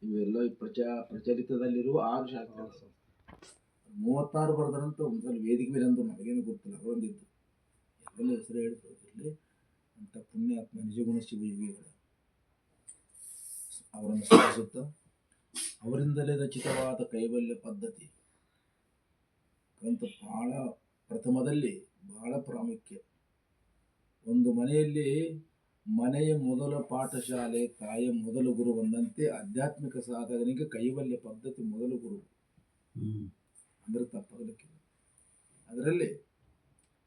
ಇವೆಲ್ಲ ಪ್ರಚಲಿತದಲ್ಲಿರುವ 6 ಶಾಸ್ತ್ರಗಳ ಸಂಸ್ಥೆ. 36 ಬರೆದರಂತ ಒಂದ್ಸಲ ವೇದಿಕೆ ಮೇಲೆ ಅಂದ್ರು, ನನಗೇನು ಗೊತ್ತಿಲ್ಲ, ಅವರೊಂದಿದ್ದು ಎಲ್ಲ ಹೆಸರು ಹೇಳಿದ್ರು. ಅಂತ ಪುಣ್ಯಾತ್ಮ ನಿಜಗುಣ ಶಿವಯೋಗಿಗಳ ಅವರನ್ನು ಸ್ಮರಿಸುತ್ತಾ, ಅವರಿಂದಲೇ ರಚಿತವಾದ ಕೈವಲ್ಯ ಪದ್ಧತಿ ಗ್ರಂಥ ಬಹಳ ಪ್ರಥಮದಲ್ಲಿ ಬಹಳ ಪ್ರಾಮುಖ್ಯ. ಒಂದು ಮನೆಯಲ್ಲಿ ಮನೆಯ ಮೊದಲ ಪಾಠಶಾಲೆ, ತಾಯಿಯ ಮೊದಲ ಗುರು ಬಂದಂತೆ ಆಧ್ಯಾತ್ಮಿಕ ಸಾಧನೆಗೆ ಕೈವಲ್ಯ ಪದ್ಧತಿ ಮೊದಲ ಗುರು ಅಂದರೆ ತಪ್ಪಾಗಲಿಕ್ಕಿಲ್ಲ. ಅದರಲ್ಲಿ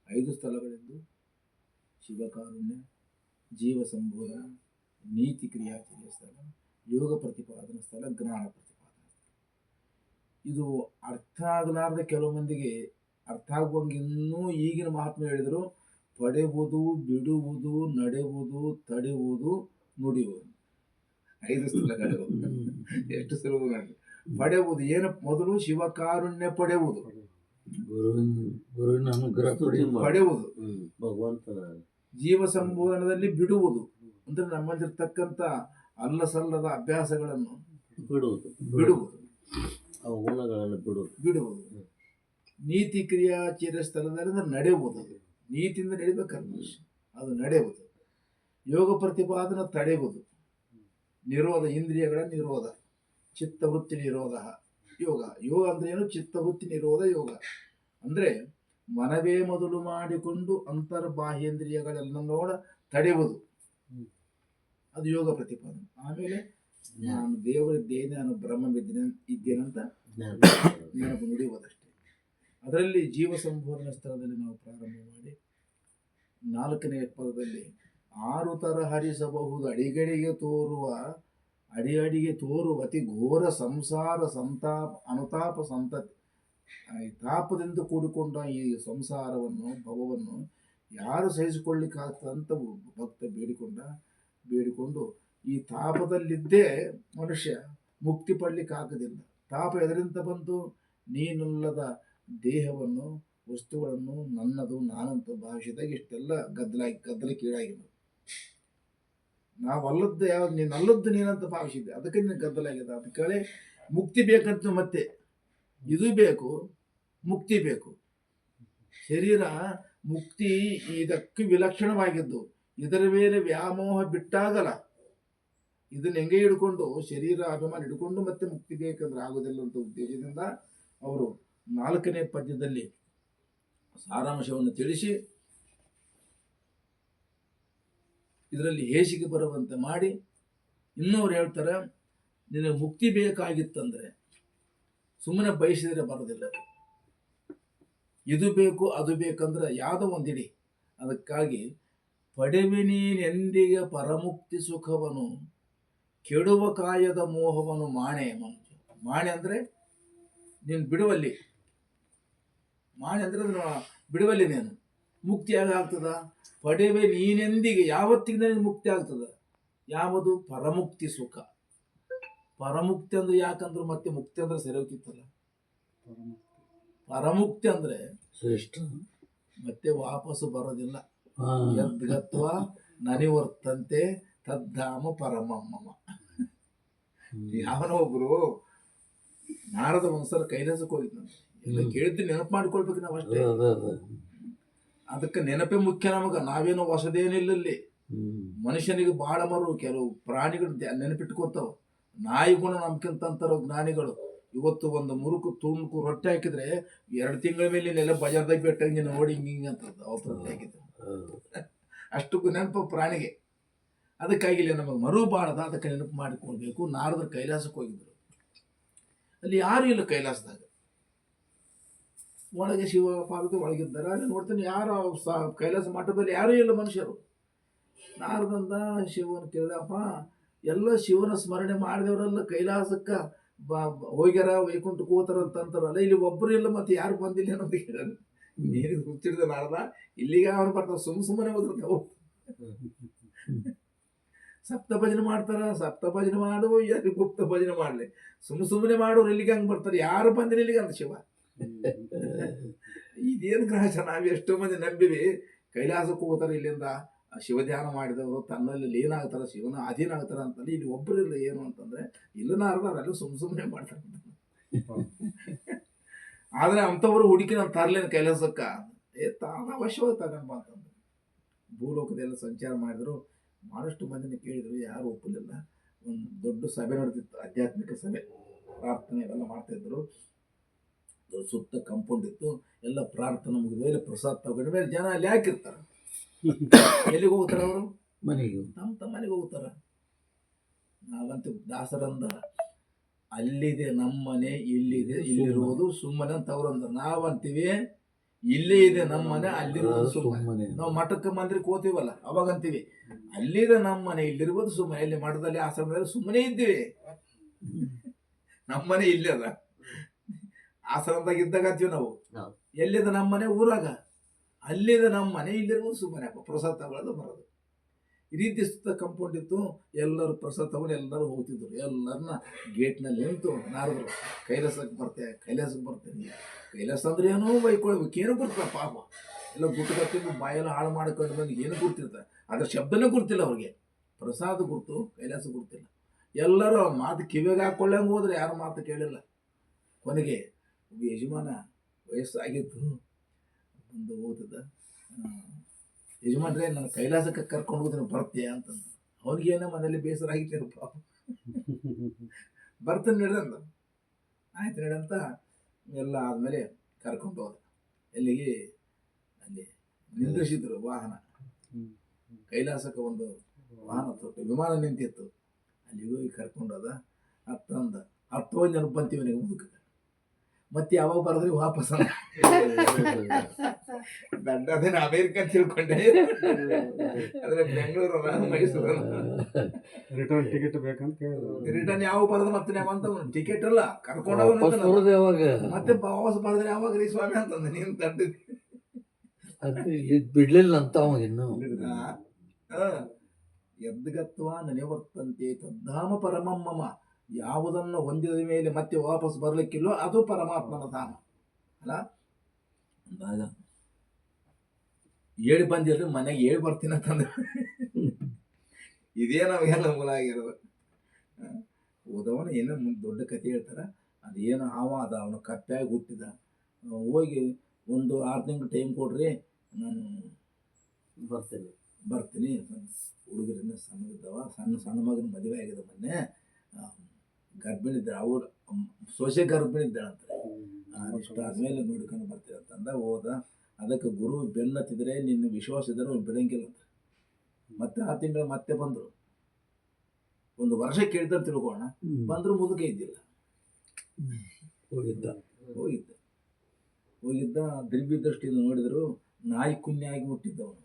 5 ಸ್ಥಳಗಳಿದ್ದು ಶಿವಕಾರುಣ್ಯ, ಜೀವ ಸಂಬೋಧನ, ನೀತಿ ಕ್ರಿಯಾಚರ್ಯ ಸ್ಥಳ, ಯೋಗ ಪ್ರತಿಪಾದನಾ ಸ್ಥಳ, ಜ್ಞಾನ ಪ್ರತಿಪಾದನಾ ಸ್ಥಳ. ಇದು ಅರ್ಥ ಆಗಲಾರ್ದ ಕೆಲವು ಮಂದಿಗೆ ಅರ್ಥ ಆಗುವಂಗೆ ಇನ್ನೂ ಈಗಿನ ಮಹಾತ್ಮ ಹೇಳಿದರು, ಪಡೆಯುವುದು, ಬಿಡುವುದು, ನಡೆಯುವುದು, ತಡೆಯುವುದು, ನುಡಿಯುವುದು. 5 ಸ್ಥಳಗಳು ಎಷ್ಟು ಸುಲಭ. ಪಡೆಯುವುದು ಏನು? ಮೊದಲು ಶಿವಕಾರುಣ್ಯ ಪಡೆಯುವುದು, ಗುರುವಿನ ಅನುಗ್ರಹ ಪಡೆಯುವುದು. ಭಗವಂತನ ಜೀವ ಸಂಬೋಧನದಲ್ಲಿ ಬಿಡುವುದು ಅಂದ್ರೆ ನಮ್ಮಲ್ಲಿರ್ತಕ್ಕಂಥ ಅಲ್ಲ ಸಲ್ಲದ ಅಭ್ಯಾಸಗಳನ್ನು ಬಿಡುವುದು, ಗುಣಗಳನ್ನು ಬಿಡುವುದು. ನೀತಿ ಕ್ರಿಯಾಚರ್ಯ ಸ್ಥಳದಲ್ಲಿ ನಡೆಯುವುದು, ನೀತಿಯಿಂದ ನಡಿಬೇಕಲ್ಲ ಅದು ನಡೆಯುವುದು. ಯೋಗ ಪ್ರತಿಪಾದನ ತಡೆಯುವುದು, ನಿರೋಧ, ಇಂದ್ರಿಯಗಳ ನಿರೋಧ, ಚಿತ್ತವೃತ್ತಿ ನಿರೋಧ. ಯೋಗ ಅಂದ್ರೆ ಏನು? ಚಿತ್ತವೃತ್ತಿ ನಿರೋಧ ಯೋಗ ಅಂದ್ರೆ ಮನವೇ ಮೊದಲು ಮಾಡಿಕೊಂಡು ಅಂತರ್ಬಾಹ್ಯೇಂದ್ರಿಯಗಳೆಲ್ಲ ತಡೆಯುವುದು, ಅದು ಯೋಗ ಪ್ರತಿಪಾದನೆ. ಆಮೇಲೆ ನಾನು ದೇವರಿದ್ದೇನೆ, ನಾನು ಬ್ರಹ್ಮವಿದ್ದೇನಂತ ನೆನಪು ನುಡಿಯುವುದಷ್ಟೇ. ಅದರಲ್ಲಿ ಜೀವ ಸಂಬೋಧನಾ ಸ್ಥಳದಲ್ಲಿ ನಾವು ಪ್ರಾರಂಭ ಮಾಡಿ 4ನೇ ಪದದಲ್ಲಿ 6 ತರ ಹರಿಸಬಹುದು ಅಡಿಗಡಿಗೆ ತೋರುವ ಅಡಿಗೆ ತೋರುವ ಅತಿ ಘೋರ ಸಂಸಾರ ಸಂತಾಪ ಅನುತಾಪ ಸಂತತಿ. ಈ ತಾಪದಿಂದ ಕೂಡಿಕೊಂಡ ಈ ಸಂಸಾರವನ್ನು, ಭವವನ್ನು ಯಾರು ಸಹಿಸಿಕೊಳ್ಳಿಕ್ಕಾಗ್ತದಂತ ಭಕ್ತ ಬೇಡಿಕೊಂಡು ಈ ತಾಪದಲ್ಲಿದ್ದೇ ಮನುಷ್ಯ ಮುಕ್ತಿ ಪಡಲಿಕ್ಕಾಗೋದಿಲ್ಲ. ತಾಪ ಎದರಿಂದ ಬಂತು? ನೀನುಲ್ಲದ ದೇಹವನ್ನು, ವಸ್ತುಗಳನ್ನು ನನ್ನದು ನಾನಂತ ಭಾವಿಸಿದಾಗ ಇಷ್ಟೆಲ್ಲ ಗದ್ದಲಕ್ಕೀಡಾಗಿದೆ. ನಾವಲ್ಲದ್ದು ಯಾವ್ದು? ನೀನಲ್ಲದ್ದು ನೀನಂತ ಭಾವಿಸಿದ್ದೆ, ಅದಕ್ಕೆ ನೀನು ಗದ್ದಲಾಗಿದೆ. ಅದಕ್ಕೆ ಮುಕ್ತಿ ಬೇಕಂತ ಮತ್ತೆ ಇದು ಬೇಕು, ಮುಕ್ತಿ ಬೇಕು. ಶರೀರ ಮುಕ್ತಿ ಇದಕ್ಕೆ ವಿಲಕ್ಷಣವಾಗಿದ್ದು, ಇದರ ಮೇಲೆ ವ್ಯಾಮೋಹ ಬಿಟ್ಟಾಗಲ್ಲ. ಇದನ್ನ ಹೆಂಗೆ ಹಿಡ್ಕೊಂಡು ಶರೀರ ಅಭಿಮಾನ ಹಿಡ್ಕೊಂಡು ಮತ್ತೆ ಮುಕ್ತಿ ಬೇಕಂದ್ರೆ ಆಗೋದಿಲ್ಲ ಅಂತ ಉದ್ದೇಶದಿಂದ ಅವರು 4ನೇ ಪದ್ಯದಲ್ಲಿ ಸಾರಾಂಶವನ್ನು ತಿಳಿಸಿ ಇದರಲ್ಲಿ ಹೇಸಿಗೆ ಬರುವಂತೆ ಮಾಡಿ ಇನ್ನೊರು ಹೇಳ್ತಾರೆ, ನಿನಗೆ ಮುಕ್ತಿ ಬೇಕಾಗಿತ್ತಂದ್ರೆ ಸುಮ್ಮನೆ ಬಯಸಿದರೆ ಬರೋದಿಲ್ಲ. ಇದು ಬೇಕು ಅದು ಬೇಕಂದ್ರೆ ಯಾವುದೋ ಒಂದಿಡಿ. ಅದಕ್ಕಾಗಿ ಪಡೆವಿ ನೀನೆಂದಿಗೆ ಪರಮುಕ್ತಿ ಸುಖವನು, ಕೆಡುವ ಕಾಯದ ಮೋಹವನ್ನು ಮಾಣೆ. ಮಾಣೆ ಅಂದರೆ ನೀನು ಬಿಡುವಲ್ಲಿ, ಮಾಣೆ ಅಂದರೆ ಅದನ್ನು ಬಿಡುವಲ್ಲಿ ನೀನು ಮುಕ್ತಿಯಾಗಿ ಆಗ್ತದ. ಪಡೆವೆ ನೀನೆಂದಿಗೆ, ಯಾವತ್ತಿಗೆ ನನಗೆ ಮುಕ್ತಿ ಆಗ್ತದ? ಯಾವುದು? ಪರಮುಕ್ತಿ ಸುಖ. ಪರಮುಕ್ತಿ ಅಂದ್ರೆ ಯಾಕಂದ್ರೆ ಮತ್ತೆ ಮುಕ್ತಿ ಅಂದ್ರೆ ಸರಿ ಹೋಗಿತ್ತಲ್ಲ. ಪರಮುಕ್ತಿ ಅಂದ್ರೆ ಶ್ರೇಷ್ಠ, ಮತ್ತೆ ವಾಪಸ್ಸು ಬರೋದಿಲ್ಲ. ಯದ್ಗತ್ವ ನನಿವರ್ತಂತೆ ತದ್ದಾಮ ಪರಮಮ್ಮ. ಯಾವನೋ ಒಬ್ರು ನಾರದ ಒಂದ್ಸಲ ಕೈಲಾಸಕ್ಕೆ ಹೋಗಿದ್ನಂತೆ. ಎಲ್ಲ ಕೇಳಿದ್ದು ನೆನಪು ಮಾಡ್ಕೊಳ್ಬೇಕು ನಾವು ಅಷ್ಟೇ. ಅದಕ್ಕೆ ನೆನಪೇ ಮುಖ್ಯ ನಮಗ. ನಾವೇನೋ ಹೊಸದೇನಿಲ್ಲಲ್ಲಿ. ಮನುಷ್ಯನಿಗೆ ಬಾಳ ಮರು ಕೆಲವು ಪ್ರಾಣಿಗಳು ನೆನಪಿಟ್ಕೊತಾವ. ನಾಯಿ ಗುಣ ನಮ್ಕಿಂತ ಅಂತಾರ ಜ್ಞಾನಿಗಳು. ಇವತ್ತು ಒಂದು ಮುರುಕು ತುಣುಕು ರೊಟ್ಟಿ ಹಾಕಿದ್ರೆ 2 ತಿಂಗಳ ಮೇಲೆ ನೆಲ ಬಜಾರ್ದಾಗ ಬಿಟ್ಟಾಗ ನೀನು ನೋಡಿ ಹಿಂಗೆ ಅಂತ ಅವತ್ತು ರೊಟ್ಟಿ ಹಾಕಿದ್ರು. ಅಷ್ಟಕ್ಕೂ ನೆನಪು ಪ್ರಾಣಿಗೆ. ಅದಕ್ಕಾಗಿ ಇಲ್ಲಿ ನಮಗೆ ಮರು ಬಾಳದ, ಅದಕ್ಕೆ ನೆನಪು ಮಾಡಿಕೊಳ್ಬೇಕು. ನಾರದರು ಕೈಲಾಸಕ್ಕೆ ಹೋಗಿದ್ರು. ಅಲ್ಲಿ ಯಾರು ಇಲ್ಲ ಕೈಲಾಸದಾಗ. ಒಳಗೆ ಶಿವ ಪಾರ್ವತಿ ಒಳಗಿದ್ದಾರೆ. ಅಲ್ಲಿ ನೋಡ್ತಾನೆ ಯಾರು ಕೈಲಾಸ ಮಠದಲ್ಲಿ ಯಾರೂ ಇಲ್ಲ ಮನುಷ್ಯರು. ನಾರದಂದ ಶಿವನ ಕೇಳಿದಪ್ಪ, ಎಲ್ಲ ಶಿವನ ಸ್ಮರಣೆ ಮಾಡಿದವರೆಲ್ಲ ಕೈಲಾಸಕ್ಕೆ ಹೋಗ್ಯಾರ, ವೈಕುಂಠ ಕೂತಾರ ಅಂತಾರಲ್ಲ, ಇಲ್ಲಿ ಒಬ್ಬರು ಇಲ್ಲ, ಮತ್ತೆ ಯಾರು ಬಂದಿಲ್ಲ ಅನ್ನೋದು ಕೇಳ. ನೀರಿಗೆ ಹುಚ್ಚಿಡಿದ ನಾರದ, ಇಲ್ಲಿಗೆ ಅವನು ಬರ್ತಾವ, ಸುಮ್ಮನೆ ಹೋದಿರ್ತಾವ. ಸಪ್ತ ಭಜನೆ ಮಾಡ್ತಾರ, ಸಪ್ತ ಭಜನೆ ಮಾಡುವ ಯಾರು ಗುಪ್ತ ಭಜನೆ ಮಾಡಲಿ, ಸುಮ್ಮನೆ ಮಾಡೋರು ಇಲ್ಲಿಗೆ ಹಂಗೆ ಬರ್ತಾರೆ. ಯಾರು ಬಂದಿಲ್ಲ ಇಲ್ಲಿಗೆ ಅಂತ ಶಿವ. ಇದೇನು ಗ್ರಹಚಾರ. ನಾವು ಎಷ್ಟೋ ಮಂದಿ ನಂಬಿವಿ ಕೈಲಾಸಕ್ಕೆ ಹೋಗ್ತಾರೆ ಇಲ್ಲಿಂದ ಆ ಶಿವಧ್ಯಾನ ಮಾಡಿದವರು ತನ್ನಲ್ಲಿ ಲೀನ ಆಗ್ತಾರೆ, ಶಿವನ ಅಧೀನ ಆಗ್ತಾರೆ ಅಂತಂದ್ರೆ ಇಲ್ಲಿ ಒಬ್ಬರಿಲ್ಲ. ಏನು ಅಂತಂದ್ರೆ ಇಲ್ಲನ ಅರ್ಧಾರ ಅಲ್ಲಿ ಸುಮ್ಮನೆ ಮಾಡ್ತಾರೆ. ಆದ್ರೆ ಅಂಥವ್ರು ಹುಡುಕಿ ನಾನು ತರ್ಲೇನು ಕೈಲಾಸಕ್ಕ ತಾನು ಅವಶ್ಯವಾಗಿ ತಗೊಂಬ ಅಂತಂದ್ರೆ ಭೂಲೋಕದೆಲ್ಲ ಸಂಚಾರ ಮಾಡಿದ್ರು. ಭಾಳಷ್ಟು ಮಂದಿನ ಕೇಳಿದ್ರು, ಯಾರು ಒಪ್ಪಲಿಲ್ಲ. ಒಂದು ದೊಡ್ಡ ಸಭೆ ನಡೆದಿತ್ತು, ಆಧ್ಯಾತ್ಮಿಕ ಸಭೆ, ಪ್ರಾರ್ಥನೆ ಇವೆಲ್ಲ ಮಾಡ್ತಾಯಿದ್ರು. ಸುತ್ತ ಕಂಪೌಂಡ್ ಇತ್ತು, ಎಲ್ಲ ಪ್ರಾರ್ಥನೆ ಮುಗಿದ ಮೇಲೆ ಪ್ರಸಾದ ತಗೊಂಡ ಮೇಲೆ ಜನ ಅಲ್ಲಿ ಯಾಕಿರ್ತಾರೆ, ಎಲ್ಲಿಗೆ ಹೋಗ್ತಾರೆ ಅವರು? ಮನೆಗೆ ತಮ್ಮ ಮನೆಗೆ ಹೋಗ್ತಾರೆ. ನಾವಂತೂ ದಾಸರಂದ ಅಲ್ಲಿದೆ ನಮ್ಮ ಮನೆ, ಇಲ್ಲಿದೆ ಇಲ್ಲಿರುವುದು ಸುಮ್ಮನೆ ಅಂತ ಅವ್ರು ಅಂದ. ನಾವಂತೀವಿ ಇಲ್ಲೇ ಇದೆ ನಮ್ಮ ಮನೆ, ಅಲ್ಲಿರುವುದು ಸುಮ್ಮನೆ. ನಾವು ಮಠಕ್ಕೆ ಮಂದಿರಕ್ಕೆ ಹೋಗ್ತೀವಲ್ಲ ಅವಾಗ ಅಂತೀವಿ ಅಲ್ಲಿದೆ ನಮ್ಮ ಮನೆ, ಇಲ್ಲಿರುವುದು ಸುಮ್ಮನೆ. ಇಲ್ಲಿ ಮಠದಲ್ಲಿ ಆಶ್ರಮದಲ್ಲಿ ಸುಮ್ಮನೆ ಇದ್ದೀವಿ, ನಮ್ಮ ಮನೆ ಇಲ್ಲಿ ಅದ. ಆಶ್ರಮದಾಗ ಇದ್ದಾಗ ಅಂತೀವಿ ನಾವು ಎಲ್ಲಿದೆ ನಮ್ಮ ಮನೆ, ಊರಾಗ. ಅಲ್ಲಿದೆ ನಮ್ಮ ಮನೆ, ಇಲ್ಲಿರುವುದು ಸುಮ್ಮನೆ. ಪ್ರಸಾದ ತಗೊಳ್ಳೋದು ಬರೋದು. ಈ ರೀತಿ ಸುತ್ತ ಕಂಪೌಂಡ್ ಇತ್ತು. ಎಲ್ಲರೂ ಪ್ರಸಾದ ತಗೊಂಡು ಎಲ್ಲರೂ ಹೋಗ್ತಿದ್ರು. ಎಲ್ಲರನ್ನ ಗೇಟ್ನಲ್ಲಿ ನಿಂತು ನಾರದರು ಕೈಲಾಸಕ್ಕೆ ಬರ್ತೇನೆ. ಕೈಲಾಸ ಅಂದ್ರೆ ಏನೋ ಬೈಕೊಳ್ಬೇಕು, ಏನೂ ಗೊತ್ತಿಲ್ಲ ಪಾಪ. ಎಲ್ಲ ಗುಟ್ಟು ತಿಂದು ಬಾಯೆಲ್ಲ ಹಾಳು ಮಾಡ್ಕೊಂಡು ಬಂದು ಏನು ಗುರ್ತಿರ್ತಾರೆ, ಅದ್ರ ಶಬ್ದನೇ ಗುರ್ತಿಲ್ಲ ಅವ್ರಿಗೆ. ಪ್ರಸಾದ ಗುರ್ತು, ಕೈಲಾಸ ಗುರ್ತಿಲ್ಲ. ಎಲ್ಲರೂ ಮಾತು ಕಿವಿಗೆ ಹಾಕ್ಕೊಳ್ಳಂಗೆ ಹೋದ್ರೆ ಯಾರು ಮಾತು ಕೇಳಿಲ್ಲ. ಕೊನೆಗೆ ಯಜಮಾನ ವಯಸ್ಸಾಗಿತ್ತು, ಒಂದು ಓದಿದ ಯಜಮಾನ್ರೆ ನಾನು ಕೈಲಾಸಕ್ಕೆ ಕರ್ಕೊಂಡು ಹೋದ್ರೆ ಬರ್ತೀಯ ಅಂತಂದು. ಅವ್ರಿಗೇನೋ ಮನೇಲಿ ಬೇಸರ ಆಗಿತ್ತು ಪಾಪ. ಬರ್ತಾನೆ ನಡೆ ಅಂದ. ಆಯ್ತು ನಡೆ ಅಂತ ಎಲ್ಲ ಆದಮೇಲೆ ಕರ್ಕೊಂಡು ಹೋದ. ಎಲ್ಲಿಗೆ? ಅಲ್ಲಿ ನಿಂದ್ರಿಸಿದ್ರು ವಾಹನ. ಕೈಲಾಸಕ್ಕೆ ಒಂದು ವಾಹನ ತೊಟ್ಟು ವಿಮಾನ ನಿಂತಿತ್ತು. ಅಲ್ಲಿಗೆ ಹೋಗಿ ಕರ್ಕೊಂಡು ಹೋದ. ಹತ್ತಂದ 10 ಜನ ಬಂತೀವಿ ನೀವು ಮುದುಕ. ಮತ್ತೆ ಯಾವಾಗ ಬರೋದ್ರಿ ವಾಪಸ್? ಅದೇನು ಅಮೇರಿಕ ತಿಳ್ಕೊಂಡೆ, ಆದ್ರೆ ಬೆಂಗಳೂರು ಮೈಸೂರು ರಿಟರ್ನ್ ಟಿಕೆಟ್ ಬೇಕಂತ ಕೇಳಿದ್ರು. ರಿಟರ್ನ್ ಯಾವಾಗ ಬರೋದು ಮತ್ತೆ ಅಂತ ಟಿಕೆಟ್ ಅಲ್ಲ ಕರ್ಕೊಂಡು ಮತ್ತೆ ವಾಪಸ್ ಬರೋದ್ರೆ ಯಾವಾಗ ರೀ ಸ್ವಾಮಿ ಅಂತಂದ. ನೀನು ತಟ್ಟಿದ್ದಿ ಬಿಡ್ಲಿಲ್ಲ ಅಂತ ಅವಾಗ ಇನ್ನು. ಯದ್ಗತ್ವ ನನವರ್ತಂತೆ ತದ್ದಾಮ ಪರಮಮ್ಮಮ. ಯಾವುದನ್ನು ಹೊಂದಿದ ಮೇಲೆ ಮತ್ತೆ ವಾಪಸ್ ಬರಲಿಕ್ಕಿಲ್ಲೋ ಅದು ಪರಮಾತ್ಮನ ಧಾಮ ಅಲ್ಲ. ಅಂದಾಗ ಹೇಳಿ ಬಂದಿಲ್ರಿ, ಮನೆಗೆ ಹೇಳಿ ಬರ್ತೀನಿ ಅಂತಂದ್ರೆ ಇದೇ ನಮಗೆಲ್ಲ ಮೂಲ ಆಗಿರೋದು. ಹೋದವನು ಏನೋ ದೊಡ್ಡ ಕತೆ ಹೇಳ್ತಾರೆ. ಅದೇನು ಅದ ಅವನು ಕಪ್ಪಾಗಿ ಹುಟ್ಟಿದ. ಹೋಗಿ ಒಂದು 6 ತಿಂಗಳು ಟೈಮ್ ಕೊಡ್ರಿ, ನಾನು ಬರ್ತೀನಿ. ಹುಡುಗರನ್ನ ಸಣ್ಣದಿದ್ದವ, ಸಣ್ಣ ಮಗನ ಮದುವೆ ಆಗಿದೆ. ಮೊನ್ನೆ ಗರ್ಭಿಣಿ ಇದ್ದಾಳೆ, ಅವ್ರು ಸೊಸೆ ಗರ್ಭಿಣಿ ಇದ್ದಾಳಂತಾರೆ. ಇಷ್ಟ ಆದಮೇಲೆ ನೋಡ್ಕೊಂಡು ಬರ್ತೀರ ಅಂತಂದ. ಹೋದ. ಅದಕ್ಕೆ ಗುರು ಬೆನ್ನತ್ತಿದ್ರೆ ನಿನ್ನ ವಿಶ್ವಾಸ ಇದ್ದರೆ ಅವ್ನು ಬಿಡಂಗಿಲ್ಲ ಅಂತ. ಮತ್ತೆ 6 ತಿಂಗಳು ಮತ್ತೆ ಬಂದರು. ಒಂದು ವರ್ಷ ಕೇಳ್ತಾರೆ ತಿಳ್ಕೋಣ. ಬಂದರೂ ಮುದುಕ ಇದ್ದಿಲ್ಲ, ಹೋಗಿದ್ದ ದಿರ್ಬಿ ದೃಷ್ಟಿಯಿಂದ ನೋಡಿದ್ರು. ನಾಯಿ ಕುನ್ನೆ ಆಗಿ ಹುಟ್ಟಿದ್ದವನು.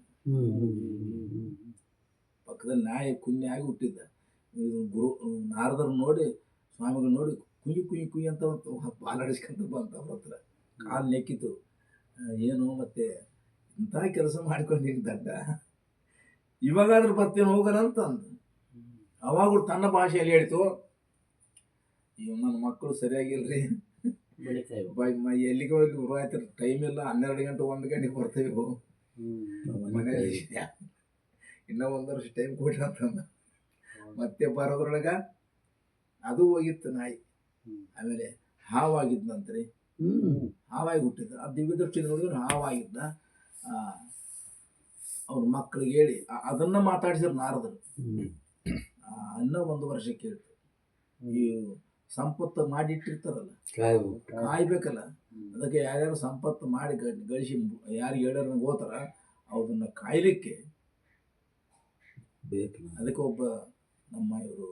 ಪಕ್ಕದಲ್ಲಿ ನಾಯಿ ಕುನ್ನೆ ಆಗಿ ಹುಟ್ಟಿದ್ದ. ಗುರು ನಾರದರು ನೋಡಿ, ಸ್ವಾಮಿಗಳು ನೋಡಿ ಕುಯ್ಯಿ ಅಂತ ಬಾಲಾಡಿಸ್ಕೊಂತ ಬಂತ. ಅವ್ರ ಹತ್ರ ಕಾಲು ನೆಕ್ಕಿತು. ಏನು ಮತ್ತೆ ಇಂಥ ಕೆಲಸ ಮಾಡ್ಕೊಂಡು ದಡ್ಡ, ಇವಾಗಾದ್ರೂ ಬರ್ತೀನಿ ಹೋಗೋಣ ಅಂತ ಅಂದು. ಅವಾಗಲೂ ತನ್ನ ಭಾಷೆಯಲ್ಲಿ ಹೇಳ್ತು, ಇವ್ ನನ್ನ ಮಕ್ಕಳು ಸರಿಯಾಗಿಲ್ರಿ, ಎಲ್ಲಿಗೆ ಹೋಗಿ ಆಯ್ತು ಟೈಮ್ ಇಲ್ಲ, 12 ಗಂಟೆ 1 ಗಂಟೆಗೆ ಬರ್ತೇವೆ ಮನೇಲಿ, ಇನ್ನೂ 1 ವರ್ಷ ಟೈಮ್ ಕೊಡ್ರಿ ಅಂತಂದ. ಮತ್ತೆ ಬರೋದ್ರೊಳಗೆ ಅದು ಹೋಗಿತ್ತು ನಾಯಿ. ಆಮೇಲೆ ಹಾವಾಗಿದ್ದಂತ್ರಿ, ಹಾವಾಗಿ ಹುಟ್ಟಿದ್ದ. ಆ ದಿವ್ಯ ದೃಷ್ಟಿ ನೋಡಿದ್ರೆ ಹಾವಾಗಿದ್ದ. ಅವ್ರ ಮಕ್ಕಳಿಗೆ ಹೇಳಿ ಅದನ್ನ ಮಾತಾಡಿಸಿದ್ರು ನಾರದರು. ಇನ್ನೂ 1 ವರ್ಷ ಕೇಳ್ತು. ಈ ಸಂಪತ್ತು ಮಾಡಿಟ್ಟಿರ್ತಾರಲ್ಲ, ಕಾಯ್ಬೇಕಲ್ಲ. ಅದಕ್ಕೆ ಯಾರ್ಯಾರು ಸಂಪತ್ತು ಮಾಡಿ ಗಳಿಸಿ ಯಾರಿಗೆ ಹೇಳ್ಯಾರ ಹೋತಾರ ಅದನ್ನ ಕಾಯ್ಲಿಕ್ಕೆ ಬೇಕು. ಅದಕ್ಕೆ ಒಬ್ಬ ನಮ್ಮ ಇವರು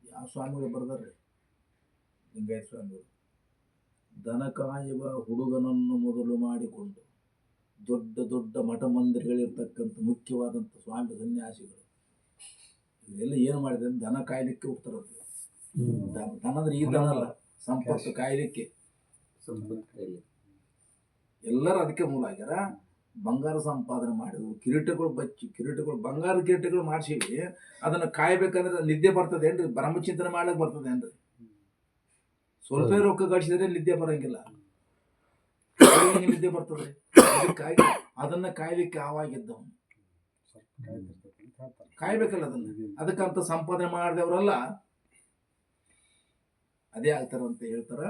ಯಾವ ಸ್ವಾಮಿಗಳು ಬರ್ದಾರ್ರಿ, ಲಿಂಗಾಯತ ಸ್ವಾಮಿಗಳು, ದನ ಕಾಯುವ ಹುಡುಗನನ್ನು ಮೊದಲು ಮಾಡಿಕೊಂಡು ದೊಡ್ಡ ದೊಡ್ಡ ಮಠ ಮಂದಿರಗಳಿರ್ತಕ್ಕಂಥ ಮುಖ್ಯವಾದಂಥ ಸ್ವಾಮಿ ಸನ್ಯಾಸಿಗಳು ಇವರೆಲ್ಲ ಏನು ಮಾಡಿದ್ರೆ ದನ ಕಾಯ್ಲಿಕ್ಕೆ ಹೋಗ್ತಾರಂತೆ. ದನ ಅಂದ್ರೆ ಈ ದನ ಅಲ್ಲ, ಸಂಪತ್ತು ಕಾಯ್ಲಿಕ್ಕೆ. ಎಲ್ಲರೂ ಅದಕ್ಕೆ ಮೂಲ ಆಗ್ಯಾರ. ಬಂಗಾರ ಸಂಪಾದನೆ ಮಾಡಿದ್ವು, ಕಿರೀಟಗಳು ಬಂಗಾರ ಕಿರೀಟಗಳು ಮಾಡಿಸಿವಿ. ಅದನ್ನು ಕಾಯ್ಬೇಕಂದ್ರೆ ನಿದ್ದೆ ಬರ್ತದೆ ಏನ್ರಿ? ಬ್ರಹ್ಮಚಿಂತನೆ ಮಾಡ್ಲಿಕ್ಕೆ ಬರ್ತದೆ ಏನ್ರಿ? ಸ್ವಲ್ಪ ರೊಕ್ಕ ಗಳಿಸಿದ್ರೆ ನಿದ್ದೆ ಬರಂಗಿಲ್ಲ, ನಿದ್ದೆ ಬರ್ತದೆ. ಅದಕ್ಕಾಗಿ ಅದನ್ನ ಕಾಯ್ಲಿಕ್ಕೆ ಆವಾಗಿದ್ದವನು ಕಾಯ್ತಿರ್ತೈತೆ ಅಂತ ಹೇಳ್ತಾರೆ. ಕಾಯ್ಬೇಕಲ್ಲ ಅದನ್ನು. ಅದಕ್ಕಂತ ಸಂಪಾದನೆ ಮಾಡಿದವರಲ್ಲ ಅದೇ ಆಗ್ತಾರಂತ ಹೇಳ್ತಾರ.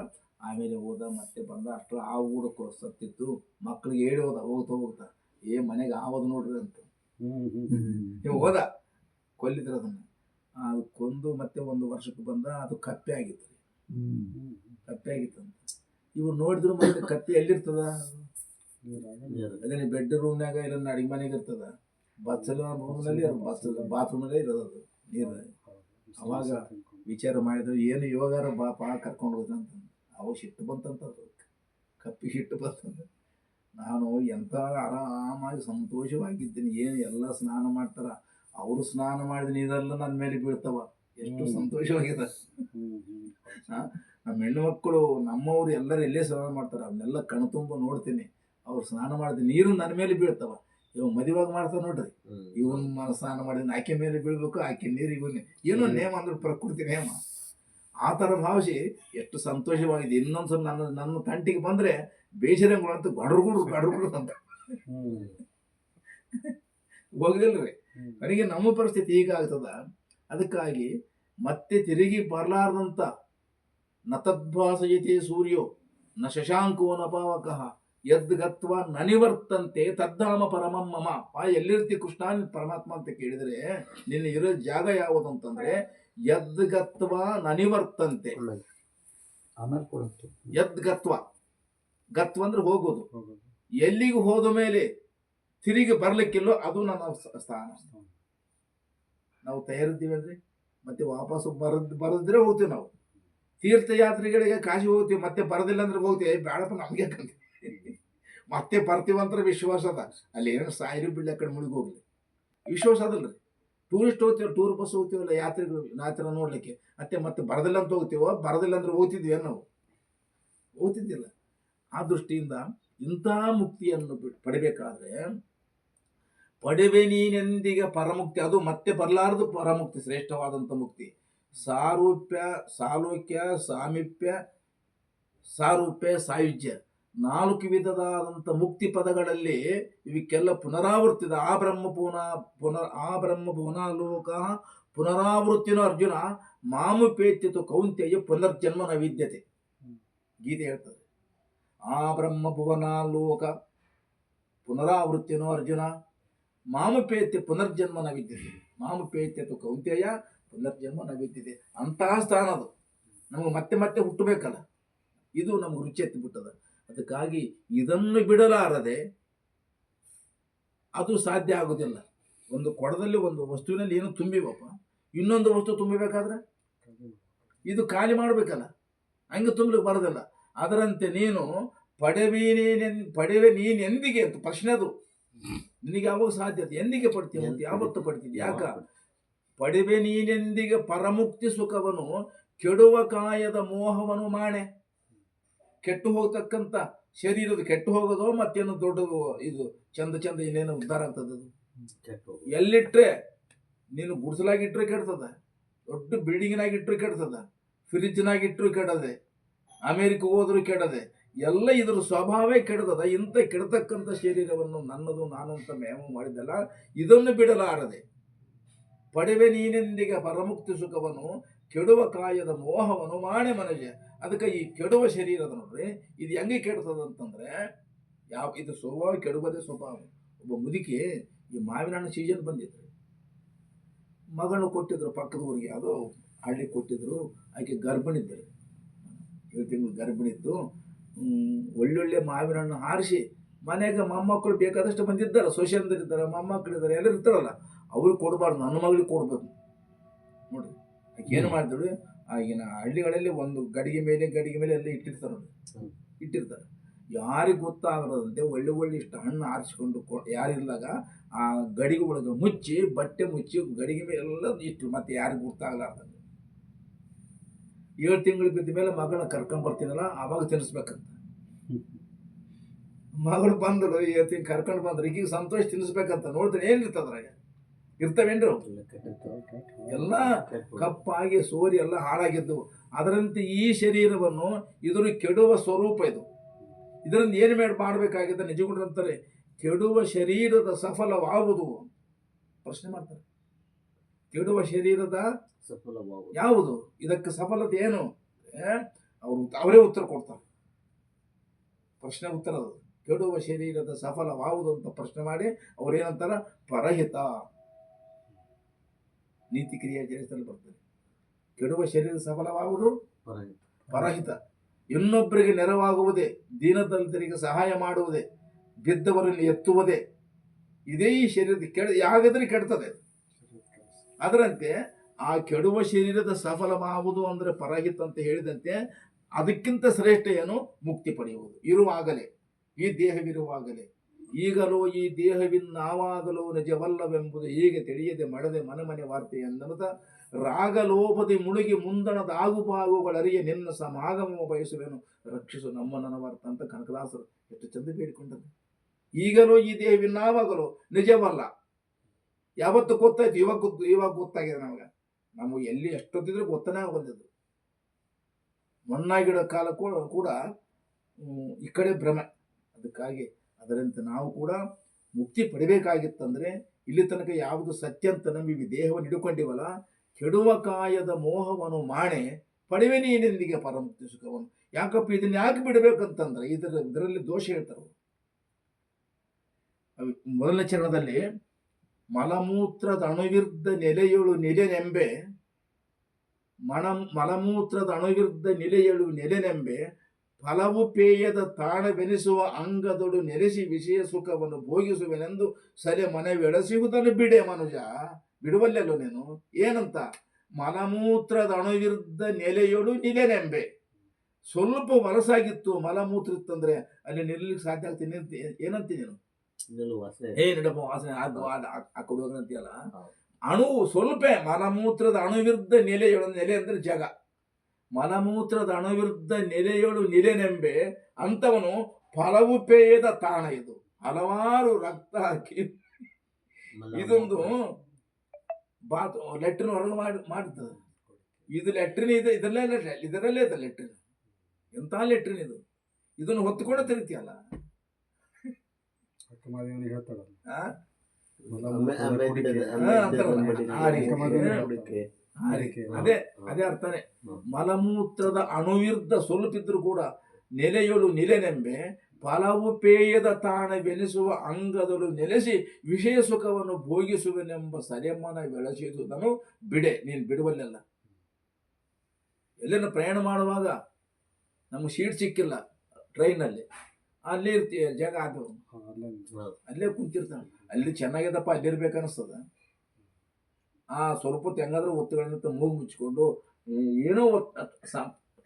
ಆಮೇಲೆ ಹೋದ ಮತ್ತೆ ಬಂದ ಅಷ್ಟು ಆ ಊಡಕ್ಕೂ ಸತ್ತಿತ್ತು. ಮಕ್ಳಿಗೆ ಹೇಳಿ ಹೋಗ್ತಾ ಮನೆಗೆ ಆವದು ನೋಡ್ರಿ ಅಂತ ನೀವು ಹೋದ ಕೊಲ್ಲಿದ್ರು ಅದನ್ನು. ಅದು ಕೊಂದು ಮತ್ತೆ 1 ವರ್ಷಕ್ಕೆ ಬಂದ. ಅದು ಕಪ್ಪೆ ಆಗಿತ್ತು ಕಪ್ಪೆ ಆಗಿತ್ತಂತ. ಇವ್ರು ನೋಡಿದ್ರು ಮತ್ತೆ ಕಪ್ಪೆ ಎಲ್ಲಿರ್ತದ? ಅದೇ ಬೆಡ್ ರೂಮ್ನಾಗ ಇಲ್ಲ ಅಡಿಗೆ ಮನೆಗೆ ಇರ್ತದ. ಬಚ್ಚಲ ರೂಮ್ನಲ್ಲಿ ಬಾತ್ರೂಮ್ನಲ್ಲೇ ಇರೋದು ಅದು ನೀರು. ಅವಾಗ ವಿಚಾರ ಮಾಡಿದ್ರು ಏನು ಯೋಗಾರ ಬಾಪ ಕರ್ಕೊಂಡು ಹೋದಂತ. ಅವು ಸಿಟ್ಟು ಬಂತಂತ ಕಪ್ಪಿಗೆ ಸಿಟ್ಟು ಬಂತಂತ. ನಾನು ಎಂಥ ಆರಾಮಾಗಿ ಸಂತೋಷವಾಗಿದ್ದೀನಿ. ಏನು ಎಲ್ಲ ಸ್ನಾನ ಮಾಡ್ತಾರ, ಅವರು ಸ್ನಾನ ಮಾಡಿದ ನೀರೆಲ್ಲ ನನ್ನ ಮೇಲೆ ಬೀಳ್ತಾವ. ಎಷ್ಟು ಸಂತೋಷವಾಗಿದೆ. ನಮ್ಮ ಹೆಣ್ಣು ಮಕ್ಕಳು ನಮ್ಮವ್ರು ಎಲ್ಲರೂ ಎಲ್ಲೇ ಸ್ನಾನ ಮಾಡ್ತಾರೆ, ಅವನ್ನೆಲ್ಲ ಕಣ್ತುಂಬ ನೋಡ್ತೀನಿ. ಅವ್ರು ಸ್ನಾನ ಮಾಡಿದ ನೀರು ನನ್ನ ಮೇಲೆ ಬೀಳ್ತಾವ. ಇವ್ ಮದುವಾಗ ಮಾಡ್ತಾವ ನೋಡ್ರಿ, ಇವನ್ ಸ್ನಾನ ಮಾಡಿದ ಆಕೆ ಮೇಲೆ ಬೀಳ್ಬೇಕು, ಆಕೆ ನೀರು ಇವನ್ನೇ. ಏನೋ ನೇಮ ಅಂದ್ರೆ ಪ್ರಕೃತಿ ನೇಮ. ಆ ಥರ ಭಾವಿಸಿ ಎಷ್ಟು ಸಂತೋಷವಾಗಿದೆ. ಇನ್ನೊಂದ್ಸಲ ನನ್ನ ತಂಟಿಗೆ ಬಂದರೆ ಬೇಸರಂಗಳು ಅಂತ ಗಡ್ರುಗುಡು ಅಂತ ಹೋಗಲಿಲ್ಲರಿ. ನನಗೆ ನಮ್ಮ ಪರಿಸ್ಥಿತಿ ಹೀಗಾಗ್ತದ. ಅದಕ್ಕಾಗಿ ಮತ್ತೆ ತಿರುಗಿ ಬರಲಾರ್ದಂಥ ನತದ್ಭಾಸಯತೆ ಸೂರ್ಯೋ ನ ಶಶಾಂಕೋ ನ ಪಾವಕಃ ಯದ್ಗತ್ವ ನನಿವರ್ತಂತೆ ತದ್ದಾಮ ಪರಮಂ ಮಮ. ಎಲ್ಲಿರ್ತಿ ಕೃಷ್ಣ ಪರಮಾತ್ಮ ಅಂತ ಕೇಳಿದರೆ ನಿನ್ನ ಇರೋ ಜಾಗ ಯಾವುದು ಅಂತಂದ್ರೆ ಯದ್ಗತ್ವ ನನಿವರ್ತಂತೆ. ಯದ್ಗತ್ವ ಗತ್ವ ಅಂದ್ರೆ ಹೋಗೋದು. ಎಲ್ಲಿಗೆ ಹೋದ ಮೇಲೆ ತಿರುಗಿ ಬರ್ಲಿಕ್ಕಿಲ್ಲೋ ಅದು ನನ್ನ ಸ್ಥಾನ. ನಾವು ತಯಾರಿದ್ದೀವಿ ಅಂದ್ರೆ ಮತ್ತೆ ವಾಪಸ್ಸು ಬರದಿದ್ರೆ ಹೋಗ್ತೀವಿ. ನಾವು ತೀರ್ಥಯಾತ್ರೆಗಳಿಗೆ ಕಾಶಿ ಹೋಗ್ತೀವಿ, ಮತ್ತೆ ಬರೋದಿಲ್ಲ ಅಂದ್ರೆ ಹೋಗ್ತೀವಿ. ಬೇಡಪ್ಪ ನಮ್ಗೆ ಮತ್ತೆ ಬರ್ತೀವಂತ ವಿಶ್ವಾಸ ಅದ. ಅಲ್ಲಿ ಏನೋ ಸಾಯಿರಿ ಬಿಡ್ಲಿ, ಆ ಕಡೆ ಮುಳುಗಿ ಹೋಗ್ಲಿ ವಿಶ್ವಾಸ ಅದಲ್ರಿ. ಟೂರಿಸ್ಟ್ ಹೋಗ್ತೀವಿ, ಟೂರ್ ಬಸ್ ಹೋಗ್ತೀವಲ್ಲ ಯಾತ್ರೆಗಳು ನೋಡ್ಲಿಕ್ಕೆ, ಮತ್ತೆ ಬರದಿಲ್ಲ ಅಂತ ಹೋಗ್ತೀವೋ, ಬರದಿಲ್ಲ ಅಂದ್ರೆ ಹೋಗ್ತಿದ್ವಿ ನಾವು ಹೋಗ್ತಿದ್ದಿಲ್ಲ. ಆ ದೃಷ್ಟಿಯಿಂದ ಇಂಥ ಮುಕ್ತಿಯನ್ನು ಪಡಿಬೇಕಾದ್ರೆ ಪಡೆವೆ ನೀನೆಂದಿಗೆ ಪರಮುಕ್ತಿ. ಅದು ಮತ್ತೆ ಬರಲಾರದು ಪರಮುಕ್ತಿ, ಶ್ರೇಷ್ಠವಾದಂಥ ಮುಕ್ತಿ. ಸಾಲೋಕ್ಯ ಸಾಮೀಪ್ಯ ಸಾರೂಪ್ಯ ಸಾಯುಜ್ಯ 4 ವಿಧದಾದಂಥ ಮುಕ್ತಿ ಪದಗಳಲ್ಲಿ ಇವಕ್ಕೆಲ್ಲ ಪುನರಾವರ್ತಿದ. ಆ ಬ್ರಹ್ಮ ಪುನಃಲೋಕ ಪುನರಾವೃತ್ತಿನೋ ಅರ್ಜುನ ಮಾಮುಪೇತ್ಯತು ಕೌಂತೆಯ ಪುನರ್ಜನ್ಮ ನ ವಿದ್ಯತೆ. ಗೀತೆ ಹೇಳ್ತದೆ, ಆ ಬ್ರಹ್ಮ ಭುವನಾಲೋಕ ಪುನರಾವೃತ್ತಿನೋ ಅರ್ಜುನ ಮಾಮುಪೇತ್ಯ ಪುನರ್ಜನ್ಮ ನ ವಿದ್ಯತೆ. ಮಾಮುಪೇತ್ಯತು ಕೌಂತೆಯ ಪುನರ್ಜನ್ಮ ನ ವಿದ್ಯತೆ. ಅಂತಹ ಸ್ಥಾನ ಅದು. ನಮಗೆ ಮತ್ತೆ ಮತ್ತೆ ಹುಟ್ಟಬೇಕಲ್ಲ, ಇದು ನಮ್ಗೆ ರುಚಿ ಎತ್ತಿಬಿಟ್ಟದ. ಅದಕ್ಕಾಗಿ ಇದನ್ನು ಬಿಡಲಾರದೆ ಅದು ಸಾಧ್ಯ ಆಗೋದಿಲ್ಲ. ಒಂದು ಕೊಡದಲ್ಲಿ ಒಂದು ವಸ್ತುವಿನಲ್ಲಿ ಏನು ತುಂಬಿವಪ್ಪ, ಇನ್ನೊಂದು ವಸ್ತು ತುಂಬಿಬೇಕಾದ್ರೆ ಇದು ಖಾಲಿ ಮಾಡಬೇಕಲ್ಲ, ಹಂಗೆ ತುಂಬಲಿಕ್ಕೆ ಬರೋದಿಲ್ಲ. ಅದರಂತೆ ನೀನು ಪಡೆವೆ ನೀನೆಂದಿಗೆ ಅಂತ ಪ್ರಶ್ನೆ ಅದು. ನಿನಗೆ ಯಾವಾಗ ಸಾಧ್ಯತೆ, ಎಂದಿಗೆ ಪಡ್ತೀಯ ಅಂತ ಯಾವತ್ತು ಪಡ್ತಿದ್ದೆ? ಯಾಕ ಪಡೆವೆ ನೀನೆಂದಿಗೆ ಪರಮುಕ್ತಿ ಸುಖವನು ಕೆಡುವ ಕಾಯದ ಮೋಹವನು ಮಾಣೆ. ಕೆಟ್ಟು ಹೋಗ್ತಕ್ಕಂಥ ಶರೀರದ ಕೆಟ್ಟು ಹೋಗೋದು ಮತ್ತೇನು ದೊಡ್ಡದು ಇದು ಚಂದ ಇನ್ನೇನು ಉದ್ಧಾರ ಆಗ್ತದೆ. ಅದು ಎಲ್ಲಿಟ್ರೆ ನೀನು ಗುಡಿಸಲಾಗಿಟ್ರೆ ಕೆಡ್ತದ, ದೊಡ್ಡ ಬಿಲ್ಡಿಂಗ್ನಾಗಿಟ್ರು ಕೆಡ್ತದ, ಫ್ರಿಜ್ನಾಗಿಟ್ರು ಕೆಡದೆ, ಅಮೇರಿಕ ಹೋದ್ರು ಕೆಡದೆ, ಎಲ್ಲ ಇದ್ರ ಸ್ವಭಾವೇ ಕೆಡತದ. ಇಂಥ ಕೆಡತಕ್ಕಂಥ ಶರೀರವನ್ನು ನನ್ನದು ನಾನು ಅಂತ ಮೇವು ಮಾಡಿದ್ದಲ್ಲ, ಇದನ್ನು ಬಿಡಲಾರದೆ ಪಡೆವೆ ನೀನೆಂದಿಗೆ ಪರಮುಕ್ತಿ ಸುಖವನ್ನು ಕೆಡುವ ಕಾಯದ ಮೋಹವನ್ನು ಮಾಣೆ ಮನುಷ್ಯ. ಅದಕ್ಕೆ ಈ ಕೆಡುವ ಶರೀರದ ನೋಡ್ರಿ, ಇದು ಹೆಂಗೆ ಕೆಡ್ತದ ಅಂತಂದ್ರೆ ಇದು ಸ್ವಭಾವ ಕೆಡುವುದೇ ಸ್ವಭಾವ. ಒಬ್ಬ ಮುದುಕಿ ಈ ಮಾವಿನ ಹಣ್ಣು ಸೀಸನ್ ಬಂದಿದ್ರು, ಮಗನು ಕೊಟ್ಟಿದ್ರು ಪಕ್ಕದ ಊರಿಗೆ, ಅದು ಹಳ್ಳಿ ಕೊಟ್ಟಿದ್ರು. ಆಕೆ ಗರ್ಭಿಣಿದ್ದರು, 7 ತಿಂಗಳು ಗರ್ಭಿಣಿತ್ತು. ಒಳ್ಳೊಳ್ಳೆ ಮಾವಿನ ಹಣ್ಣು ಹಾರಿಸಿ ಮನೆಗೆ ಮೊಮ್ಮಕ್ಕಳು ಬೇಕಾದಷ್ಟು ಬಂದಿದ್ದಾರೆ, ಸೊಸೆಂದರಿದ್ದಾರೆ, ಮೊಮ್ಮಕ್ಕಳಿದ್ದಾರೆ, ಎಲ್ಲರೂ ಇರ್ತಾರಲ್ಲ, ಅವ್ರಿಗೆ ಕೊಡಬಾರ್ದು, ನನ್ನ ಮಗಳಿಗೆ ಕೊಡಬೇಕು ನೋಡ್ರಿ. ಆಕೆ ಏನು ಮಾಡಿದಳು, ಆಗಿನ ಹಳ್ಳಿಗಳಲ್ಲಿ ಒಂದು ಗಡಿಗೆ ಮೇಲೆ ಎಲ್ಲ ಇಟ್ಟಿರ್ತಾರೆ ನೋಡಿ, ಇಟ್ಟಿರ್ತಾರೆ. ಯಾರಿಗೆ ಗೊತ್ತಾಗದಂತೆ ಒಳ್ಳೆ ಇಷ್ಟು ಹಣ್ಣು ಆರಿಸ್ಕೊಂಡು ಯಾರಿಲ್ದಾಗ ಆ ಗಡಿಗೆ ಒಳಗೆ ಮುಚ್ಚಿ ಬಟ್ಟೆ ಮುಚ್ಚಿ ಗಡಿಗೆ ಮೇಲೆ ಎಲ್ಲ ಇಟ್ಟು ಮತ್ತೆ ಯಾರಿಗೆ ಗೊತ್ತಾಗಲಾರ್ದಂಗೆ 7 ತಿಂಗಳು ಬಿದ್ದ ಮೇಲೆ ಮಗಳನ್ನ ಕರ್ಕೊಂಡ್ಬರ್ತೀನಲ್ಲ ಆವಾಗ ತಿನ್ನಿಸ್ಬೇಕಂತ. ಮಗಳು ಬಂದರು 7 ತಿಂಗಳು ಕರ್ಕೊಂಡು ಬಂದ್ರು, ಈಗ ಸಂತೋಷ ತಿನ್ನಿಸ್ಬೇಕಂತ ನೋಡ್ತೀನಿ. ಏನಿರ್ತದ್ರಾಗ ಇರ್ತವೇನ್ರು ಎಲ್ಲ ಕಪ್ಪಾಗಿ ಸೋರಿ ಎಲ್ಲ ಹಾಳಾಗಿದ್ದವು. ಅದರಂತೆ ಈ ಶರೀರವನ್ನು ಇದ್ರ ಕೆಡುವ ಸ್ವರೂಪ ಇದು. ಇದರಿಂದ ಏನು ಮಾಡಬೇಕಾಗಿದೆ? ನಿಜಗುಣರಂತಾರೆ, ಕೆಡುವ ಶರೀರದ ಸಫಲವಾಗುವುದು ಪ್ರಶ್ನೆ ಮಾಡ್ತಾರೆ. ಕೆಡುವ ಶರೀರದ ಸಫಲವಾಗುವುದು ಯಾವುದು, ಇದಕ್ಕೆ ಸಫಲತೆ ಏನು? ಅವರೇ ಉತ್ತರ ಕೊಡ್ತಾರೆ. ಪ್ರಶ್ನೆ ಉತ್ತರ ಅದು. ಕೆಡುವ ಶರೀರದ ಸಫಲವಾವುದು ಅಂತ ಪ್ರಶ್ನೆ ಮಾಡಿ ಅವ್ರೇನಂತಾರ, ಪರಹಿತ. ನೀತಿ ಕ್ರಿಯಾ ಚರಿತ್ರೆಯಲ್ಲಿ ಬರ್ತದೆ. ಕೆಡುವ ಶರೀರ ಸಫಲವಾಗುವುದು ಪರಹಿತ. ಪರಹಿತ. ಇನ್ನೊಬ್ಬರಿಗೆ ನೆರವಾಗುವುದೇ, ದೀನದಲಿತರಿಗೆ ಸಹಾಯ ಮಾಡುವುದೇ, ಬಿದ್ದವರನ್ನು ಎತ್ತುವುದೇ, ಇದೇ ಈ ಶರೀರದ ಯಾಗಾದ್ರೆ ಕೆಡ್ತದೆ. ಅದರಂತೆ ಆ ಕೆಡುವ ಶರೀರದ ಸಫಲವಾಗುವುದು ಅಂದರೆ ಪರಹಿತ ಅಂತ ಹೇಳಿದಂತೆ, ಅದಕ್ಕಿಂತ ಶ್ರೇಷ್ಠ ಏನು? ಮುಕ್ತಿ ಪಡೆಯುವುದು. ಇರುವಾಗಲೇ, ಈ ದೇಹವಿರುವಾಗಲೇ. ಈಗಲೂ ಈ ದೇಹವಿನ್ನಾವಾಗಲೂ ನಿಜವಲ್ಲವೆಂಬುದು ಹೀಗೆ ತಿಳಿಯದೆ ಮಡದೆ ಮನೆ ವಾರ್ತೆ ಎಂದನುತ ರಾಗಲೋಪದಿ ಮುಳುಗಿ ಮುಂದಣದ ಆಗುಬಾಗುಗಳರಿಯ ನಿನ್ನ ಸಮಾಗಮ ಬಯಸುವೆನು, ರಕ್ಷಿಸು ನಮ್ಮ ನನವಾರ್ಥ ಅಂತ ಕನಕದಾಸರು ಎಷ್ಟು ಚಂದ ಬೇಡಿಕೊಂಡದ್ದು. ಈಗಲೂ ಈ ದೇಹವಿನ್ನಾವಾಗಲೂ ನಿಜವಲ್ಲ. ಯಾವತ್ತು ಗೊತ್ತಾಯ್ತು? ಇವಾಗ ಗೊತ್ತಾಗಿದೆ ನಮಗೆ ಎಲ್ಲಿ ಎಷ್ಟೊತ್ತಿದ್ರೆ ಗೊತ್ತನೇ ಬಂದಿದ್ದು. ಮಣ್ಣಾಗಿಡೋ ಕಾಲ ಕೂಡ ಈ ಕಡೆ ಭ್ರಮೆ. ಅದಕ್ಕಾಗಿ ಅದರಂತೆ ನಾವು ಕೂಡ ಮುಕ್ತಿ ಪಡಿಬೇಕಾಗಿತ್ತಂದ್ರೆ ಇಲ್ಲಿ ತನಕ ಯಾವುದು ಸತ್ಯ ಅಂತ ನಂಬಿ ದೇಹವನ್ನು ಹಿಡ್ಕೊಂಡಿವಲ್ಲ, ಕೆಡುವ ಕಾಯದ ಮೋಹವನ್ನು ಮಾಣೆ ಪಡೆವೆ ನೀನಿಂದಿಗೆ ಪರಮುಕ್ತಿ ಸುಖವನ್ನು. ಯಾಕಪ್ಪ ಇದನ್ನ ಯಾಕೆ ಬಿಡಬೇಕಂತಂದ್ರೆ ಇದರಲ್ಲಿ ದೋಷ ಹೇಳ್ತಾರೆ. ಮೊದಲನೇ ಚರಣದಲ್ಲಿ ಮಲಮೂತ್ರದ ಅಣುವಿರ್ಧ ನೆಲೆಯೊಳು ನೆಲೆನೆಂಬೆ, ಮಲಮೂತ್ರದ ಅಣುವಿರ್ಧ ನೆಲೆಯಳು ನೆಲೆನೆಂಬೆ, ಫಲವು ಪೇಯದ ತಾಣವೆನಿಸುವ ಅಂಗದೊಡು ನೆಲೆಸಿ ವಿಷಯ ಸುಖವನ್ನು ಭೋಗಿಸುವೆನೆಂದು ಸಲೆ ಮನವೆಳಸುವುದನ್ನು ಬಿಡೆ ಮನುಜ. ಬಿಡುವಲ್ಲೆಲ್ಲೋ ನೀನು. ಏನಂತ? ಮಲಮೂತ್ರದ ಅಣುವಿರ್ಧ ನೆಲೆಯೊಳು ನೆಲೆನೆಂಬೆ. ಸ್ವಲ್ಪ ವಲಸಾಗಿತ್ತು ಮಲಮೂತ್ರ ಇತ್ತಂದ್ರೆ ಅಲ್ಲಿ ನಿಲ್ಲಲಿಕ್ಕೆ ಸಾಧ್ಯ ಆಗ್ತೀನಿ ಏನಂತೀನಿ ನೀನು? ನಡಪ ವಾಸನೆ ಆ ಕೊಡುವಂತೀಯಲ್ಲ. ಅಣು ಸ್ವಲ್ಪ ಮಲಮೂತ್ರದ ಅಣುವಿರ್ಧ ನೆಲೆಯೊಳು, ನೆಲೆ ಅಂದ್ರೆ ಜಗ. ಮಲಮೂತ್ರದ ಅಣುವಿರ್ಧ ನೆಲೆಯೊಳು ನೆಲೆನೆಂಬೆ ಅಂತವನು ಫಲವು ಪೇಯದ ತಾಣ. ಇದು ಹಲವಾರು ರಕ್ತ ಹಾಕಿ ಇದೊಂದು ಲೆಟ್ರಿನ್ ಹೊರಗೆ ಮಾಡ್ತದೆ. ಇದು ಲೆಟ್ರಿನ್ ಇದೆ, ಇದರಲ್ಲೇ ಇದೆ ಲೆಟ್ರಿನ್. ಎಂಥ ಲೆಟ್ರಿನ್ ಇದು! ಇದನ್ನು ಹೊತ್ತುಕೊಂಡು ತಿರುಗ್ತೀಯಲ್ಲ. ಅದೇ ಅರ್ಥನೇ. ಮಲಮೂತ್ರದ ಅಣುವಿರ್ಧ ಸ್ವಲ್ಪ ಇದ್ರು ಕೂಡ ನೆಲೆಯೊಳು ನೆಲೆನೆಂಬೆ, ಫಲವು ಪೇಯದ ತಾಣವೆನಿಸುವ ಅಂಗದಳು ನೆಲೆಸಿ ವಿಷಯ ಸುಖವನ್ನು ಭೋಗಿಸುವೆನೆಂಬ ಸರೆಮನ ಬೆಳೆಸುವುದನ್ನು ಬಿಡೆ. ನೀನು ಬಿಡುವಲ್ಲೆಲ್ಲ. ಎಲ್ಲೇನು ಪ್ರಯಾಣ ಮಾಡುವಾಗ ನಮ್ಗೆ ಸೀಟ್ ಸಿಕ್ಕಿಲ್ಲ ಟ್ರೈನಲ್ಲಿ, ಅಲ್ಲೇ ಇರ್ತೀಯ ಜಾಗ, ಅದು ಅಲ್ಲೇ ಕುಂತಿರ್ತಾನೆ. ಅಲ್ಲಿ ಚೆನ್ನಾಗಿದಪ್ಪ, ಅಲ್ಲಿರ್ಬೇಕನ್ನಿಸ್ತದ. ಸ್ವಲ್ಪ ಹೊತ್ತು ಹೆಂಗಾದ್ರೂ ಒತ್ತುಗಳಿಂದ ಮೂಗು ಮುಚ್ಕೊಂಡು ಏನೋ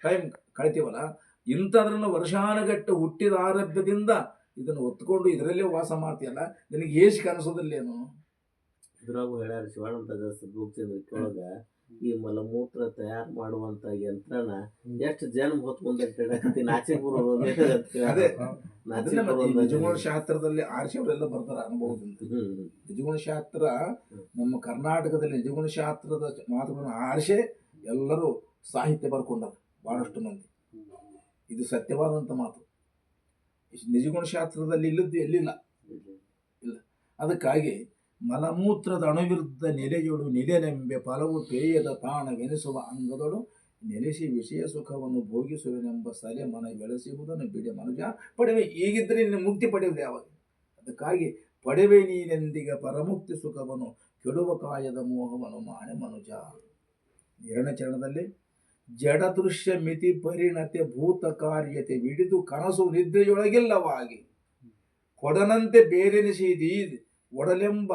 ಟೈಮ್ ಕಳಿತೀವಲ್ಲ, ಇಂಥದ್ರನ್ನು ವರ್ಷಾನುಗಟ್ಟ ಹುಟ್ಟಿದ ಆರಭ್ಯದಿಂದ ಇದನ್ನು ಒತ್ಕೊಂಡು ಇದರಲ್ಲೇ ವಾಸ ಮಾಡ್ತೀಯಲ್ಲ, ನಿನಗೆ ಏಷ್ಗೆ ಅನಿಸೋದಿಲ್ಲೇನು? ಇದ್ರಾಗೂ ಹೇಳ್ಯಾರ ಶಿವಾನಂದ ಸದ್ಭೋಗ್ತಿದ್ರೊಳಗ, ಈ ಮಲಮೂತ್ರ ತಯಾರು ಮಾಡುವಂತ ಯಂತ್ರನ ಎಷ್ಟು ಜನ್ಮ ಹೊತ್ಕೊಂಡ್ ನಾಚಿಕೆ ನಿಜಗುಣ ಶಾಸ್ತ್ರದಲ್ಲಿ ಆರಿಸಿಯವರೆಲ್ಲ ಬರ್ತಾರೆ ಅನುಭವದಿಂದ. ನಿಜಗುಣ ಶಾಸ್ತ್ರ ನಮ್ಮ ಕರ್ನಾಟಕದಲ್ಲಿ ನಿಜಗುಣ ಶಾಸ್ತ್ರದ ಮಾತುಗಳನ್ನು ಆರಿಸೇ ಎಲ್ಲರೂ ಸಾಹಿತ್ಯ ಬರ್ಕೊಂಡಾರ ಬಹಳಷ್ಟು ಮಂದಿ. ಇದು ಸತ್ಯವಾದಂಥ ಮಾತು. ನಿಜಗುಣ ಶಾಸ್ತ್ರದಲ್ಲಿ ಇಲ್ಲದ್ದು ಎಲ್ಲಿಲ್ಲ ಇಲ್ಲ. ಅದಕ್ಕಾಗಿ ಮಲಮೂತ್ರದ ಅಣುವಿರ್ಧ ನೆಲೆಯೊಳು ನೆಲೆನೆಂಬೆ, ಫಲವು ಪೇಯದ ತಾಣವೆನಿಸುವ ಅಂಗದೊಳು ನೆಲೆಸಿ ವಿಷಯ ಸುಖವನ್ನು ಭೋಗಿಸುವೆನೆಂಬ ಸಲೆ ಮನ ಬೆಳೆಸುವುದನ್ನು ಬಿಡೆ ಮನುಜ ಪಡೆವೆ. ಈಗಿದ್ರೆ ನೀನು ಮುಕ್ತಿ ಪಡೆಯುವುದು ಯಾವಾಗ? ಅದಕ್ಕಾಗಿ ಪಡೆವೆ ನೀನೆಂದಿಗೆ ಪರಮುಕ್ತಿ ಸುಖವನ್ನು ಕೆಡುವ ಕಾಯದ ಮೋಹವನ್ನು ಮಾಣೆ ಮನುಜ. ಎರಡನೇ ಚರಣದಲ್ಲಿ ಜಡ ದೃಶ್ಯ ಮಿತಿ ಪರಿಣತೆ ಭೂತ ಕಾರ್ಯತೆ ವಿಡಿದು ಕನಸು ನಿದ್ರೆಯೊಳಗಿಲ್ಲವಾಗಿ ಕೊಡನಂತೆ ಬೇರೆನಿಸಿದೀ ಒಡಲೆಂಬ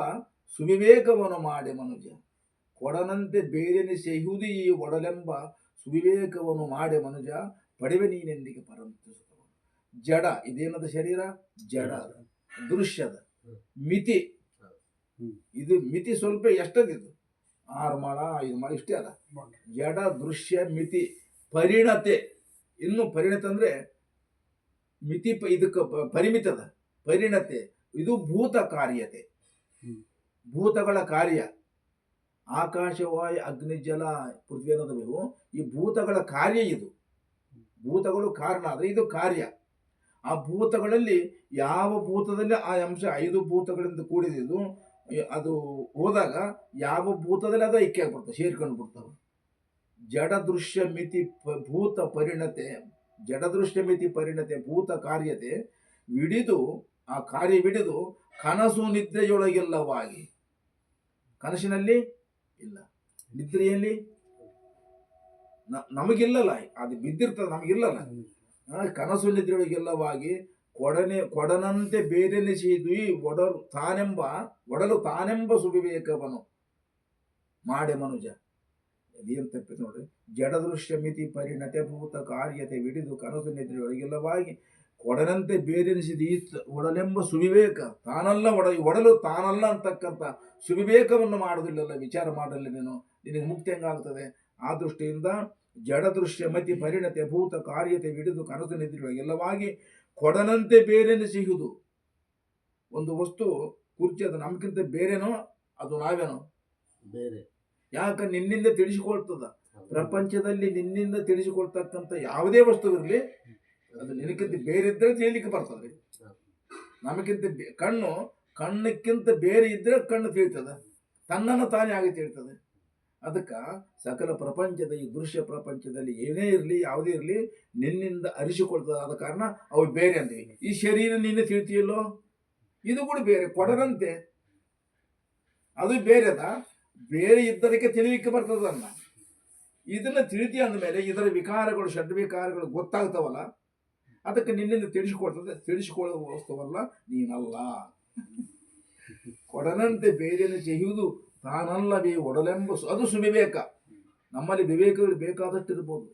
ಸುವಿವೇಕವನ್ನು ಮಾಡೆ ಮನುಜ. ಕೊಡನಂತೆ ಬೇರೆನಿಸುವುದು ಈ ಒಡಲೆಂಬ ಸುವಿವೇಕವನ್ನು ಮಾಡೆ ಮನುಜ, ಪಡೆವೆ ನೀನೆಂದಿಗೆ ಪರಮುಕ್ತಿ ಸುಖವನ್ನು. ಜಡ ಇದೇನದ ಶರೀರ, ಜಡ ದೃಶ್ಯದ ಮಿತಿ. ಇದು ಮಿತಿ ಸ್ವಲ್ಪ ಎಷ್ಟದಿದ್ದು, 6 ಮಾಳ 5 ಮಾಳ ಇಷ್ಟೇ ಅಲ್ಲ. ಜಡ ದೃಶ್ಯ ಮಿತಿ ಪರಿಣತೆ. ಇನ್ನು ಪರಿಣತ ಅಂದ್ರೆ ಮಿತಿ, ಇದಕ್ಕೆ ಪರಿಮಿತದ ಪರಿಣತೆ. ಇದು ಭೂತ ಕಾರ್ಯತೆ, ಭೂತಗಳ ಕಾರ್ಯ. ಆಕಾಶವಾಯು ಅಗ್ನಿ ಜಲ ಪೃಥ್ವಿ ಅನ್ನೋದು ಈ ಭೂತಗಳ ಕಾರ್ಯ. ಇದು ಭೂತಗಳು ಕಾರಣ ಆದರೆ ಇದು ಕಾರ್ಯ. ಆ ಭೂತಗಳಲ್ಲಿ ಯಾವ ಭೂತದಲ್ಲಿ ಆ ಅಂಶ 5 ಭೂತಗಳಿಂದ ಕೂಡಿದ್ದು ಅದು ಹೋದಾಗ ಯಾವ ಭೂತದಲ್ಲಿ ಅದು ಐಕ್ಯ ಆಗ್ಬಿಡ್ತವೆ, ಸೇರ್ಕೊಂಡು ಬಿಡ್ತಾವೆ. ಜಡದೃಶ್ಯ ಮಿತಿ ಭೂತ ಪರಿಣತೆ, ಜಡದೃಶ್ಯ ಮಿತಿ ಪರಿಣತೆ ಭೂತ ಕಾರ್ಯತೆ ವಿಡಿದು, ಆ ಕಾರ್ಯವಿಡಿದು ಕನಸು ನಿದ್ರೆಯೊಳಗೆಲ್ಲವಾಗಿ. ಕನಸಿನಲ್ಲಿ ಇಲ್ಲ, ನಿದ್ರೆಯಲ್ಲಿ ನಮಗಿಲ್ಲಲ್ಲ, ಅದು ಬಿದ್ದಿರ್ತದೆ, ನಮಗಿಲ್ಲಲ್ಲ. ಕನಸು ನಿದ್ರೆಯೊಳಗೆಲ್ಲವಾಗಿ ಕೊಡನಂತೆ ಬೇರೆನಿಸಿದು ಈ ಒಡಲು ತಾನೆಂಬ ಸುವಿವೇಕವನು ಮಾಡೆ ಮನುಜ. ಅದೇನು ತಪ್ಪಿತು ನೋಡ್ರಿ. ಜಡದೃಶ್ಯ ಮಿತಿ ಪರಿಣತೆ ಭೂತ ಕಾರ್ಯತೆ ವಿಡಿದು ಕನಸು ನಿದ್ರೆಯೊಳಗೆಲ್ಲವಾಗಿ ಕೊಡನಂತೆ ಬೇರೆನಿಸಿದ ಈ ಒಡಲೆಂಬ ಸುವಿವೇಕ, ತಾನಲ್ಲ ಒಡಲು ತಾನಲ್ಲ ಅಂತಕ್ಕಂಥ ಸುವಿವೇಕವನ್ನು ಮಾಡೋದಿಲ್ಲಲ್ಲ, ವಿಚಾರ ಮಾಡಲ್ಲ ನೀನು, ನಿನಗೆ ಮುಕ್ತಿ ಹೆಂಗಾಗ್ತದೆ? ಆ ದೃಷ್ಟಿಯಿಂದ ಜಡದೃಶ್ಯ ಮತಿ ಪರಿಣತೆ ಭೂತ ಕಾರ್ಯತೆ ವಿಡಿದು ಕನಸು ನಿದ್ರೆಯೊಳಗೆಲ್ಲವಾಗಿ ಕೊಡನಂತೆ ಬೇರೆನಿಸಿಹುದು. ಒಂದು ವಸ್ತು ಕುರ್ಚಿ, ಅದು ನಮ್ಗಿಂತ ಬೇರೆನೋ, ಅದು ನಾವೇನೋ ಬೇರೆ. ಯಾಕೆ ನಿನ್ನಿಂದ ತಿಳಿಸಿಕೊಳ್ತದ. ಪ್ರಪಂಚದಲ್ಲಿ ನಿನ್ನಿಂದ ತಿಳಿಸಿಕೊಳ್ತಕ್ಕಂಥ ಯಾವುದೇ ವಸ್ತು ಇರಲಿ, ಅದು ನಿನಕ್ಕಿಂತ ಬೇರೆ ಇದ್ದರೆ ತಿಳಿಲಿಕ್ಕೆ ಬರ್ತದೆ. ನಮಗಿಂತ ಕಣ್ಣಕ್ಕಿಂತ ಬೇರೆ ಇದ್ದರೆ ಕಣ್ಣು ತಿಳಿತದೆ, ತನ್ನನ್ನು ತಾನೇ ಆಗಿ ತಿಳಿತದೆ. ಅದಕ್ಕೆ ಸಕಲ ಪ್ರಪಂಚದ ಈ ದೃಶ್ಯ ಪ್ರಪಂಚದಲ್ಲಿ ಏನೇ ಇರಲಿ, ಯಾವುದೇ ಇರಲಿ, ನಿನ್ನಿಂದ ಅರಿಸಿಕೊಳ್ತದೆ. ಆದ ಕಾರಣ ಅವು ಬೇರೆ ಅಂತೀವಿ. ಈ ಶರೀರ ನಿನ್ನೆ ತಿಳಿತೀಯಲ್ಲೋ, ಇದು ಕೂಡ ಬೇರೆ, ಕೊಡರಂತೆ ಅದು ಬೇರೆದ, ಬೇರೆ ಇದ್ದದಕ್ಕೆ ತಿಳಿಲಿಕ್ಕೆ ಬರ್ತದನ್ನ. ಇದನ್ನು ತಿಳಿತೀಯ ಅಂದಮೇಲೆ ಇದರ ವಿಕಾರಗಳು, ಷಡ್ವಿಕಾರಗಳು ಗೊತ್ತಾಗ್ತಾವಲ್ಲ, ಅದಕ್ಕೆ ನಿನ್ನಿಂದ ತಿಳಿಸಿಕೊಡ್ತದೆ. ತಿಳಿಸಿಕೊಳ್ಳುವ ವಸ್ತುವಲ್ಲ, ನೀನಲ್ಲ. ಕೊಡನಂತೆ ಬೇರೆಯನ್ನು ಚೆಯ್ಯುವುದು ತಾನಲ್ಲವೇ ಒಡಲೆಂಬ ಅದು ಸುವಿವೇಕ. ನಮ್ಮಲ್ಲಿ ವಿವೇಕಗಳು ಬೇಕಾದಷ್ಟು ಇರ್ಬೋದು.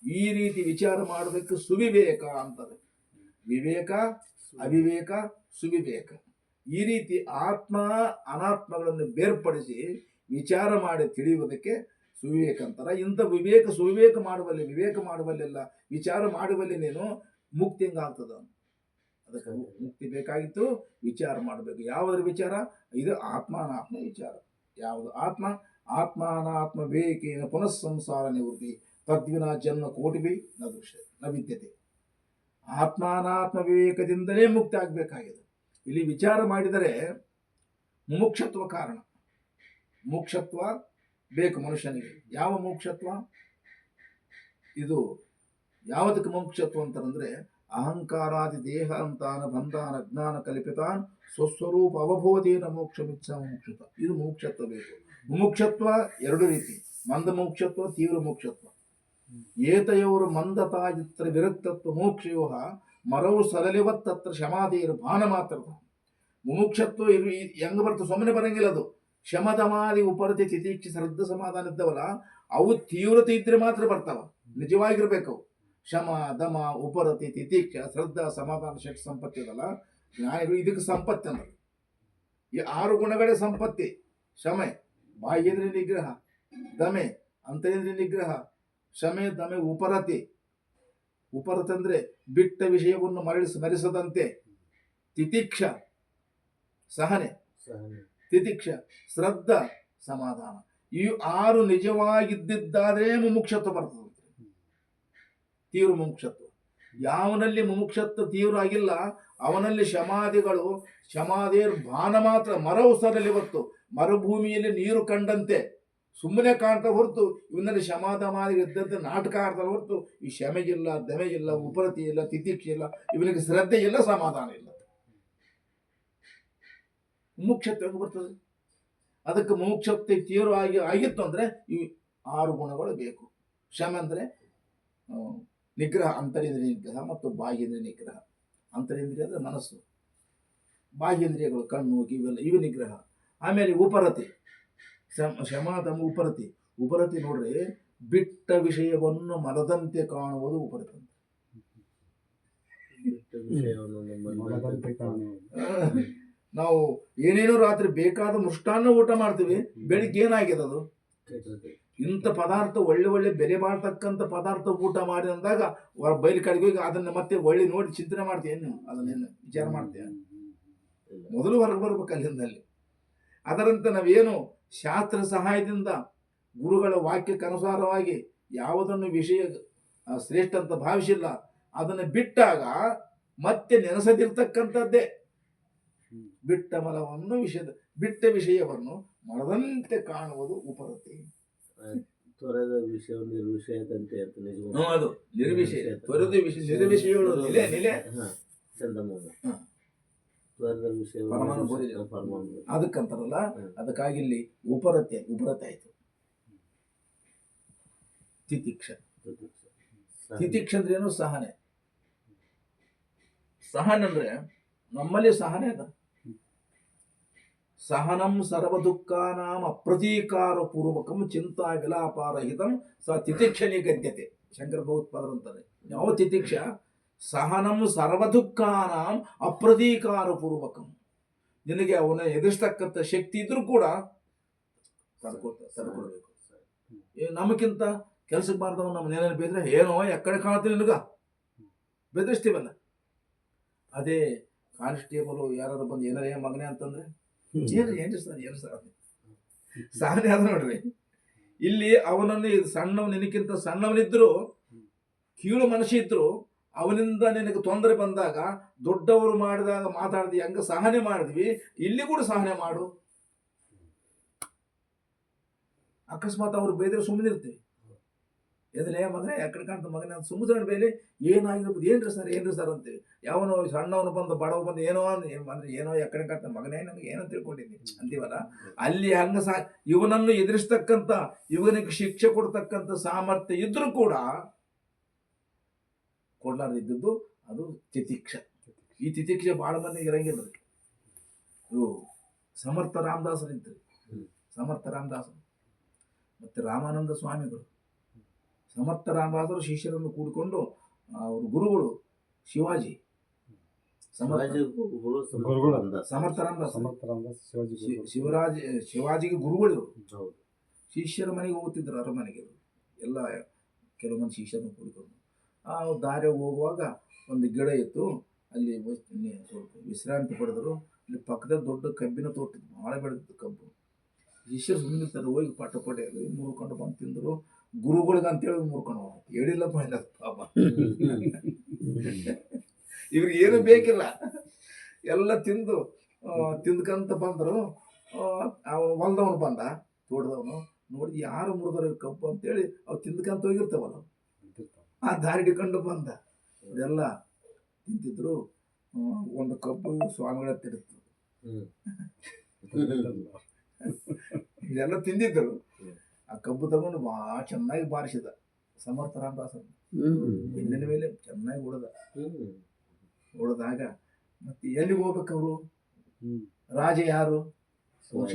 ಈ ರೀತಿ ವಿಚಾರ ಮಾಡೋದಕ್ಕೆ ಸುವಿವೇಕ ಅಂತಾರೆ. ವಿವೇಕ, ಅವಿವೇಕ, ಸುವಿವೇಕ. ಈ ರೀತಿ ಆತ್ಮ ಅನಾತ್ಮಗಳನ್ನು ಬೇರ್ಪಡಿಸಿ ವಿಚಾರ ಮಾಡಿ ತಿಳಿಯುವುದಕ್ಕೆ ಸುವಿವೇಕ ಅಂತಾರೆ. ಇಂಥ ಸುವಿವೇಕ ಮಾಡುವಲ್ಲಿ, ವಿವೇಕ ಮಾಡುವಲ್ಲೆಲ್ಲ ವಿಚಾರ ಮಾಡುವಲ್ಲಿ ನೀನು ಮುಕ್ತಿ ಹೆಂಗಾಗ್ತದ? ಅದಕ್ಕೆ ಮುಕ್ತಿ ಬೇಕಾಗಿತ್ತು, ವಿಚಾರ ಮಾಡಬೇಕು. ಯಾವುದರ ವಿಚಾರ? ಇದು ಆತ್ಮಾನಾತ್ಮ ವಿಚಾರ. ಯಾವುದು ಆತ್ಮ? ಆತ್ಮಾನಾತ್ಮ ವಿವೇಕೇನ ಪುನಃ ಸಂಸಾರ ನಿವೃತ್ತಿ ತದ್ವಿನ ಜನ್ಮ ಕೋಟಿಭಿ ನ ದೃಶ್ಯ ನ ವಿದ್ಯತೆ. ಆತ್ಮಾನಾತ್ಮ ವಿವೇಕದಿಂದಲೇ ಮುಕ್ತಿ ಆಗಬೇಕಾಗಿದೆ. ಇಲ್ಲಿ ವಿಚಾರ ಮಾಡಿದರೆ ಮುಮುಕ್ಷತ್ವ ಕಾರಣ. ಮೋಕ್ಷತ್ವ ಬೇಕು ಮನುಷ್ಯನಿಗೆ. ಯಾವ ಮೋಕ್ಷತ್ವ ಇದು? ಯಾವುದಕ್ಕೆ ಮೋಕ್ಷತ್ವ ಅಂತಾರಂದ್ರೆ, ಅಹಂಕಾರಾದಿ ದೇಹ ಅಂತಾನ ಬಂಧಾನ ಜ್ಞಾನ ಕಲ್ಪಿತಾನ್ ಸ್ವಸ್ವರೂಪ ಅವಬೋಧೇನ ಮೋಕ್ಷಮಿಚ್ಛ ಮುಮುಕ್ಷತ್ವ. ಇದು ಮೋಕ್ಷತ್ವ ಬೇಕು. ಮುಮುಕ್ಷತ್ವ ಎರಡು ರೀತಿ: ಮಂದ ಮೋಕ್ಷತ್ವ, ತೀವ್ರ ಮೋಕ್ಷತ್ವ. ಏತಯೋರು ಮಂದತಾಯಿತ್ರ ವಿರಕ್ತತ್ವ ಮೋಕ್ಷಯೋಹ ಮರವು ಸರಳಿವತ್ತತ್ರ ಶಮಾದೇರು ಭಾನ ಮಾತ್ರದ. ಮುಮುಕ್ಷತ್ವ ಹೆಂಗ ಬರ್ತದೆ? ಸುಮ್ಮನೆ ಬರಂಗಿಲ್ಲ ಅದು. ಶಮದಮಾದಿ ಉಪರತಿ ತಿತೀಕ್ಷೆ ಶ್ರದ್ಧ ಸಮಾಧಾನ ಇದ್ದವಲ್ಲ, ಅವು ತೀವ್ರತೆ ಇದ್ರೆ ಮಾತ್ರ ಬರ್ತಾವ, ನಿಜವಾಗಿರ್ಬೇಕು ಅವು. ಶಮ, ದಮ, ಉಪರತಿ, ತಿತೀಕ್ಷ, ಶ್ರದ್ಧಾ, ಸಮಾಧಾನ, ಷಟ್ ಸಂಪತ್ತಿ ಇದಲ್ಲ, ಜ್ಞಾನಿಗಳು ಇದಕ್ಕೆ ಸಂಪತ್ತಿ ಅಂದ್ರೆ. ಈ 6 ಗುಣಗಳೇ ಸಂಪತ್ತಿ. ಶಮೆ ಬಾಹ್ಯೇಂದ್ರಿಯ ನಿಗ್ರಹ, ದಮೆ ಅಂತೇಂದ್ರಿಯ ನಿಗ್ರಹ, ಶಮೆ ದಮೆ ಉಪರತಿ. ಉಪರತಿ ಅಂದ್ರೆ ಬಿಟ್ಟ ವಿಷಯವನ್ನು ಮರೆಸದಂತೆ. ತಿತೀಕ್ಷ ಸಹನೆ, ತಿತಿಕ್ಷ, ಶ್ರದ್ಧಾ, ಸಮಾಧಾನ. ಈ 6 ನಿಜವಾಗಿದ್ದಿದ್ದಾದ್ರೆ ಮುಮುಕ್ಷತ್ವ ಬರ್ತದೆ, ತೀವ್ರ ಮುಮುಕ್ಷತ್ವ. ಯಾವನಲ್ಲಿ ಮುಮುಕ್ಷತ್ವ ತೀವ್ರ ಆಗಿಲ್ಲ ಅವನಲ್ಲಿ ಶಮಾದೇರ್ ಭಾನ ಮಾತ್ರ. ಮರವು ಸರಳಿವತ್ತು, ಮರುಭೂಮಿಯಲ್ಲಿ ನೀರು ಕಂಡಂತೆ ಸುಮ್ಮನೆ ಕಾಣ್ತಾ ಹೊರತು ಇವನಲ್ಲಿ ಶಮಾಧಮಾದಿ ಇದ್ದಂತೆ ನಾಟಕ ಆಡ್ತಾರೆ ಹೊರತು ಈ ಶಮೆಗಿಲ್ಲ, ದಮೆಗಿಲ್ಲ, ಉಪರತಿ ಇಲ್ಲ, ತಿತಿಕ್ಷೆ ಇಲ್ಲ, ಇವನಿಗೆ ಶ್ರದ್ಧೆ ಇಲ್ಲ, ಸಮಾಧಾನ ಇಲ್ಲ. ಮುಮುಕ್ಷತ್ವ ಹೆಂಗೆ ಬರ್ತದೆ? ಅದಕ್ಕೆ ಮುಮುಕ್ಷತ್ವ ತೀವ್ರವಾಗಿ ಆಗಿತ್ತು ಅಂದರೆ ಈ 6 ಗುಣಗಳು ಬೇಕು. ಶಮ ಅಂದರೆ ನಿಗ್ರಹ, ಅಂತರೇಂದ್ರಿಯ ನಿಗ್ರಹ ಮತ್ತು ಬಾಹ್ಯೇಂದ್ರಿಯ ನಿಗ್ರಹ. ಅಂತರೇಂದ್ರಿಯ ಅಂದರೆ ಮನಸ್ಸು, ಬಾಹ್ಯೇಂದ್ರಿಯಗಳು ಕಣ್ಣು, ಕಿವೆಲ್ಲ, ಇವು ನಿಗ್ರಹ. ಆಮೇಲೆ ಉಪರತಿ, ಶಮಾಧಮ ಉಪರತಿ. ಉಪರತಿ ನೋಡ್ರಿ, ಬಿಟ್ಟ ವಿಷಯವನ್ನು ಮನದಂತೆ ಕಾಣುವುದು ಉಪರತಿ. ನಾವು ಏನೇನೋ ರಾತ್ರಿ ಬೇಕಾದ ಮೃಷ್ಟಾನ್ನ ಊಟ ಮಾಡ್ತೀವಿ, ಬೆಳಿಗ್ಗೆ ಏನಾಗಿದೆ ಅದು? ಇಂಥ ಪದಾರ್ಥ ಒಳ್ಳೆ ಬೆಲೆ ಬಾಳ್ತಕ್ಕಂಥ ಪದಾರ್ಥ ಊಟ ಮಾಡಿ ಅಂದಾಗ ಬಯಲು ಕಡೆಗೆ ಹೋಗಿ ಅದನ್ನು ಮತ್ತೆ ಒಳ್ಳೆ ನೋಡಿ ಚಿಂತನೆ ಮಾಡ್ತೀಯ, ನೀವು ಅದನ್ನೇನು ವಿಚಾರ ಮಾಡ್ತೀಯ? ಮೊದಲು ಹೊರಗೆ ಬರ್ಬೇಕು ಅಲ್ಲಿಂದಲ್ಲಿ. ಅದರಂತೆ ನಾವೇನು ಶಾಸ್ತ್ರ ಸಹಾಯದಿಂದ ಗುರುಗಳ ವಾಕ್ಯಕ್ಕೆ ಅನುಸಾರವಾಗಿ ಯಾವುದನ್ನು ವಿಷಯ ಶ್ರೇಷ್ಠ ಅಂತ ಭಾವಿಸಿಲ್ಲ ಅದನ್ನು ಬಿಟ್ಟಾಗ ಮತ್ತೆ ನೆನೆಸದಿರ್ತಕ್ಕಂಥದ್ದೇ ಬಿಟ್ಟ ಮಲವನ್ನು ಬಿಟ್ಟ ವಿಷಯವನ್ನು ಮರದಂತೆ ಕಾಣುವುದು ಉಪರತಿ. ತೊರೆದ ವಿಷಯ ನಿರ್ವಿಷಯದಂತೆ ಅಂತ ನಿಜ. ಅದು ನಿರ್ವಿಷಯ, ತೊರೆದ ವಿಷಯ ನಿರ್ವಿಷಯಗಳು ನಿಲೆ ನಿಲೆ ಚಂದಮಾಮ ಹ. ತೊರೆದ ವಿಷಯ ಪರಮಾಣು ಬೋಧಿ. ಪರಮಾಣು. ಅದಕ್ಕಂತಾರಲ್ಲ, ಅದಕ್ಕಾಗಿ ಇಲ್ಲಿ ಉಪರತಿ ಆಯ್ತು. ತಿತಿಕ್ಷ ಅಂದ್ರೆ ಏನು? ಸಹನೆ. ಸಹನೆ ಅಂದ್ರೆ ನಮ್ಮಲ್ಲಿ ಸಹನೆ ಅದ. ಸಹನಂ ಸರ್ವ ದುಃಖಾನಾಂ ಅಪ್ರತೀಕಾರ ಪೂರ್ವಕಂ ಚಿಂತಾ ವಿಲಾಪಾರಹಿತಂ ಸ ತಿತಿಕ್ಷಣಿ ಗದ್ಯತೆ. ಶಂಕರ ಭಗವತ್ಪಾದರು ಅಂತಾರೆ, ಯಾವ ತಿತಿಕ್ಷ? ಸಹನಂ ಸರ್ವ ದುಃಖಾನಾಂ ಅಪ್ರತೀಕಾರ ಪೂರ್ವಕಂ. ನಿನಗೆ ಅವನ ಎದುರಿಸ್ತಕ್ಕಂಥ ಶಕ್ತಿ ಇದ್ರೂ ಕೂಡ ತಡ್ಕೊಳ್ಬೇಕು. ನಮಗಿಂತ ಕೆಲ್ಸಕ್ಕೆ ಬಾರ್ದವ್ ನಮ್ಮ ನೇನ ಬೇದ್ರೆ ಏನೋ ಎಕ್ಕಡೆ ಕಾಣುತ್ತೆ ನಿನಗ ಬೆದರಿಸ್ತೀವಲ್ಲ. ಅದೇ ಕಾನ್ಸ್ಟೇಬಲ್ ಯಾರು ಬಂದು ಏನಾರ ಮಗನೇ ಅಂತಂದ್ರೆ ಏನು ಸರ್ ಸಹನೆ ಅದ ನೋಡ್ರಿ. ಇಲ್ಲಿ ಅವನನ್ನು ನಿನಕ್ಕಿಂತ ಸಣ್ಣವನಿದ್ರು, ಕೀಳು ಮನುಷ್ಯ ಇದ್ರು, ಅವನಿಂದ ನಿನಗೆ ತೊಂದರೆ ಬಂದಾಗ ದೊಡ್ಡವರು ಮಾಡಿದಾಗ ಮಾತಾಡಿದ್ವಿ, ಹಂಗ ಸಹನೆ ಮಾಡಿದ್ವಿ. ಇಲ್ಲಿ ಕೂಡ ಸಹನೆ ಮಾಡು. ಅಕಸ್ಮಾತ್ ಅವ್ರು ಬೇದ್ರೆ ಸುಮ್ಮನೆ ಇರ್ತೀವಿ. ಎದಲೇ ಮಗನೇ ಯಾಕಡೆ ಕಾಣ್ತ ಮಗನೇ ಅಂತ ಸುಮ್ಮನೆ ಬೇರೆ ಏನಾಗಿರ್ಬೋದು, ಏನ್ರಿ ಸರ್ ಅಂತೀವಿ. ಯಾವನೋ ಸಣ್ಣವನು ಬಂದು ಬಡವ ಬಂದು ಏನೋ ಅಂದ್ರೆ ಏನೋ ಯಾಕಡೆ ಕಾಣ್ತ ಮಗನೇ ನಮ್ಗೆ ಏನೋ ತಿಳ್ಕೊಂಡಿದ್ದೀನಿ ಅಂತೀವಲ್ಲ, ಅಲ್ಲಿ ಹಂಗ ಇವನನ್ನು ಎದುರಿಸ್ತಕ್ಕಂಥ, ಇವನಿಗೆ ಶಿಕ್ಷೆ ಕೊಡ್ತಕ್ಕಂಥ ಸಾಮರ್ಥ್ಯ ಇದ್ರೂ ಕೂಡ ಕೊಡ್ಲಾರ್ದಿದ್ದು ಅದು ತಿತಿಕ್ಷ. ಈ ತಿತಿಕ್ಷೆ ಬಹಳ ಮಂದಿಗೆ ಇರಂಗಿಲ್ಲ. ಇವು ಸಮರ್ಥ ರಾಮದಾಸರು ಇದ್ರು, ಸಮರ್ಥ ರಾಮದಾಸರು ಮತ್ತೆ ರಾಮಾನಂದ ಸ್ವಾಮಿಗಳು. ಸಮರ್ಥ ರಾಮದಾಸರು ಶಿಷ್ಯರನ್ನು ಕೂಡಿಕೊಂಡು ಅವ್ರ ಗುರುಗಳು ಶಿವಾಜಿ, ಸಮರ್ಥ ರಾಮದಾಸ ಶಿವಾಜಿಗೆ ಗುರುಗಳು. ಶಿಷ್ಯರ ಮನೆಗೆ ಹೋಗುತ್ತಿದ್ರು, ಅರಮನೆಗೆ ಎಲ್ಲ ಕೆಲವು ಮಂದಿ ಶಿಷ್ಯರನ್ನು ಕೂಡಿಕೊಂಡು. ಆ ದಾರಿ ಹೋಗುವಾಗ ಒಂದು ಗಿಡ ಇತ್ತು, ಅಲ್ಲಿ ಸ್ವಲ್ಪ ವಿಶ್ರಾಂತಿ ಪಡೆದರು. ಅಲ್ಲಿ ಪಕ್ಕದಲ್ಲಿ ದೊಡ್ಡ ಕಬ್ಬಿನ ತೋಟ ಇತ್ತು, ಭಾಳ ಬೆಳೆದಿತ್ತು ಕಬ್ಬು. ಶಿಷ್ಯರು ಸುಮ್ಮನಿರ್ತಾರೆ, ಹೋಗಿ ಪಟಪಟೆ ಮುರ್ಕೊಂಡು ಬಂದು ತಿಂದರು. ಗುರುಗಳಿಗೆ ಅಂತೇಳಿ ಮುರ್ಕೊಂಡು ಹೇಳಿಲ್ಲಪ್ಪ ಇಲ್ಲ ಪಾಪ. ಇವ್ರಿಗೆ ಏನು ಬೇಕಿಲ್ಲ, ಎಲ್ಲ ತಿಂದ್ಕಂತ ಬಂದರು. ಅವನು ಹೊಲ್ದವನು ಬಂದ, ತೋಟದವನು ನೋಡಿ ಯಾರು ಮುರಿದ್ರು ಕಬ್ಬು ಅಂತೇಳಿ ಅವು ತಿಂದ್ಕಂತ ಹೋಗಿರ್ತಾವಲ್ಲ, ಆ ದಾರಿ ಹಿಡ್ಕೊಂಡು ಬಂದ. ಇದೆಲ್ಲ ತಿಂತಿದ್ರು. ಒಂದು ಕಬ್ಬು ಸ್ವಾಮಿಗಳ ತಿರುತ್ತು, ಇದೆಲ್ಲ ತಿಂದಿದ್ರು. ಆ ಕಬ್ಬು ತಗೊಂಡು ಭಾಳ ಚೆನ್ನಾಗಿ ಬಾರಿಸಿದ ಸಮರ್ಥ ರಾಮದಾಸರು. ಬೆನ್ನಿನ ಮೇಲೆ ಚೆನ್ನಾಗಿ ಹೊಡೆದಾಗ ಮತ್ತೆ ಎಲ್ಲಿಗೆ ಹೋಗ್ಬೇಕು ಅವರು? ರಾಜ ಯಾರು?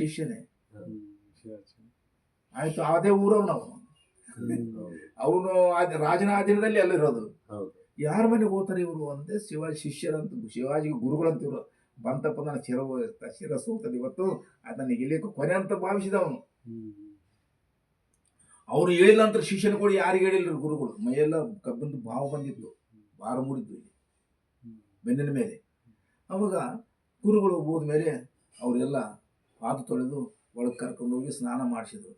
ಶಿಷ್ಯನೇ. ಆಯ್ತು, ಅದೇ ಊರವನು ಅವನು ರಾಜನ ಅಧೀನದಲ್ಲಿ ಅಲ್ಲಿರೋದು. ಯಾರ ಮನೆಗೆ ಹೋಗ್ತಾರೆ ಇವರು ಅಂದ್ರೆ ಶಿವಾಜಿ ಶಿಷ್ಯರಂತ, ಶಿವಾಜಿಗೆ ಗುರುಗಳಂತ ಇವರು. ಬಂತಪ್ಪ ನಾನು ಶಿರಸ್ಸು ಹೋಗ್ತದೆ ಇವತ್ತು, ಅದು ನನಗೆ ಇಲ್ಲಿ ಕೊನೆ ಅಂತ ಭಾವಿಸಿದವನು. ಅವ್ರು ಹೇಳಿಲ್ಲ ಅಂತ ಶಿಷ್ಯನುಗಳು ಯಾರಿಗೆ ಹೇಳಿಲ್ಲ ಗುರುಗಳು. ಮೈಯೆಲ್ಲ ಕಬ್ಬಿಂದು ಭಾವ ಬಂದಿತ್ತು, ಭಾರ ಮೂಡಿದ್ದು ಇಲ್ಲಿ ಬೆನ್ನಿನ ಮೇಲೆ. ಅವಾಗ ಗುರುಗಳು ಹೋದ್ಮೇಲೆ ಅವರೆಲ್ಲ ಪಾದ ತೊಳೆದು ಒಳಗೆ ಕರ್ಕೊಂಡು ಹೋಗಿ ಸ್ನಾನ ಮಾಡಿಸಿದ್ರು.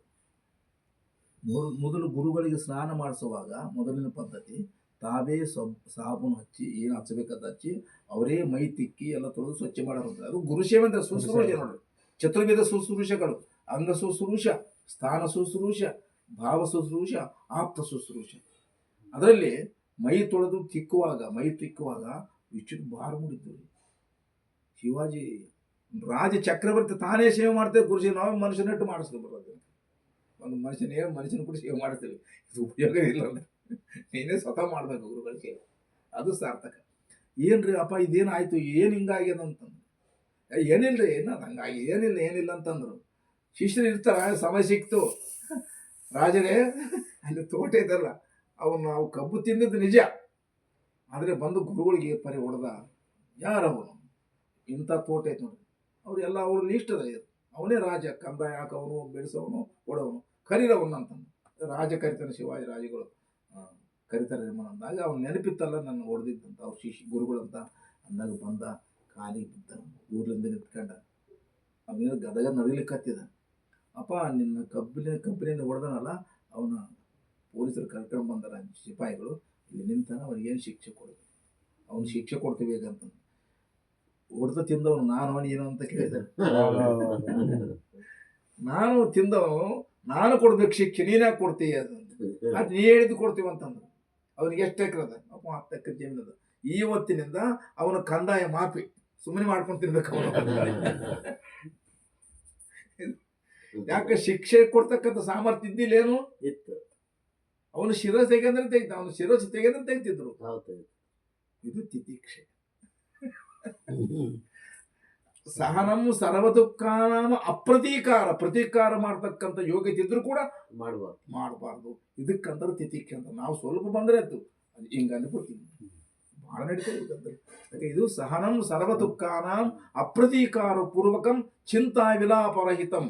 ಮೊದಲು ಗುರುಗಳಿಗೆ ಸ್ನಾನ ಮಾಡಿಸುವಾಗ ಮೊದಲಿನ ಪದ್ಧತಿ ತಾವೇ ಸಾಬೂನು ಹಚ್ಚಿ, ಏನು ಹಚ್ಚಬೇಕಂತ ಹಚ್ಚಿ ಅವರೇ ಮೈ ತಿಕ್ಕಿ ಎಲ್ಲ ತೊಳೆದು ಸ್ವಚ್ಛ ಮಾಡೋರು. ಅದು ಗುರುಸೇವೆ ಅಂದ್ರೆ ಶುಶ್ರೂಷೆ ನೋಡ್ರಿ. ಚತುರ್ವೇದ ಶುಶ್ರೂಷೆಗಳು: ಅಂಗ ಶುಶ್ರೂಷ, ಸ್ಥಾನ ಶುಶ್ರೂಷ, ಭಾವ ಶುಶ್ರೂಷ, ಆಪ್ತ ಶುಶ್ರೂಷ. ಅದರಲ್ಲಿ ಮೈ ತೊಳೆದು ತಿಕ್ಕುವಾಗ ಇಷ್ಟು ಭಾರ ಮೂಡಿದ್ದು. ಶಿವಾಜಿ ರಾಜ ಚಕ್ರವರ್ತಿ ತಾನೇ ಸೇವೆ ಮಾಡ್ತೇವೆ, ಗುರುಜಿ ನಾವು ಮನುಷ್ಯನಟ್ಟು ಮಾಡಿಸ್ಕೊಂಡು ಬರೋದು. ಒಂದು ಮನುಷ್ಯನ ಕೂಡ ಸೇವೆ ಮಾಡ್ತೇವೆ, ಇದು ಉಪಯೋಗ ಇಲ್ಲ ಅಂದ್ರೆ ನೀನೇ ಸ್ವತಃ ಮಾಡ್ಬೇಕು ಗುರುಗಳ ಸೇವೆ, ಅದು ಸಾರ್ಥಕ. ಏನ್ರಿ ಅಪ್ಪ ಇದೇನಾಯ್ತು, ಏನು ಹಿಂಗಾಗ್ಯದ ಅಂತಂದ್ರೆ, ಏನಿಲ್ರಿ ಹಂಗಾಗಿ ಏನಿಲ್ಲ ಅಂತಂದ್ರು. ಶಿಷ್ಯರು ಇರ್ತಾರ, ಸಮಯ ಸಿಕ್ತು, ರಾಜರೇ ಅಲ್ಲಿ ತೋಟ ಇದಲ್ಲ, ನಾವು ಕಬ್ಬು ತಿಂದಿದ್ದು ನಿಜ, ಆದರೆ ಬಂದು ಗುರುಗಳಿಗೆ ಪರಿ ಹೊಡೆದ. ಯಾರವನು? ಇಂಥ ತೋಟ ಐತೆ ನೋಡ್ರಿ, ಅವರೆಲ್ಲ ಅವ್ರ ಇಷ್ಟದ ಇದು. ಅವನೇ ರಾಜ, ಕಂದಾಯ ಹಾಕವನು, ಬೆಳೆಸೋವನು, ಕೊಡೋವನು, ಕರೀರವನು ಅಂತಂದು ರಾಜ ಕರಿತಾನೆ. ಶಿವಾಜಿ ರಾಜಗಳು ಕರಿತಾರೆ ಅಂದಾಗ ಅವ್ನು ನೆನಪಿತ್ತಲ್ಲ ನನ್ನ ಹೊಡೆದಿದ್ದಂತ ಅವ್ರ ಗುರುಗಳಂತ ಅಂದಾಗ ಬಂದ, ಕಾಲಿಗೆ ಬಿದ್ದ, ಊರ್ಲಿಂದ ನಿಂತ್ಕೊಂಡ. ಅವನೇನು ಗದಗ ನಡಿಲಿಕ್ಕೆ ಹತ್ತಿದ. ಅಪ್ಪ ನಿನ್ನ ಕಬ್ಬಿನಿಂದ ಹೊಡೆದನಲ್ಲ, ಅವನ ಪೊಲೀಸರು ಕರ್ಕೊಂಡು ಬಂದಾರ ಸಿಪಾಯಿಗಳು, ಇಲ್ಲಿ ನಿಂತಾನ, ಅವ್ನಿಗೇನು ಶಿಕ್ಷೆ ಕೊಡೋದು, ಅವ್ನು ಶಿಕ್ಷೆ ಕೊಡ್ತೀವಿ ಅಂತಂದು. ಹೊಡೆತ ತಿಂದವನು ನಾನು ಏನು ಅಂತ ಕೇಳಿದೆ. ನಾನು ತಿಂದವನು, ನಾನು ಕೊಡ್ಬೇಕು ಶಿಕ್ಷೆ, ನೀನ್ಯಾಕೆ ಕೊಡ್ತೀಯ ಅದು ನೀ ಹೇಳಿದ್ದು ಕೊಡ್ತೀವಿ ಅಂತಂದ್ರು. ಅವನಿಗೆ ಎಷ್ಟು ಎಕರೆ ಅದ? ಅಪ್ಪ 10 ಎಕರೆ ಜಮೀನದ. ಇವತ್ತಿನಿಂದ ಅವನ ಕಂದಾಯ ಮಾಫಿ, ಸುಮ್ಮನೆ ಮಾಡ್ಕೊಂಡು ತಿನ್ಬೇಕು ಅವನು. ಯಾಕೆ ಶಿಕ್ಷೆ ಕೊಡ್ತಕ್ಕಂಥ ಸಾಮರ್ಥ್ಯ ಇದ್ದಿಲ್ಲೇನು ಇತ್ತು. ಅವನು ಶಿರಸ್ ತೆಗೆಂದ್ರೆ ತೆಗಿತ, ಅವನು ಶಿರಸ್ ತೆಗೆಂದ್ರೆ ತೆಗ್ತಿದ್ರು. ಹೌದು. ಇದು ತಿತಿಕ್ಷೆ. ಸಹನಂ ಸರ್ವದುಃಖಾನಾಮ ಅಪ್ರತೀಕಾರ, ಪ್ರತೀಕಾರ ಮಾಡ್ತಕ್ಕಂಥ ಯೋಗ್ಯತೆ ಇದ್ರು ಕೂಡ ಮಾಡಬಾರ್ದು. ಇದಕ್ಕಂದ್ರೆ ತಿತಿಕ್ಷೆ ಅಂತ. ನಾವು ಸ್ವಲ್ಪ ಬಂದ್ರೆ ಆಯ್ತು, ಅದು ಹಿಂಗ ಅನ್ಕೋತೀವಿ, ಬಹಳ ನಡೀತದೆ. ಇದು ಸಹನಂ ಸರ್ವದುಃಖಾನಾಂ ಅಪ್ರತೀಕಾರ ಪೂರ್ವಕಂ ಚಿಂತಾ ವಿಲಾಪರಹಿತಂ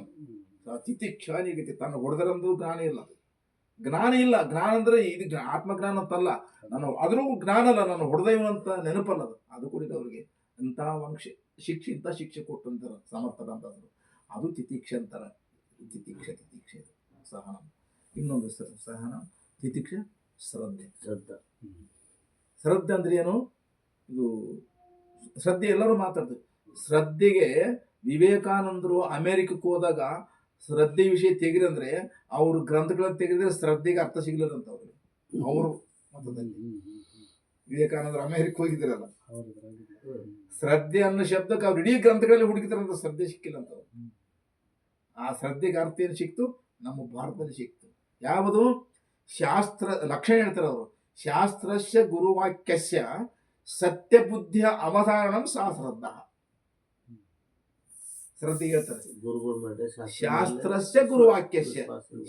ತಿತಿಕ್ಷ ನಿಗತಿ. ತನ್ನ ಹೊಡೆದರಂದ್ರೂ ಜ್ಞಾನ ಇಲ್ಲ, ಜ್ಞಾನ ಇಲ್ಲ. ಜ್ಞಾನ ಅಂದ್ರೆ ಇದು ಆತ್ಮಜ್ಞಾನ ಅಂತಲ್ಲ, ನಾನು ಅದ್ರೂ ಜ್ಞಾನ ಅಲ್ಲ, ನಾನು ಹೊಡೆದವ ಅಂತ ನೆನಪಲ್ಲ ಅದು ಕೂಡ ಅವ್ರಿಗೆ. ಇಂಥ ಶಿಕ್ಷೆ ಇಂಥ ಶಿಕ್ಷೆ ಕೊಟ್ಟಂತಾರ ಸಮರ್ಥನ ಅಂತಂದ್ರು, ಅದು ತಿತಿಕ್ಷೆ ಅಂತಾರ. ತಿತಿಕ್ಷೆ ಸಹನ. ಇನ್ನೊಂದು ಸಹನ, ತಿತಿಕ್ಷೆ, ಶ್ರದ್ಧೆ. ಶ್ರದ್ಧೆ ಅಂದ್ರೆ ಏನು? ಇದು ಶ್ರದ್ಧೆ ಎಲ್ಲರೂ ಮಾತಾಡ್ತಾರೆ. ಶ್ರದ್ಧೆಗೆ ವಿವೇಕಾನಂದರು ಅಮೆರಿಕಕ್ಕೆ ಹೋದಾಗ ಶ್ರದ್ಧೆ ವಿಷಯ ತೆಗಿರಿ ಅಂದ್ರೆ ಅವ್ರ ಗ್ರಂಥಗಳನ್ನು ತೆಗೆದ್ರೆ ಶ್ರದ್ಧೆಗೆ ಅರ್ಥ ಸಿಗ್ಲಿರಂತ ಅವ್ರಿಗೆ. ಅವರು ಮತದಲ್ಲಿ ವಿವೇಕಾನಂದರು ಅಮೆರಿಕ ಹೋಗಿದ್ರಲ್ಲ, ಶ್ರದ್ಧೆ ಅನ್ನೋ ಶಬ್ದಕ್ಕೆ ಅವ್ರು ಇಡೀ ಗ್ರಂಥಗಳಲ್ಲಿ ಹುಡುಕಿದ್ರಂತ, ಶ್ರದ್ಧೆ ಸಿಕ್ಕಿಲ್ಲ ಅಂತ. ಆ ಶ್ರದ್ಧೆಗೆ ಅರ್ಥ ಏನು ಸಿಕ್ತು? ನಮ್ಮ ಭಾರತದಲ್ಲಿ ಸಿಕ್ತು. ಯಾವುದು? ಶಾಸ್ತ್ರ ಲಕ್ಷಣ ಹೇಳ್ತಾರೆ ಅವರು. ಶಾಸ್ತ್ರಸ್ಯ ಗುರುವಾಕ್ಯಸ್ಯ ಸತ್ಯಬುದ್ಧಿಯ ಅವಧಾರಣಂ ಸಾ ಶ್ರದ್ಧಾ. ಶ್ರದ್ಧೆ ಹೇಳ್ತಾರೆ. ಶಾಸ್ತ್ರಸ್ಯ ಗುರುವಾಕ್ಯಸ್ಯ,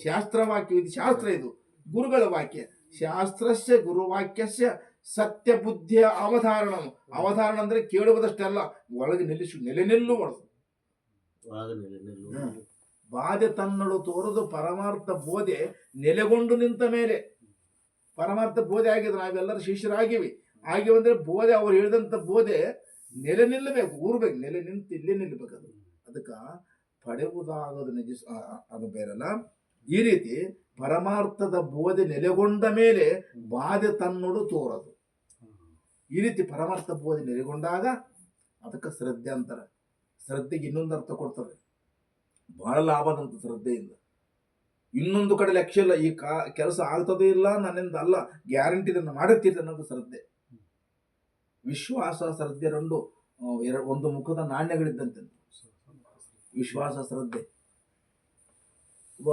ಶಾಸ್ತ್ರವಾಕ್ಯ ಇದು, ಶಾಸ್ತ್ರ ಇದು ಗುರುಗಳ ವಾಕ್ಯ. ಶಾಸ್ತ್ರಸ್ಯ ಗುರುವಾಕ್ಯಸ್ಯ ಸತ್ಯ ಬುದ್ಧಿಯ ಅವಧಾರಣ. ಅವಧಾರಣ ಅಂದ್ರೆ ಕೇಳುವುದಷ್ಟಲ್ಲ, ಒಳಗೆ ನೆಲೆ ನಿಲ್ಲುವುದು. ಬಾಧೆ ತನ್ನಳು ತೋರದು ಪರಮಾರ್ಥ ಬೋಧೆ ನೆಲೆಗೊಂಡು ನಿಂತ ಮೇಲೆ. ಪರಮಾರ್ಥ ಬೋಧೆ ಆಗಿದೆ, ನಾವೆಲ್ಲರೂ ಶಿಷ್ಯರಾಗಿವಿ. ಆಗಿವಂದ್ರೆ ಬೋಧೆ, ಅವ್ರು ಹೇಳಿದಂಥ ಬೋಧೆ ನೆಲೆ ನಿಲ್ಲಬೇಕು, ಊರ್ಬೇಕು, ನೆಲೆ ನಿಂತು ಇಲ್ಲೇ ನಿಲ್ಲಬೇಕು. ಅದು ಅದಕ್ಕೆ ಪಡೆಯುವುದಾಗೋದು ನಿಜ, ಅದು ಬೇರಲ್ಲ. ಈ ರೀತಿ ಪರಮಾರ್ಥದ ಬೋಧೆ ನೆಲೆಗೊಂಡ ಮೇಲೆ ಬಾಧೆ ತನ್ನೋಡು ತೋರದು. ಈ ರೀತಿ ಪರಮಾರ್ಥ ಬೋಧೆ ನೆಲೆಗೊಂಡಾಗ ಅದಕ್ಕೆ ಶ್ರದ್ಧೆ ಅಂತಾರೆ. ಶ್ರದ್ಧೆಗೆ ಇನ್ನೊಂದು ಅರ್ಥ ಕೊಡ್ತಾರೆ, ಬಹಳ ಲಾಭದಂತ ಶ್ರದ್ಧೆಯಿಂದ. ಇನ್ನೊಂದು ಕಡೆ ಲಕ್ಷ್ಯ ಇಲ್ಲ, ಈ ಕೆಲಸ ಆಗ್ತದೇ ಇಲ್ಲ ನನ್ನಿಂದ ಅಲ್ಲ, ಗ್ಯಾರಂಟಿ ಇದನ್ನು ಮಾಡುತ್ತೀರಿ ಅನ್ನೋದು ಶ್ರದ್ಧೆ. ವಿಶ್ವಾಸ ಶ್ರದ್ಧೆ ಒಂದು ಮುಖದ ನಾಣ್ಯಗಳಿದ್ದಂತೆ. ವಿಶ್ವಾಸ ಶ್ರದ್ಧೆ. ಒಬ್ಬ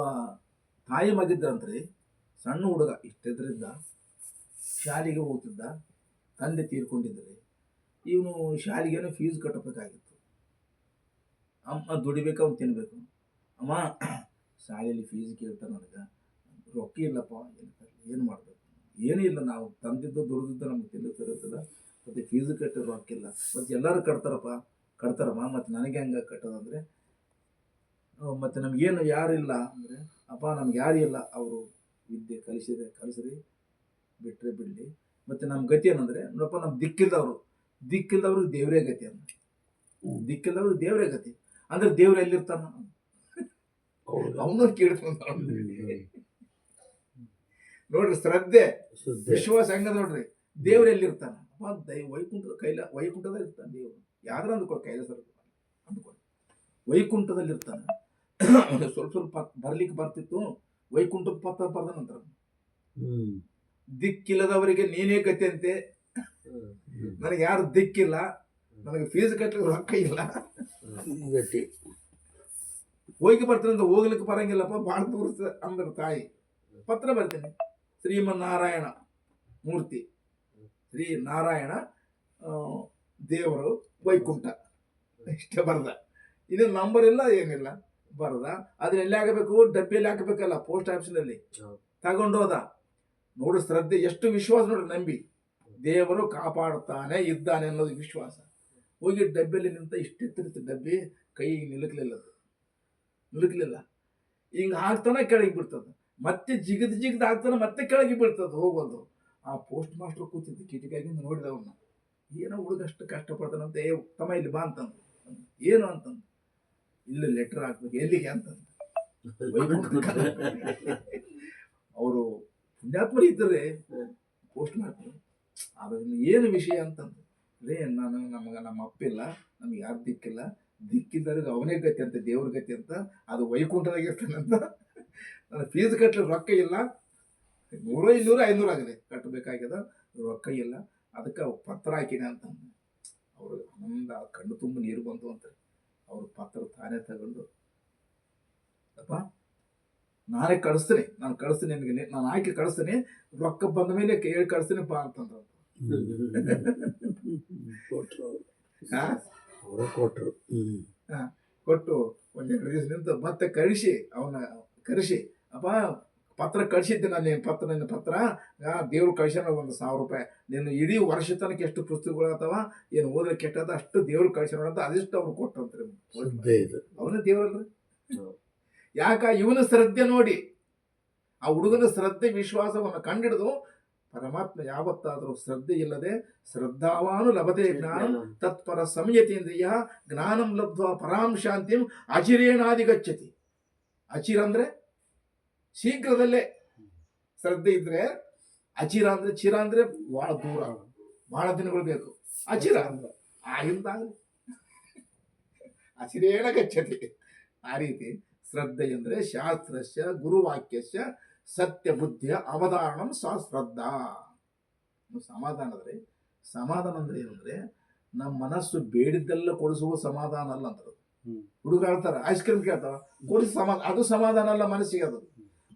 ತಾಯಿ ಮಗಿದ್ರಂತ್ರಿ, ಸಣ್ಣ ಹುಡುಗ ಇಷ್ಟದ್ರಿಂದ ಶಾಲೆಗೆ ಹೋಗ್ತಿದ್ದ. ತಂದೆ ತೀರ್ಕೊಂಡಿದ್ರೆ ಇವನು ಶಾಲೆಗೇನೋ ಫೀಸ್ ಕಟ್ಟಬೇಕಾಗಿತ್ತು. ಅಮ್ಮ ದುಡಿಬೇಕು, ಅವ್ನು ತಿನ್ಬೇಕು. ಅಮ್ಮ ಶಾಲೆಯಲ್ಲಿ ಫೀಸ್ ಕೇಳ್ತಾರೆ, ನನಗೆ ರೊಕ್ಕ ಇಲ್ಲಪ್ಪ, ಏನು ಮಾಡಬೇಕು? ಏನೂ ಇಲ್ಲ, ನಾವು ತಂದಿದ್ದು ದುಡಿದಿದ್ದು ನಮ್ಗೆ ತಿಳಿತಿರುತ್ತಲ್ಲ, ಮತ್ತು ಫೀಸ್ ಕಟ್ಟೋ ರೊಕ್ಕ ಇಲ್ಲ. ಮತ್ತು ಎಲ್ಲರೂ ಕಟ್ತಾರಮ್ಮ, ಮತ್ತು ನನಗೆ ಹೆಂಗೆ ಕಟ್ಟೋದಂದರೆ, ಮತ್ತು ನಮಗೇನು ಯಾರಿಲ್ಲ ಅಂದರೆ, ಅಪ್ಪ ನಮ್ಗೆ ಯಾರು ಇಲ್ಲ, ಅವರು ವಿದ್ಯೆ ಕಲಿಸ್ರಿ, ಬಿಟ್ಟರೆ ಬಿಡಲಿ. ಮತ್ತು ನಮ್ಮ ಗತಿ ಏನಂದರೆ, ನೋಡಪ್ಪ ನಮ್ಮ ದಿಕ್ಕಿಲ್ದವ್ರಿಗೆ ದೇವರೇ ಗತಿ ಅಂದ. ದಿಕ್ಕಿಲ್ದವ್ರಿಗೆ ದೇವರೇ ಗತಿ ಅಂದರೆ ದೇವ್ರು ಎಲ್ಲಿರ್ತಾನ ಅವನು ಕೇಳ್ಕೊಂಡ. ನೋಡ್ರಿ ಶ್ರದ್ಧೆ ವಿಶ್ವಾಸ ಹೆಂಗ ನೋಡ್ರಿ. ದೇವ್ರು ಎಲ್ಲಿರ್ತಾನ? ವೈಕುಂಠದಲ್ಲಿ ಇರ್ತಾನೆ ದೇವರು. ಯಾರು ಅಂದ್ಕೊಳ್ಳಿ, ಕೈಲಾಸ ಅಂದ್ಕೊಳ್ಳಿ, ವೈಕುಂಠದಲ್ಲಿ ಇರ್ತಾನೆ. ಸ್ವಲ್ಪ ಬರ್ಲಿಕ್ಕೆ ಬರ್ತಿತ್ತು, ವೈಕುಂಠದ ಪತ್ರ ಬರ್ದ ನಂತರ ದಿಕ್ಕಿಲ್ಲದವರಿಗೆ ನೀನೇ ಗತಿ ಅಂತೆ. ನನಗೆ ಯಾರು ದಿಕ್ಕಿಲ್ಲ, ನನಗೆ ಫೀಸ್ ಕಟ್ಟಲಿಕ್ಕೆ ರೊಕ್ಕ ಇಲ್ಲ, ಗತಿ ಹೋಗಿ ಬರ್ತೀನಿ ಅಂತ ಹೋಗ್ಲಿಕ್ಕೆ ಬರಂಗಿಲ್ಲಪ್ಪ, ಭಾಳ ದೂರ ಅಂದ್ರೆ ತಾಯಿ ಪತ್ರ ಬರ್ತೀನಿ. ಶ್ರೀಮನ್ನಾರಾಯಣ ಮೂರ್ತಿ, ಶ್ರೀ ನಾರಾಯಣ ದೇವರು, ವೈಕುಂಠ, ಇಷ್ಟೇ ಬರ್ದ. ಇದು ನಂಬರ್ ಇಲ್ಲ, ಏನಿಲ್ಲ, ಬರ್ದ. ಅದನ್ನ ಎಲ್ಲಿ ಹಾಕಬೇಕು? ಡಬ್ಬಿಯಲ್ಲಿ ಹಾಕಬೇಕಲ್ಲ, ಪೋಸ್ಟ್ ಆಫೀಸ್ನಲ್ಲಿ ತಗೊಂಡೋದ. ನೋಡು ಶ್ರದ್ಧೆ, ಎಷ್ಟು ವಿಶ್ವಾಸ ನೋಡ್ರಿ. ನಂಬಿ ದೇವರು ಕಾಪಾಡುತ್ತಾನೆ ಇದ್ದಾನೆ ಅನ್ನೋದು ವಿಶ್ವಾಸ. ಹೋಗಿ ಡಬ್ಬಿಯಲ್ಲಿ ನಿಂತ ಇಷ್ಟಿರ್ತಿರ್ತಿ ಡಬ್ಬಿ, ಕೈ ನಿಲುಕಲಿಲ್ಲ, ಹಿಂಗೆ ಹಾಕ್ತಾನೆ ಕೆಳಗೆ ಬಿಡ್ತದೆ. ಮತ್ತೆ ಜಿಗದ್ ಹಾಕ್ತಾನೆ, ಮತ್ತೆ ಕೆಳಗೆ ಬೀಳ್ತದೆ, ಹೋಗೋದು. ಆ ಪೋಸ್ಟ್ ಮಾಸ್ಟರ್ ಕೂತಿದ್ದು ಕಿಟಕಿಯಾಗಿಂದ ನೋಡಿದವನ್ನ, ಏನೋ ಹುಡುಗಷ್ಟು ಕಷ್ಟಪಡ್ತಾನಂತೆ. ತಮ್ಮ ಇಲ್ಲಿ ಬಾ ಅಂತಂದು. ಏನು ಅಂತಂದು, ಇಲ್ಲಿ ಲೆಟರ್ ಹಾಕ್ಬೇಕು. ಎಲ್ಲಿಗೆ ಅಂತಂದು. ಅವರು ಪುಣ್ಯಾತ್ಮರು ಇದ್ದಾರೆ, ಪೋಸ್ಟ್ ಮಾಡ್ತಾರೆ. ಅದನ್ನು ಏನು ವಿಷಯ ಅಂತಂದು ಅದೇ ನಮಗೆ ನಮ್ಮ ಅಪ್ಪಿಲ್ಲ, ನಮ್ಗೆ ಯಾರು ದಿಕ್ಕಿಲ್ಲ, ದಿಕ್ಕಿದ್ದವ್ರಿಗೆ ಅವನೇ ಗತಿ ಅಂತ, ದೇವ್ರ ಗತಿ ಅಂತ, ಅದು ವೈಕುಂಠದಾಗ ಇರ್ತಾನಂತ. ನನ್ನ ಫೀಸ್ ಕಟ್ಟಲು ರೊಕ್ಕ ಇಲ್ಲ, 100 200 500 ಆಗಿದೆ ಕಟ್ಟಬೇಕಾಗ್ಯದ, ರೊಕ್ಕ ಇಲ್ಲ, ಅದಕ್ಕೆ ಪತ್ರ ಹಾಕಿನ ಅಂತ. ಅವರು ಆನಂದ ಕಣ್ಣು ತುಂಬ ನೀರು ಬಂತು ಅಂತ. ಅವ್ರ ಪತ್ರ ತಾನೇ ತಗೊಂಡು, ಅಪ್ಪ ನಾನೇ ಕಳಿಸ್ತೀನಿ, ನಾನು ಕಳಿಸ್ತೀನಿ ನಿನಗೆ, ನಾನು ಹಾಕಿ ಕಳಿಸ್ತೀನಿ, ರೊಕ್ಕ ಬಂದ ಮೇಲೆ ಹೇಳಿ ಕಳಿಸ್ತೀನಿ ಬಾ ಅಂತಂದ್ರು. ಕೊಟ್ಟರು. ಕೊಟ್ಟು ಒಂದೆರಡು ದಿವಸ ನಿಂತು ಮತ್ತೆ ಕರೆಸಿ ಅಪ್ಪ ಪತ್ರ ಕಳಿಸಿದ್ದೆ ನಾನು, ನಿನ್ನ ಪತ್ರ ದೇವ್ರು ಕಳ್ಸ್ಯಾನ 1000 ರೂಪಾಯಿ, ನೀನು ಇಡೀ ವರ್ಷ ತನಕ ಎಷ್ಟು ಪುಸ್ತಕಗಳು ಅಥವಾ ಏನು ಓದ್ರೆ ಕೆಟ್ಟದ ಅಷ್ಟು ದೇವ್ರು ಕಳ್ಸ್ಯಾನ ಅಂತ ಅದೆಷ್ಟು ಅವ್ರು ಕೊಟ್ಟಂತ್ರಿ. ಅವನೇ ದೇವ್ರಲ್ರಿ. ಯಾಕ ಇವನ ಶ್ರದ್ಧೆ ನೋಡಿ, ಆ ಹುಡುಗನ ಶ್ರದ್ಧೆ ವಿಶ್ವಾಸವನ್ನು ಕಂಡಿಡಿದು ಪರಮಾತ್ಮ ಯಾವತ್ತಾದರೂ ಶ್ರದ್ಧೆ ಇಲ್ಲದೆ ಶ್ರದ್ಧಾವಾನು ಲಭತೆ ಜ್ಞಾನಂ ತತ್ಪರ ಸಂಯತೇಂದ್ರಿಯ ಜ್ಞಾನಂ ಲಬ್ಧ್ವಾ ಪರಾಂ ಶಾಂತಿಂ ಅಚಿರೇಣಾದಿ ಗಚ್ಚತಿ. ಅಚಿರ ಅಂದ್ರೆ ಶೀಘ್ರದಲ್ಲೇ ಶ್ರದ್ಧೆ ಇದ್ರೆ, ಅಚಿರ ಅಂದ್ರೆ, ಚಿರ ಅಂದ್ರೆ ಬಹಳ ದೂರ, ಬಹಳ ದಿನಗಳು ಬೇಕು. ಅಚಿರ ಆಗಿಂದಾಗಲಿ ಅಚಿರೇಣ ಗಚ್ಚತಿ. ಆ ರೀತಿ ಶ್ರದ್ಧೆ ಅಂದ್ರೆ ಶಾಸ್ತ್ರಸ್ಯ ಗುರುವಾಕ್ಯಸ್ಯ ಸತ್ಯ ಬುದ್ಧಿಯ ಅವಧಾರಣಂ ಶ್ರದ್ಧಾ. ಸಮಾಧಾನ ಅಂದ್ರೆ ಏನಂದ್ರೆ ನಮ್ಮ ಮನಸ್ಸು ಬೇಡಿದ್ದೆಲ್ಲ ಕೊಡಿಸುವ ಸಮಾಧಾನ ಅಲ್ಲ ಅಂತ. ಹುಡುಗ ಹೇಳ್ತಾರ ಐಸ್ ಕ್ರೀಮ್ ಕೇಳ್ತಾವ, ಕೊಡಿಸಿ ಸಮಾಧಾನ, ಅದು ಸಮಾಧಾನ ಅಲ್ಲ ಮನಸ್ಸಿಗೆ. ಅದು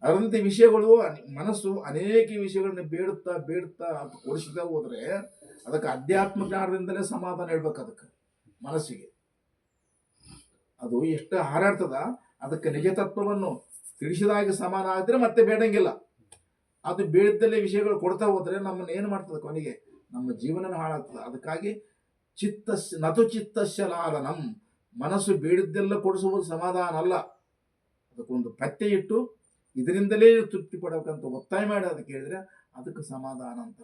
ಅದರಂತೆ ವಿಷಯಗಳು, ಮನಸ್ಸು ಅನೇಕ ವಿಷಯಗಳನ್ನ ಬೇಡುತ್ತಾ ಅದು ಕೊಡಿಸಿದ ಹೋದ್ರೆ ಅದಕ್ಕೆ ಅಧ್ಯಾತ್ಮ ಜ್ಞಾನದಿಂದಲೇ ಸಮಾಧಾನ ಹೇಳ್ಬೇಕು. ಅದಕ್ಕೆ ಮನಸ್ಸಿಗೆ ಅದು ಎಷ್ಟು ಹಾರಾಡ್ತದ, ಅದಕ್ಕೆ ನಿಜ ತತ್ವವನ್ನು ತಿಳಿಸಿದಾಗ ಸಮಾನ ಆಗಿದ್ರೆ ಮತ್ತೆ ಬೇಡಂಗಿಲ್ಲ. ಅದು ಬೇಡದಲ್ಲೇ ವಿಷಯಗಳು ಕೊಡ್ತಾ ಹೋದ್ರೆ ನಮ್ಮನ್ನು ಏನು ಮಾಡ್ತದೆ, ಕೊನೆಗೆ ನಮ್ಮ ಜೀವನ ಹಾಳಾಗ್ತದೆ. ಅದಕ್ಕಾಗಿ ನತು ಚಿತ್ತಸ್ಯ ಲಾಲನಂ, ಮನಸ್ಸು ಬೇಡಿದ್ದೆಲ್ಲ ಕೊಡಿಸುವುದು ಸಮಾಧಾನ ಅಲ್ಲ. ಅದಕ್ಕೊಂದು ಪತ್ತೆ ಇಟ್ಟು ಇದರಿಂದಲೇ ತೃಪ್ತಿ ಪಡಬೇಕಂತ ಒತ್ತಾಯ ಮಾಡಿ ಅದಕ್ಕೆ ಹೇಳಿದ್ರೆ ಅದಕ್ಕೆ ಸಮಾಧಾನ ಅಂತ.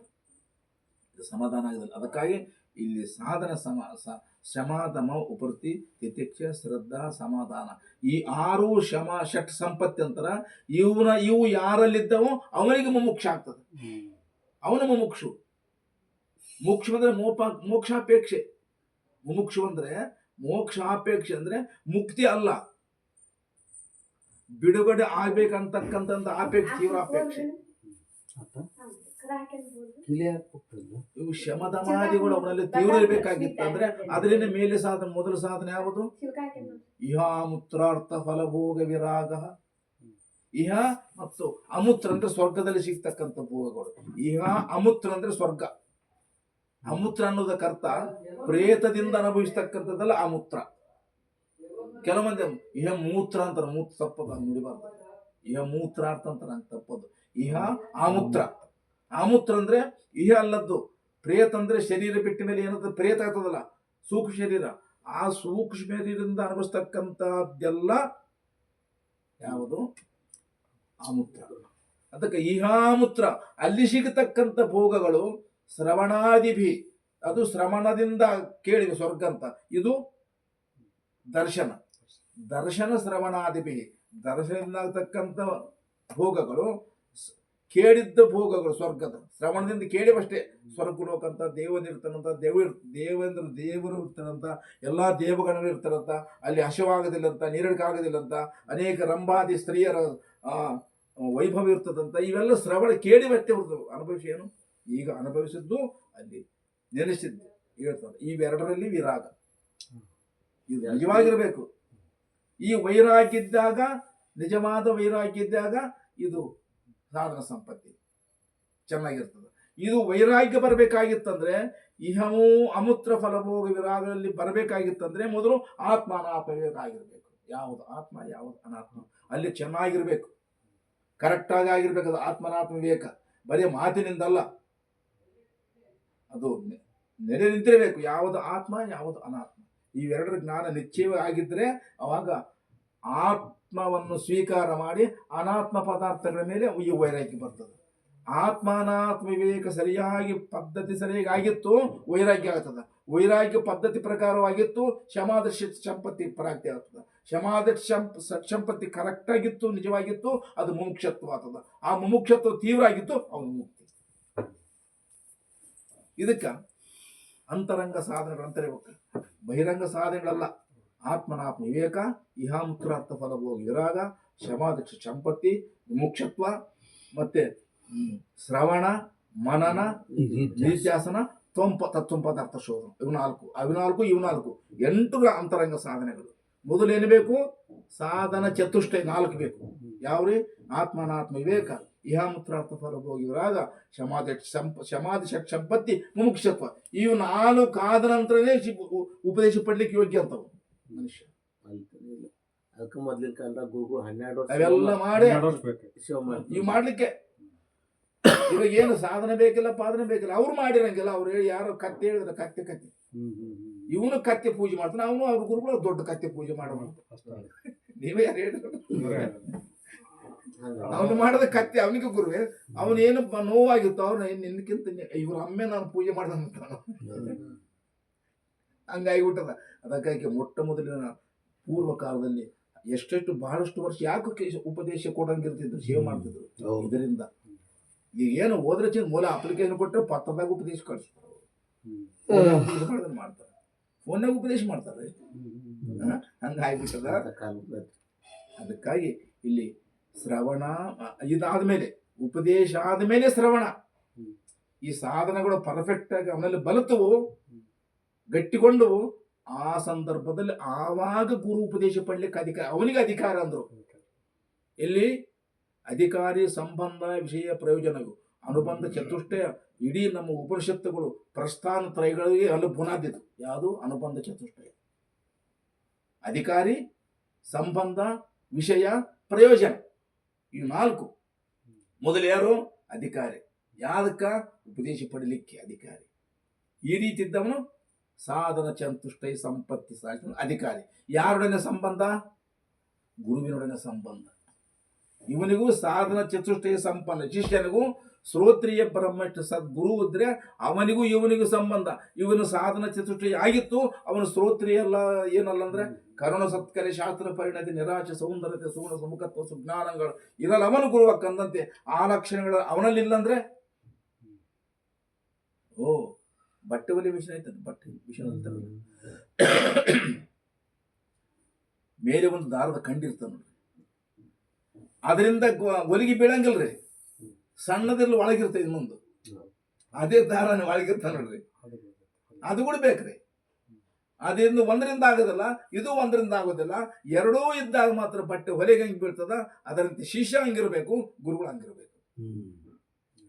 ಸಮಾಧಾನ ಆಗೋದಿಲ್ಲ. ಅದಕ್ಕಾಗಿ ಇಲ್ಲಿ ಸಾಧನ ಶಮಾಧಮ ಉಪರ್ತಿ ತಿತಿಕ್ಷ ಶ್ರದ್ಧಾ ಸಮಾಧಾನ, ಈ 6 ಶಮ ಷಟ್ ಸಂಪತ್ತಿ ಅಂತಾರ. ಇವು ಯಾರಲ್ಲಿದ್ದವೋ ಅವನಿಗೆ ಮುಮುಕ್ಷ ಆಗ್ತದೆ. ಅವನ ಮುಮುಕ್ಷು. ಮೋಕ್ಷ ಅಂದ್ರೆ ಮೋಕ್ಷಾಪೇಕ್ಷೆ. ಮುಮುಕ್ಷು ಅಂದ್ರೆ ಮೋಕ್ಷಾಪೇಕ್ಷೆ ಅಂದ್ರೆ ಮುಕ್ತಿ ಅಲ್ಲ, ಬಿಡುಗಡೆ ಆಗ್ಬೇಕಂತಕ್ಕಂಥ ಆಪೇಕ್ಷೆ, ತೀವ್ರ ಅಪೇಕ್ಷೆ. ಇವು ಶಮದಮಾದಿಗಳು ಅವನಲ್ಲಿ ತೀವ್ರ ಇರಬೇಕಾಗಿತ್ತು. ಅಂದ್ರೆ ಅದರಿಂದ ಮೇಲೆ ಸಾಧನೆ, ಮೊದಲ ಸಾಧನೆ ಯಾವುದು? ಇಹ ಮೂತ್ರಾರ್ಥ ಫಲಭೋಗ ವಿರಾಗ. ಇಹ ಮತ್ತು ಅಮೂತ್ರ ಅಂದ್ರೆ ಸ್ವರ್ಗದಲ್ಲಿ ಸಿಗ್ತಕ್ಕಂಥ ಭೋಗಗಳು. ಇಹ ಅಮೂತ್ರ ಅಂದ್ರೆ ಸ್ವರ್ಗ. ಅಮೂತ್ರ ಅನ್ನೋದಕ್ಕರ್ಥ ಪ್ರೇತದಿಂದ ಅನುಭವಿಸ್ತಕ್ಕಂಥದ್ದಲ್ಲ ಅಮೂತ್ರ. ಕೆಲವೊಂದು ಇಹ ಮೂತ್ರ ಅಂತಾರೆ, ಮೂತ್ರ ತಪ್ಪದ ನುಡಿಬಾರ್ದು. ಇಹ ಮೂತ್ರಾರ್ಥ ಅಂತ ನಂಗೆ ತಪ್ಪದು. ಇಹ ಆಮೂತ್ರ. ಆಮೂತ್ರ ಅಂದ್ರೆ ಇಹ ಅಲ್ಲದ್ದು. ಪ್ರೇತ ಅಂದ್ರೆ ಶರೀರ ಬಿಟ್ಟ ಮೇಲೆ ಏನಂತ ಪ್ರೇತ ಆಗ್ತದಲ್ಲ, ಸೂಕ್ಷ್ಮ ಶರೀರ. ಆ ಸೂಕ್ಷ್ಮ ಶರೀರದಿಂದ ಅನುಭವಿಸ್ತಕ್ಕಂಥದ್ದೆಲ್ಲ ಯಾವುದು? ಆಮೂತ್ರ. ಅದಕ್ಕೆ ಇಹಾಮೂತ್ರ. ಅಲ್ಲಿ ಸಿಗತಕ್ಕಂಥ ಭೋಗಗಳು ಶ್ರವಣಾದಿಭಿ, ಅದು ಶ್ರವಣದಿಂದ ಕೇಳಿ ಸ್ವರ್ಗ ಅಂತ. ಇದು ದರ್ಶನ ಶ್ರವಣಾದಿಭಿ, ದರ್ಶನದಿಂದ ಆಗ್ತಕ್ಕಂಥ ಭೋಗಗಳು, ಕೇಳಿದ್ದ ಭೋಗಗಳು ಸ್ವರ್ಗದ. ಶ್ರವಣದಿಂದ ಕೇಳಿವಷ್ಟೇ. ಸ್ವರ್ಗಲೋಕ ಅಂತ, ದೇವನಿರ್ತಾನಂತ, ದೇವರು ಇರ್ತಾನಂತ, ಎಲ್ಲ ದೇವಗಣಗಳು ಇರ್ತಾರಂತ. ಅಲ್ಲಿ ಹಸಿವಾಗೋದಿಲ್ಲಂತ, ನೀರಡಿಕಾಗೋದಿಲ್ಲಂತ, ಅನೇಕ ರಂಭಾದಿ ಸ್ತ್ರೀಯರ ವೈಭವ ಇರ್ತದಂತ. ಇವೆಲ್ಲ ಶ್ರವಣ ಕೇಳಿವಷ್ಟೇ ಹೊರತು ಅನುಭವಿಸಿ ಏನು ಈಗ ಅನುಭವಿಸಿದ್ದು ಅಲ್ಲಿ ನೆನೆಸಿದ್ದು ಹೇಳ್ತಾರೆ. ಇವೆರಡರಲ್ಲಿ ವಿರಾಗ, ಇದು ನಿಜವಾಗಿರಬೇಕು. ಈ ವೈರಾಗ್ಯ ಇದ್ದಾಗ, ನಿಜವಾದ ವೈರಾಗ್ಯ ಇದ್ದಾಗ ಇದು ಸಾಧನ ಸಂಪತ್ತಿ ಚೆನ್ನಾಗಿರ್ತದೆ. ಇದು ವೈರಾಗ್ಯ ಬರಬೇಕಾಗಿತ್ತಂದ್ರೆ, ಇಹಮೂ ಅಮೂತ್ರ ಫಲಭೋಗ ವಿರಾಗದಲ್ಲಿ ಬರಬೇಕಾಗಿತ್ತಂದ್ರೆ ಮೊದಲು ಆತ್ಮ ಅನಾತ್ಮ ವಿವೇಕ ಆಗಿರ್ಬೇಕು. ಯಾವುದು ಆತ್ಮ, ಯಾವುದು ಅನಾತ್ಮ ಅಲ್ಲಿ ಚೆನ್ನಾಗಿರ್ಬೇಕು, ಕರೆಕ್ಟಾಗಿ ಆಗಿರ್ಬೇಕು. ಅದು ಆತ್ಮನಾತ್ಮ ವಿವೇಕ ಬರೀ ಮಾತಿನಿಂದಲ್ಲ, ಅದು ನೆಲೆ ನಿಂತಿರಬೇಕು. ಯಾವುದು ಆತ್ಮ, ಯಾವುದು ಅನಾತ್ಮ, ಇವೆರಡರ ಜ್ಞಾನ ನಿಶ್ಚಯವಾಗಿದ್ದರೆ ಅವಾಗ ಆತ್ಮವನ್ನು ಸ್ವೀಕಾರ ಮಾಡಿ ಅನಾತ್ಮ ಪದಾರ್ಥಗಳ ಮೇಲೆ ಈ ವೈರಾಗ್ಯ ಬರ್ತದೆ. ಆತ್ಮಾನಾತ್ಮ ವಿವೇಕ ಸರಿಯಾಗಿ ಪದ್ಧತಿ ಸರಿಯಾಗಿ ಆಗಿತ್ತು, ವೈರಾಗ್ಯ ಆಗ್ತದೆ. ವೈರಾಗ್ಯ ಪದ್ಧತಿ ಪ್ರಕಾರವಾಗಿತ್ತು, ಶಮಾದ ಸಂಪತ್ತಿ ಪ್ರಾಪ್ತಿ ಆಗ್ತದೆ. ಶಮಾದ ಸಂಪತ್ತಿ ಕರೆಕ್ಟ್ ಆಗಿತ್ತು, ನಿಜವಾಗಿತ್ತು, ಅದು ಮುಮುಕ್ಷತ್ವ ಆಗ್ತದೆ. ಆ ಮುಮುಕ್ಷತ್ವ ತೀವ್ರ ಆಗಿತ್ತು, ಅವನು ಮುಕ್ತಿ. ಇದಕ್ಕೆ ಅಂತರಂಗ ಸಾಧನೆಗಳಂತ ಇರಬೇಕು, ಬಹಿರಂಗ ಸಾಧನೆಗಳಲ್ಲ. ಆತ್ಮನಾತ್ಮ ವಿವೇಕ, ಇಹಾಮುತ್ರಾರ್ಥ ಫಲಭೋಗ ವಿರಾಗ, ಶಮಾದಕ್ಷ ಸಂಪತ್ತಿ, ಮುಕ್ಷತ್ವ, ಮತ್ತೆ ಶ್ರವಣ, ಮನನ, ನಿತ್ಯಾಸನ, ತತ್ವ ಪದಾರ್ಥ ಶೋಧನ. ಇವು ನಾಲ್ಕು 8 ಅಂತರಂಗ ಸಾಧನೆಗಳು. ಮೊದಲೇನು ಬೇಕು? ಸಾಧನ ಚತುಷ್ಟಯ 4 ಬೇಕು. ಯಾವ್ರಿ? ಆತ್ಮನಾತ್ಮ ವಿವೇಕ, ಇಹಾಮುತ್ರಾರ್ಥ ಫಲಭೋಗಿ ವಿರಾಗ, ಶಮಾಧಿ ಸಂಪತ್ತಿ, ಮುಮುಕ್ಷತ್ವ. ಇವು 4 ಆದ ನಂತರನೇ ಉಪದೇಶ ಪಡ್ಲಿಕ್ಕೆ ಯೋಗ್ಯ ಅಂತವು ಮನುಷ್ಯ. ಅದಕ್ಕೆ ಮೊದ್ಲಿನ ಕಾಲದಾಗ ಗುರುಗಳು 12 ವರ್ಷ ಅವೆಲ್ಲ ಮಾಡಿ ಶಿವ ಇವು ಮಾಡ್ಲಿಕ್ಕೆ ಇವಾಗ ಏನು ಸಾಧನೆ ಬೇಕಿಲ್ಲ, ಪಾದನೆ ಬೇಕಿಲ್ಲ. ಅವ್ರು ಮಾಡಿರಂಗಿಲ್ಲ. ಅವ್ರು ಹೇಳಿ ಯಾರೋ ಕತ್ತೆ ಹೇಳಿದ್ರೆ ಕತ್ತೆ ಇವನು ಕತ್ತೆ ಪೂಜೆ ಮಾಡ್ತಾನೆ, ಅವನು ಅವ್ರ ಗುರುಗಳು ದೊಡ್ಡ ಕತ್ತೆ ಪೂಜೆ ಮಾಡೋಣ. ನೀವೇ ಯಾರು ಹೇಳಿದ್ರು? ಅವನು ಮಾಡಿದ ಕತ್ತೆ ಅವನಿಗೆ ಗುರುವೇ. ಅವನೇನು ನೋವಾಗಿತ್ತು, ಅವ್ರು ನಿನ್ಕಿಂತ ಇವ್ರ ಅಮ್ಮೆ ನಾನು ಪೂಜೆ ಮಾಡ್ದಂತ ಹಂಗಾಗಿಬಿಟ್ಟದ. ಅದಕ್ಕಾಗಿ ಮೊಟ್ಟ ಮೊದಲಿನ ಪೂರ್ವ ಕಾಲದಲ್ಲಿ ಎಷ್ಟೆಷ್ಟು ಬಹಳಷ್ಟು ವರ್ಷ ಯಾಕೆ ಉಪದೇಶ ಕೊಡಂಗಿರ್ತಿದ್ರು, ಸೇವೆ ಮಾಡ್ತಿದ್ರು. ಇದರಿಂದ ಈಗ ಏನು ಹೋದ್ರೆ ಚಿಂತ ಮೂಲ ಅಪ್ಲಿಕೇಶನ್ ಕೊಟ್ಟರೆ ಪತ್ರದಾಗ ಉಪದೇಶ ಕಳಿಸ್ತಾರೆ, ಮಾಡ್ತಾರೆ, ಫೋನ್ನಾಗ ಉಪದೇಶ ಮಾಡ್ತಾರೆ. ಹಂಗಾಗ್ಬಿಟ್ಟದ. ಅದಕ್ಕಾಗಿ ಇಲ್ಲಿ ಶ್ರವಣ ಇದಾದ್ಮೇಲೆ ಉಪದೇಶ ಆದ್ಮೇಲೆ ಶ್ರವಣ, ಈ ಸಾಧನಗಳು ಪರ್ಫೆಕ್ಟ್ ಆಗಿ ಅವನಲ್ಲಿ ಬಲುತ್ತವು, ಗಟ್ಟಿಗೊಂಡವು. ಆ ಸಂದರ್ಭದಲ್ಲಿ ಆವಾಗ ಗುರು ಉಪದೇಶ ಪಡ್ಲಿಕ್ಕೆ ಅವನಿಗೆ ಅಧಿಕಾರ ಅಂದ್ರು. ಎಲ್ಲಿ? ಅಧಿಕಾರಿ, ಸಂಬಂಧ, ವಿಷಯ, ಪ್ರಯೋಜನಗಳು, ಅನುಬಂಧ ಚತುಷ್ಟಯ. ಇಡೀ ನಮ್ಮ ಉಪನಿಷತ್ತುಗಳು ಪ್ರಸ್ಥಾನ ತ್ರಯಗಳಿಗೆ ಅಲ್ಲಿ ಬುನಾದಿದ್ದು ಯಾವುದು? ಅನುಬಂಧ ಚತುಷ್ಟಯ. ಅಧಿಕಾರಿ, ಸಂಬಂಧ, ವಿಷಯ, ಪ್ರಯೋಜನ, ಇವು 4. ಮೊದಲು ಯಾರು? ಅಧಿಕಾರಿ. ಯಾದಕ್ಕ? ಉಪದೇಶ ಪಡಲಿಕ್ಕೆ ಅಧಿಕಾರಿ. ಈ ರೀತಿ ಇದ್ದವನು ಸಾಧನ ಚತುಷ್ಟಯ ಸಂಪತ್ತಿ ಸಾಧನ ಅಧಿಕಾರಿ. ಯಾರೊಡನೆ ಸಂಬಂಧ? ಗುರುವಿನೊಡನೆ ಸಂಬಂಧ. ಇವನಿಗೂ ಸಾಧನ ಚತುಷ್ಟಯ ಸಂಪನ್ನ ಶಿಷ್ಯನಿಗೂ ಶ್ರೋತ್ರಿಯ ಬ್ರಹ್ಮಷ್ಠ ಸದ್ಗುರು ಇದ್ರೆ ಅವನಿಗೂ ಇವನಿಗೂ ಸಂಬಂಧ. ಇವನು ಸಾಧನ ಚತುಷ್ಟಯ ಆಗಿತ್ತು, ಅವನು ಶ್ರೋತ್ರಿಯ ಅಲ್ಲ. ಏನಲ್ಲ ಅಂದ್ರೆ ಕರುಣ, ಸತ್ಕಲೆ, ಶಾಸ್ತ್ರ, ಪರಿಣತಿ, ನಿರಾಶೆ, ಸೌಂದರ್ಯತೆ, ಸುಗುಣ, ಸುಮುಖತ್ವ, ಸುಜ್ಞಾನಗಳು ಇರಲ್ಲ ಅವನು ಗುರುವಕ್ಕಂದಂತೆ. ಆ ಲಕ್ಷಣಗಳು ಅವನಲ್ಲಿ ಇಲ್ಲಂದ್ರೆ ಬಟ್ಟೆ ಒಲಿ ವಿಷಯ ಆಯ್ತದೆ. ಬಟ್ಟೆ ವಿಷಯ ಮೇಲೆ ಒಂದು ದಾರದ ಕಂಡಿರ್ತಾನ ನೋಡ್ರಿ, ಅದರಿಂದ ಒಲಿಗೆ ಬೀಳಂಗಿಲ್ರಿ. ಸಣ್ಣದಿರ್ಲಿ ಒಳಗಿರ್ತದೆ ಇನ್ನೊಂದು, ಅದೇ ದಾರ ಒಳಗಿರ್ತಾನ ನೋಡ್ರಿ, ಅದು ಕೂಡ ಬೇಕ್ರಿ. ಅದರಿಂದ ಒಂದರಿಂದ ಆಗೋದಿಲ್ಲ, ಇದು ಒಂದರಿಂದ ಆಗೋದಿಲ್ಲ. ಎರಡೂ ಇದ್ದಾಗ ಮಾತ್ರ ಬಟ್ಟೆ ಹೊಲಿಗೆ ಹಂಗೆ ಬೀಳ್ತದ. ಅದರಂತೆ ಶಿಷ್ಯ ಹಂಗಿರ್ಬೇಕು, ಗುರುಗಳು ಹಂಗಿರ್ಬೇಕು.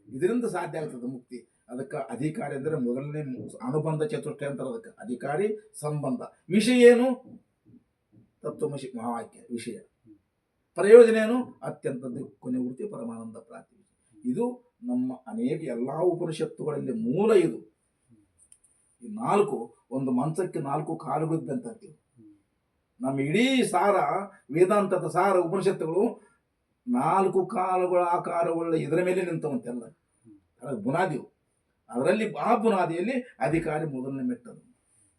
ಇದರಿಂದ ಸಾಧ್ಯ ಆಗ್ತದೆ ಮುಕ್ತಿ. ಅದಕ್ಕೆ ಅಧಿಕಾರಿ ಅಂದರೆ ಮೊದಲನೇ ಅನುಬಂಧ ಚತುಷ್ಟಯ ಅಂತಾರೆ. ಅದಕ್ಕೆ ಅಧಿಕಾರಿ, ಸಂಬಂಧ, ವಿಷಯ ಏನು? ತತ್ವಮಸಿ ಮಹಾವಾಕ್ಯ ವಿಷಯ. ಪ್ರಯೋಜನ ಏನು? ಅತ್ಯಂತ ಕೊನೆ ವೃತ್ತಿ ಪರಮಾನಂದ ಪ್ರಾಪ್ತಿ. ಇದು ನಮ್ಮ ಅನೇಕ ಎಲ್ಲ ಉಪನಿಷತ್ತುಗಳಲ್ಲಿ ಮೂಲ. ಇದು ಈ 4 ಒಂದು ಮಂಚಕ್ಕೆ 4 ಕಾಲುಗಳಿದ್ದಂತ. ನಮ್ಮ ಇಡೀ ಸಾರ, ವೇದಾಂತದ ಸಾರ, ಉಪನಿಷತ್ತುಗಳು 4 ಕಾಲುಗಳ ಆಕಾರವುಳ್ಳ ಇದರ ಮೇಲೆ ನಿಂತವಂತೆಲ್ಲ ಬುನಾದಿವು. ಅದರಲ್ಲಿ ಆ ಬುನಾದಿಯಲ್ಲಿ ಅಧಿಕಾರಿ ಮೊದಲನೇ ಮೆಟ್ಟದು.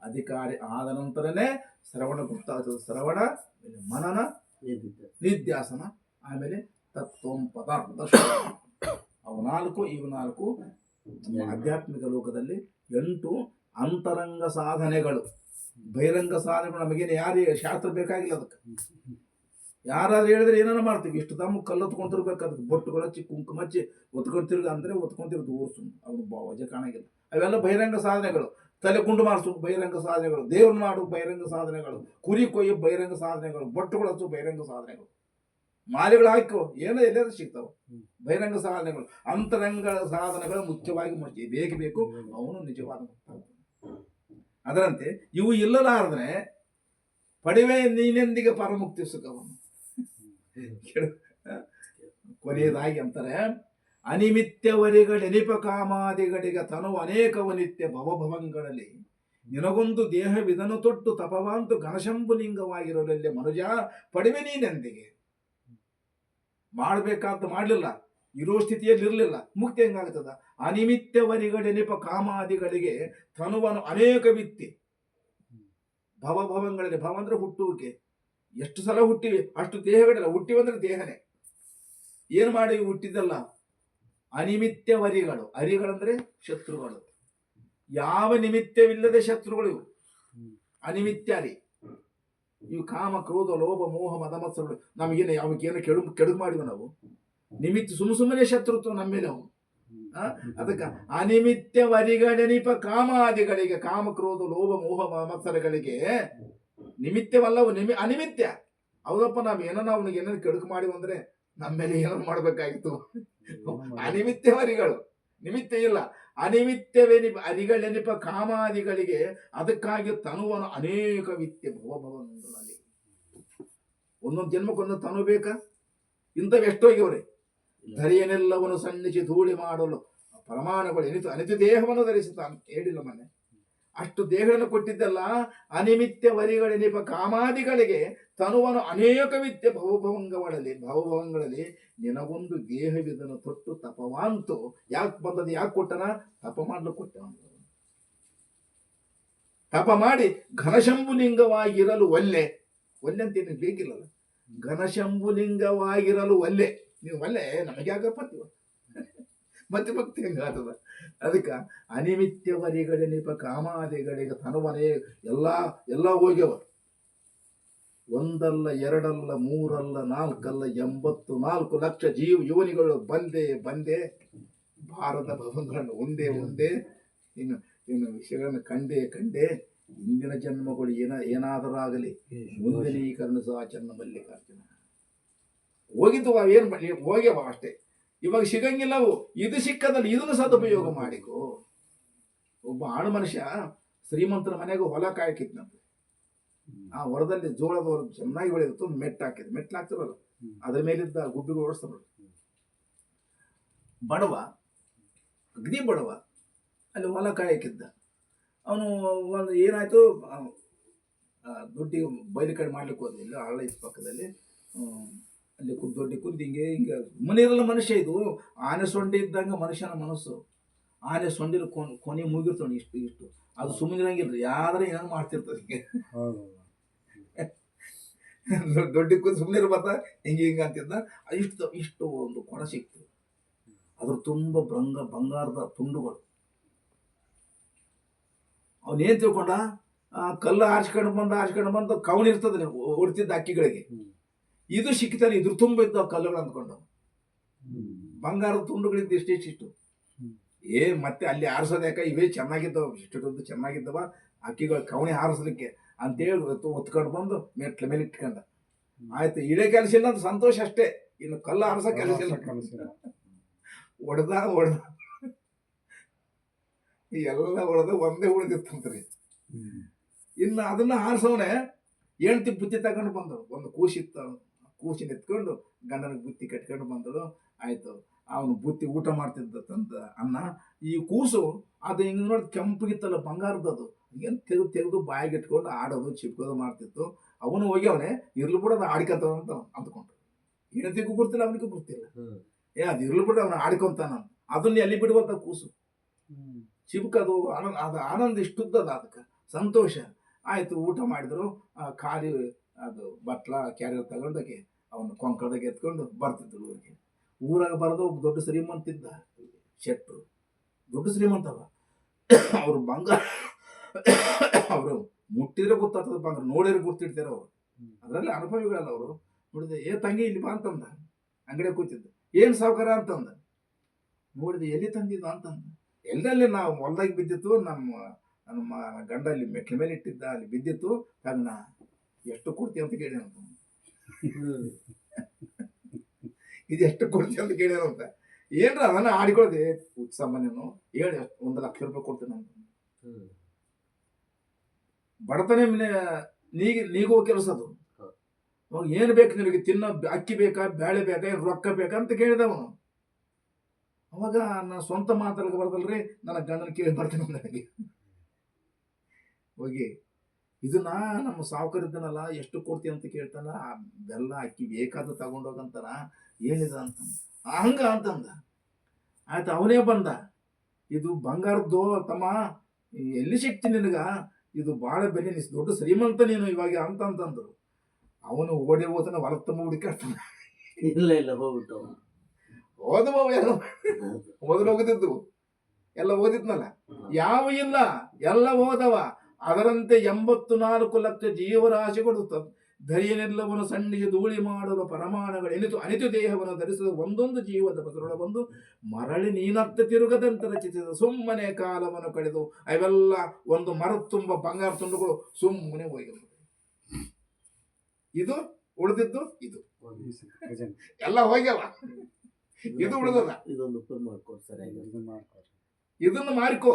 ಅಧಿಕಾರಿ ಆದ ನಂತರನೇ ಶ್ರವಣ ಗೊತ್ತಾಗ್ತದೆ. ಶ್ರವಣ, ಮನನ, ನಿಧ್ಯಾಸನ, ಆಮೇಲೆ ತತ್ವಂ ಪದಾರ್ಥ. ಅವು 4 ಇವು 4 ಆಧ್ಯಾತ್ಮಿಕ ಲೋಕದಲ್ಲಿ 8 ಅಂತರಂಗ ಸಾಧನೆಗಳು. ಬಹಿರಂಗ ಸಾಧನೆಗಳು ನಮಗೇನು ಯಾರು ಶಾಸ್ತ್ರ ಬೇಕಾಗಿಲ್ಲ. ಅದಕ್ಕೆ ಯಾರಾದ್ರೂ ಹೇಳಿದ್ರೆ ಏನಾರ ಮಾಡ್ತೀವಿ. ಇಷ್ಟು ತಮ್ಮ ಕಲ್ಲು ಹೊತ್ಕೊಂತಿರ್ಬೇಕು, ಅದಕ್ಕೆ ಬೊಟ್ಟುಗಳು ಹಚ್ಚಿ ಕುಂಕುಮ ಹಚ್ಚಿ ಒತ್ಕೊಂತಿರ್ಗ ಅಂದರೆ ಒತ್ಕೊಂತಿರ್ದು ಊರ್ಸು ಅವ್ನು ವಜೆ ಕಾಣಾಗಿಲ್ಲ. ಅವೆಲ್ಲ ಬಹಿರಂಗ ಸಾಧನೆಗಳು. ತಲೆ ಗುಂಡು ಮಾಡಿಸು ಬಹಿರಂಗ ಸಾಧನೆಗಳು, ದೇವ್ರನ್ನ ಮಾಡು ಬಹಿರಂಗ ಸಾಧನೆಗಳು, ಕುರಿ ಕೊಯ್ಯು ಬಹಿರಂಗ ಸಾಧನೆಗಳು, ಬೊಟ್ಟುಗಳು ಹಚ್ಚು ಬಹಿರಂಗ ಸಾಧನೆಗಳು, ಮಾಲೆಗಳು ಹಾಕೋ ಏನೋ ಎಲ್ಲರೂ ಸಿಗ್ತಾವ ಬಹಿರಂಗ ಸಾಧನೆಗಳು. ಅಂತರಂಗ ಸಾಧನೆಗಳು ಮುಖ್ಯವಾಗಿ ಬೇಗ ಬೇಕು. ಅವನು ನಿಜವಾದ ಅದರಂತೆ ಇವು ಇಲ್ಲಲಾರದ್ರೆ ಪಡೆವೆ ನೀನೆಂದಿಗೆ ಪರಮುಕ್ತಿ ಸುಖವನ್ನು. ಕೊನೆಯದಾಗಿ ಅಂತಾರೆ, ಅನಿಮಿತ್ಯವರಿಗಳೆನಿಪ ಕಾಮಾದಿಗಳಿಗೆ ತನು ಅನೇಕವ ನಿತ್ಯ ಭವಭವಂಗಳಲ್ಲಿ ನಿನಗೊಂದು ದೇಹವಿದನು ತೊಟ್ಟು ತಪವಾಂತು ಘನಶಂಭುಲಿಂಗವಾಗಿರೋರಲ್ಲಿ ಮನುಜ ಪಡೆವೆ ನೀನೆಂದಿಗೆ. ಮಾಡಬೇಕಾದ ಮಾಡಲಿಲ್ಲ, ಇರೋ ಸ್ಥಿತಿಯಲ್ಲಿ ಇರಲಿಲ್ಲ, ಮುಕ್ತಿ ಹೆಂಗಾಗ್ತದ? ಅನಿಮಿತ್ಯವರಿಗಳೆನಿಪ ಕಾಮಾದಿಗಳಿಗೆ ತನುವನ್ನು ಅನೇಕ ವಿತ್ತಿ ಭವಭವಂಗಳಲ್ಲಿ. ಭವ ಅಂದ್ರೆ ಹುಟ್ಟುವಿಕೆ. ಎಷ್ಟು ಸಲ ಹುಟ್ಟಿವಿ ಅಷ್ಟು ದೇಹಗಳಿಲ್ಲ. ಹುಟ್ಟಿವಂದ್ರೆ ದೇಹನೇ. ಏನು ಮಾಡಿ ಹುಟ್ಟಿದ್ದಲ್ಲ? ಅನಿಮಿತ್ಯವರಿಗಳು. ಅರಿಗಳಂದ್ರೆ ಶತ್ರುಗಳು. ಯಾವ ನಿಮಿತ್ತವಿಲ್ಲದೆ ಶತ್ರುಗಳು ಇವು, ಅನಿಮಿತ್ಯಾರಿ. ಇವು ಕಾಮ ಕ್ರೋಧ ಲೋಭ ಮೋಹ ಮದ ಮತ್ಸರಗಳು. ನಮಗೇನು ಯಾವಕ್ಕೇನು ಕೆಡುಕು ಮಾಡಿವ ನಾವು? ನಿಮಿತ್ತ ಸುಮ್ಮನೆ ಶತ್ರುತ್ವ ನಮ್ಮ ಮೇಲೆ ಅವು. ಅದಕ್ಕೆ ಅನಿಮಿತ್ಯವರಿಗಡೆನಿಪ ಕಾಮಾದಿಗಳಿಗೆ, ಕಾಮ ಕ್ರೋಧ ಲೋಭ ಮೋಹ ಮತ್ಸರಗಳಿಗೆ ನಿಮಿತ್ತವಲ್ಲವು, ಅನಿಮಿತ್ಯ. ಹೌದಪ್ಪ, ನಾವು ಅವನಿಗೆ ಏನಾದ್ರು ಕೆಡುಕು ಮಾಡಿವು ಅಂದ್ರೆ ನಮ್ಮ ಮೇಲೆ ಏನಾದ್ರು ಮಾಡ್ಬೇಕಾಗಿತ್ತು. ಅನಿಮಿತ್ಯವರಿಗಳು, ನಿಮಿತ್ತ ಇಲ್ಲ. ಅನಿಮಿತ್ಯವೆನಿಪ ಅರಿಗಳೆನಿಪ ಕಾಮಾದಿಗಳಿಗೆ, ಅದಕ್ಕಾಗಿ ತನುವನ್ನು ಅನೇಕ ವಿತ್ಯ ಭವಭವಂಗಳಲ್ಲಿ. ಒಂದೊಂದು ಜನ್ಮಕ್ಕೊಂದೊಂದು ತನು ಬೇಕಾ? ಇಂಥವು ಎಷ್ಟೋಗ್ಯವ್ರೆ. ಧರಿಯನೆಲ್ಲವನ್ನು ಸಣ್ಣಿಸಿ ಧೂಳಿ ಮಾಡಲು ಪ್ರಮಾಣಗಳು ಅನಿತು ದೇಹವನ್ನು ಧರಿಸುತ್ತಾನೆ ಹೇಳಿಲ್ಲ ಮೊನ್ನೆ. ಅಷ್ಟು ದೇಹವನ್ನು ಕೊಟ್ಟಿದ್ದಲ್ಲ. ಅನಿಮಿತ್ಯವರಿಗಳೆನಿಪ ಕಾಮಾದಿಗಳಿಗೆ ತನುವನ್ನು ಅನೇಕ ವಿದ್ಯೆ ಭವಭವಂಗಳಲ್ಲಿ ನಿನಗೊಂದು ದೇಹವಿದನ್ನು ತೊಟ್ಟು ತಪವಾಂತು. ಯಾಕೆ ಬಂದದ್ದು? ಯಾಕೆ ಕೊಟ್ಟನ? ತಪ ಮಾಡಲು ಕೊಟ್ಟ. ತಪ ಮಾಡಿ ಘನಶಂಭುಲಿಂಗವಾಗಿರಲು ಒಲ್ಲೆ ಅಂತ ಏನು ಬೇಕಿಲ್ಲಲ್ಲ. ಘನಶಂಭುಲಿಂಗವಾಗಿರಲು ಒಲ್ಲೆ. ನೀವು ಒಲ್ಲೆ ನಮಗೆ ಆಗಪ್ಪತ್ತೀವ ಮತ್ತೆ ಭಕ್ತಿ ಹೆಂಗಾತದ? ಅದಕ್ಕೆ ಅನಿಮಿತ್ಯವರಿಗಳೆನಿಪ ಕಾಮಾದಿಗಳಿಗೆ ತನುವನೇ ಎಲ್ಲ ಹೋಗ್ಯವ. ಒಂದಲ್ಲ ಎರಡಲ್ಲ ಮೂರಲ್ಲ ನಾಲ್ಕಲ್ಲ 84 ಲಕ್ಷ ಯೋನಿಗಳು ಬಂದೆ ಭಾರತ ಭವನಗಳನ್ನು ಒಂದೇ ಇನ್ನು ವಿಷಯಗಳನ್ನು ಕಂಡೆ. ಇಂದಿನ ಜನ್ಮಗಳು ಏನಾದರಾಗಲಿ ಮುಂದಿನ ಈ ಕರ್ಣಿಸುವ ಚೆನ್ನ ಮಲ್ಲಿಕಾರ್ಜುನ ಹೋಗಿದ್ದು ಏನು ಹೋಗ್ಯವ ಅಷ್ಟೇ. ಇವಾಗ ಸಿಗಂಗಿಲ್ಲವು. ಇದು ಸಿಕ್ಕದಲ್ಲಿ ಇದನ್ನು ಸದುಪಯೋಗ ಮಾಡಿಕೋ. ಒಬ್ಬ ಆಳು ಮನುಷ್ಯ ಶ್ರೀಮಂತರ ಮನೆಗೂ ಹೊಲ ಕಾಯಕಿದ್ನಂತೆ. ಆ ಹೊಲದಲ್ಲಿ ಜೋಳದ ಹೊಲ ಚೆನ್ನಾಗಿ ಬೆಳೆದಿತ್ತು. ಮೆಟ್ಲಾಕ್ತಿರಲ್ಲ, ಅದ್ರ ಮೇಲಿದ್ದ ಗುಬ್ಬಿಗಳು ಓಡಿಸ್ತಾರ. ಬಡವ, ಅಗ್ದಿ ಬಡವ, ಅಲ್ಲಿ ಹೊಲ ಕಾಯಕಿದ್ದ. ಅವನು ಒಂದು ಏನಾಯ್ತು, ದುಡ್ಡಿಗೆ ಬಯಲು ಕಡೆ ಮಾಡ್ಲಿಕ್ಕೆ ಹೋದ. ಇಲ್ಲ ಹಳ್ಳ ಇತ್ತು ಪಕ್ಕದಲ್ಲಿ. ಅಲ್ಲಿ ದೊಡ್ಡ ಕುದ್ದು ಹಿಂಗೆ ಮನೆಯಲ್ಲ ಮನುಷ್ಯ. ಇದು ಆನೆ ಸೊಂಡಿ ಇದ್ದಂಗೆ ಮನುಷ್ಯನ ಮನಸ್ಸು. ಆನೆ ಸೊಂಡಿನ ಕೊನೆ ಮುಗಿರ್ತಾನೆ ಇಷ್ಟು. ಅದು ಸುಮ್ಮನಿರಂಗಿಲ್ಲ, ಯಾವ್ದಾರ ಏನಾದ್ರು ಮಾಡ್ತಿರ್ತದೆ. ಹಿಂಗೆ ದೊಡ್ಡ ಕುದ್ದು ಸುಮ್ಮನೆ ಬರ್ತಾ ಹಿಂಗೆ ಅಂತಿದ್ದ. ಇಷ್ಟು ಒಂದು ಕೊಡ ಸಿಕ್ತು. ಅದ್ರ ತುಂಬ ಬಂಗಾರದ ತುಂಡುಗಳು. ಅವನೇನು ತಿಳ್ಕೊಂಡ? ಕಲ್ಲು ಆರಿಸ್ಕೊಂಡು ಬಂದು ಕವನಿರ್ತದೆ ಹೊಡ್ತಿದ್ದ ಅಕ್ಕಿಗಳಿಗೆ. ಇದು ಸಿಕ್ತಾನೆ, ಇದ್ರ ತುಂಬ ಇದ್ದ ಕಲ್ಲುಗಳು ಅಂದ್ಕೊಂಡು. ಬಂಗಾರದ ತುಂಡುಗಳಿದ್ದು ಇಷ್ಟಿಷ್ಟು. ಮತ್ತೆ ಅಲ್ಲಿ ಆರಿಸೋದ್ಯಾಕ? ಇವೇ ಚೆನ್ನಾಗಿದ್ದವ, ಇಷ್ಟು ಚೆನ್ನಾಗಿದ್ದವ ಅಕ್ಕಿಗಳು ಕವಣಿ ಹಾರಿಸ್ಲಿಕ್ಕೆ ಅಂತೇಳಿ ಒತ್ಕೊಂಡು ಬಂದು ಮೆಟ್ಲ ಮೇಲೆ ಇಟ್ಕೊಂಡ. ಆಯ್ತು, ಇಳೆ ಕೆಲಸ ಇಲ್ಲ ಅಂತ ಸಂತೋಷ ಅಷ್ಟೇ. ಇನ್ನು ಕಲ್ಲು ಹಾರಿಸೋ ಕೆಲಸ ಇಲ್ಲ. ಹೊಡೆದ ಎಲ್ಲ ಹೊಡೆದ ಒಂದೇ ಉಳಿದಿತ್ತಂತ್ರಿ. ಇನ್ನು ಅದನ್ನ ಹಾರಿಸೋನೆ ಹೆಂಡ್ತಿ ಬುತ್ತಿ ತಗೊಂಡು ಬಂದಳು. ಒಂದು ಕೂಸಿತ್ತು, ಕೂಸಿನ ಎತ್ಕೊಂಡು ಗಂಡನಿಗೆ ಬುತ್ತಿ ಕಟ್ಕೊಂಡು ಬಂದಳು. ಆಯ್ತು, ಅವನು ಬುತ್ತಿ ಊಟ ಮಾಡ್ತಿದ್ದಂತ ಅನ್ನ. ಈ ಕೂಸು ಅದು ಹಿಂಗೆ ನೋಡಿ ಕೆಂಪಗಿತ್ತಲ್ಲ, ಬಂಗಾರದದು. ಏನು ತೆಗೆದು ಬಾಯಿಗೆ ಇಟ್ಕೊಂಡು ಆಡೋದು ಚಿಪ್ಕೋದು ಮಾಡ್ತಿತ್ತು. ಅವನು ಹೋಗ್ಯವನೇ ಇರ್ಲಿ ಬಿಡೋದು ಆಡ್ಕೊತಾವ ಅಂತ ಅಂದ್ಕೊಂಡ್ರು. ಹೆಂಡತಿಗೂ ಗೊತ್ತಿಲ್ಲ, ಅವನಿಗೂ ಗೊತ್ತಿಲ್ಲ. ಅದು ಇರ್ಲಿ ಬಿಡ, ಅವನು ಆಡ್ಕೊಂತಾನ. ಅದನ್ನ ಎಲ್ಲಿ ಬಿಡುವಂತ ಕೂಸು ಚಿಪ್ಕದು ಆನಂದ ಇಷ್ಟುದ್ದದ. ಅದಕ್ಕೆ ಸಂತೋಷ. ಆಯ್ತು, ಊಟ ಮಾಡಿದ್ರು. ಖಾಲಿ ಅದು ಬಟ್ಲ ಕ್ಯಾರಿಯರ್ ತಗೊಂಡೋಗಿ ಅವನು ಕೊಂಕಳದಾಗ ಎತ್ಕೊಂಡು ಬರ್ತಿದ್ರು ಊರಿಗೆ. ಊರಾಗ ಬರೋದು ಒಬ್ಬ ದೊಡ್ಡ ಶ್ರೀಮಂತಿದ್ದ, ಶೆಟ್ರು. ದೊಡ್ಡ ಶ್ರೀಮಂತವ. ಅವರು ಬಂಗಾರ ಅವರು ಮುಟ್ಟಿದ್ರೆ ಗೊತ್ತಾಗ್ತದ, ಬಂಗಾರ ನೋಡಿದ್ರೆ ಗೊತ್ತಿಡ್ತಾರ ಅವರು. ಅದರಲ್ಲಿ ಅನುಭವಿಗಳಲ್ಲ ಅವರು. ನೋಡಿದೆ, ತಂಗಿ ಇಲ್ಲಿ ಬಾ ಅಂತಂದ. ಅಂಗಡಿಯಾಗ ಕೂತಿದ್ದ. ಏನು ಸಾವುಕಾರ ಅಂತಂದ. ನೋಡಿದೆ, ಎಲ್ಲಿ ತಂದಿದ್ದ ಅಂತಂದ. ಎಲ್ಲರಲ್ಲಿ ನಾವು ಹೊಲ್ದಾಗ ಬಿದ್ದಿತ್ತು, ನಮ್ಮ ಗಂಡ ಅಲ್ಲಿ ಮೆಟ್ಲ ಮೇಲೆ ಇಟ್ಟಿದ್ದ, ಅಲ್ಲಿ ಬಿದ್ದಿತ್ತು. ತನ್ನ ಎಷ್ಟು ಕೊಡ್ತೀವಿ ಅಂತ ಕೇಳ್ಯಾನಂತ. ಇದು ಎಷ್ಟು ಕೊಡ್ತೀವಿ ಅಂತ ಕೇಳ್ಯಾನಂತ. ಏನ್ರ ಅದನ್ನ ಆಡಿಕೊಳ್ಳದೆ ಸಾಮಾನ್ಯನು ಹೇಳಿ 1 ಲಕ್ಷ ರೂಪಾಯಿ ಕೊಡ್ತೇನೆ ಅಂತ. ಬಡತನ ನೀಗೋ ಕೆಲಸ ಅದು. ಅವಾಗ ಏನು ಬೇಕು ನಿನಗೆ? ತಿನ್ನೋ ಅಕ್ಕಿ ಬೇಕಾ, ಬೇಳೆ ಬೇಕಾ, ಏನು ರೊಕ್ಕ ಬೇಕಾ ಅಂತ ಕೇಳಿದವನು. ಅವಾಗ ನಾನು ಸ್ವಂತ ಮಾತಾಡಕ್ಕೆ ಬರೋದಲ್ರಿ, ನನ್ನ ಗಂಡನ ಕೇಳಿ ಬರ್ತೇನೆ ನನಗೆ. ಹೋಗಿ ಇದನ್ನ ನಮ್ಮ ಸಾವುಕರಿದ್ದನಲ್ಲ, ಎಷ್ಟು ಕೊಡ್ತೀವಿ ಅಂತ ಕೇಳ್ತಾನ. ಆ ಬೆಲ್ಲ ಅಕ್ಕಿ ಬೇಕಾದ ತಗೊಂಡೋಗಂತಾನ. ಏನಿದ ಅಂತ ಹಂಗ ಅಂತಂದ. ಆಯ್ತು, ಅವನೇ ಬಂದ. ಇದು ಬಂಗಾರದ್ದು ತಮ್ಮ, ಎಲ್ಲಿ ಸಿಕ್ತಿ ನಿನಗ? ಇದು ಭಾಳ ಬೆಲೆ, ನೀ ದೊಡ್ಡ ಶ್ರೀಮಂತ ನೀನು ಇವಾಗ ಅಂತಂದ್ರು. ಅವನು ಓಡಿ ಹೋದನ ಹೊರಗೆ ತುಂಬ ಹುಡುಕಾಡ್ತಾನ. ಇಲ್ಲ ಹೋಗ್ಬಿಟ್ಟು ಹೋದವ ಎಲ್ಲ ಮೊದಲು ಹೋಗುತ್ತಿದ್ದು. ಎಲ್ಲ ಓದಿದ್ನಲ್ಲ, ಯಾವ ಇಲ್ಲ ಎಲ್ಲ ಓದವ. ಅದರಂತೆ 84 ಲಕ್ಷ ಜೀವರಾಶಿಗಳು ಧೈರ್ಯನೆಲ್ಲವನ್ನು ಸಣ್ಣಿಗೆ ಧೂಳಿ ಮಾಡಲು ಪರಮಾಣುಗಳು ಅನಿತು ದೇಹವನ್ನು ಧರಿಸಿದ ಒಂದೊಂದು ಜೀವದ ಬಸರೊಳ ಬಂದು ಮರಳಿ ನೀನರ್ಥ ತಿರುಗದಂತೆ ರಚಿಸಿದ ಸುಮ್ಮನೆ ಕಾಲವನ್ನು ಕಳೆದು ಅವೆಲ್ಲ ಒಂದು ಮರದ ತುಂಬ ಬಂಗಾರ ತುಂಡುಗಳು ಸುಮ್ಮನೆ ಹೋಗಿವೆ. ಇದು ಉಳಿದಿದ್ದು, ಇದು ಎಲ್ಲ ಹೋಗ್ಯವ, ಇದು ಉಳಿದದ. ಇದೊಂದು ಫಿಲ್ಮ್ ಮಾಡ್ಕೊಡ್ ಸರಿಯಾಗಿ. ಇದನ್ನು ಮಾರಿಕೋ.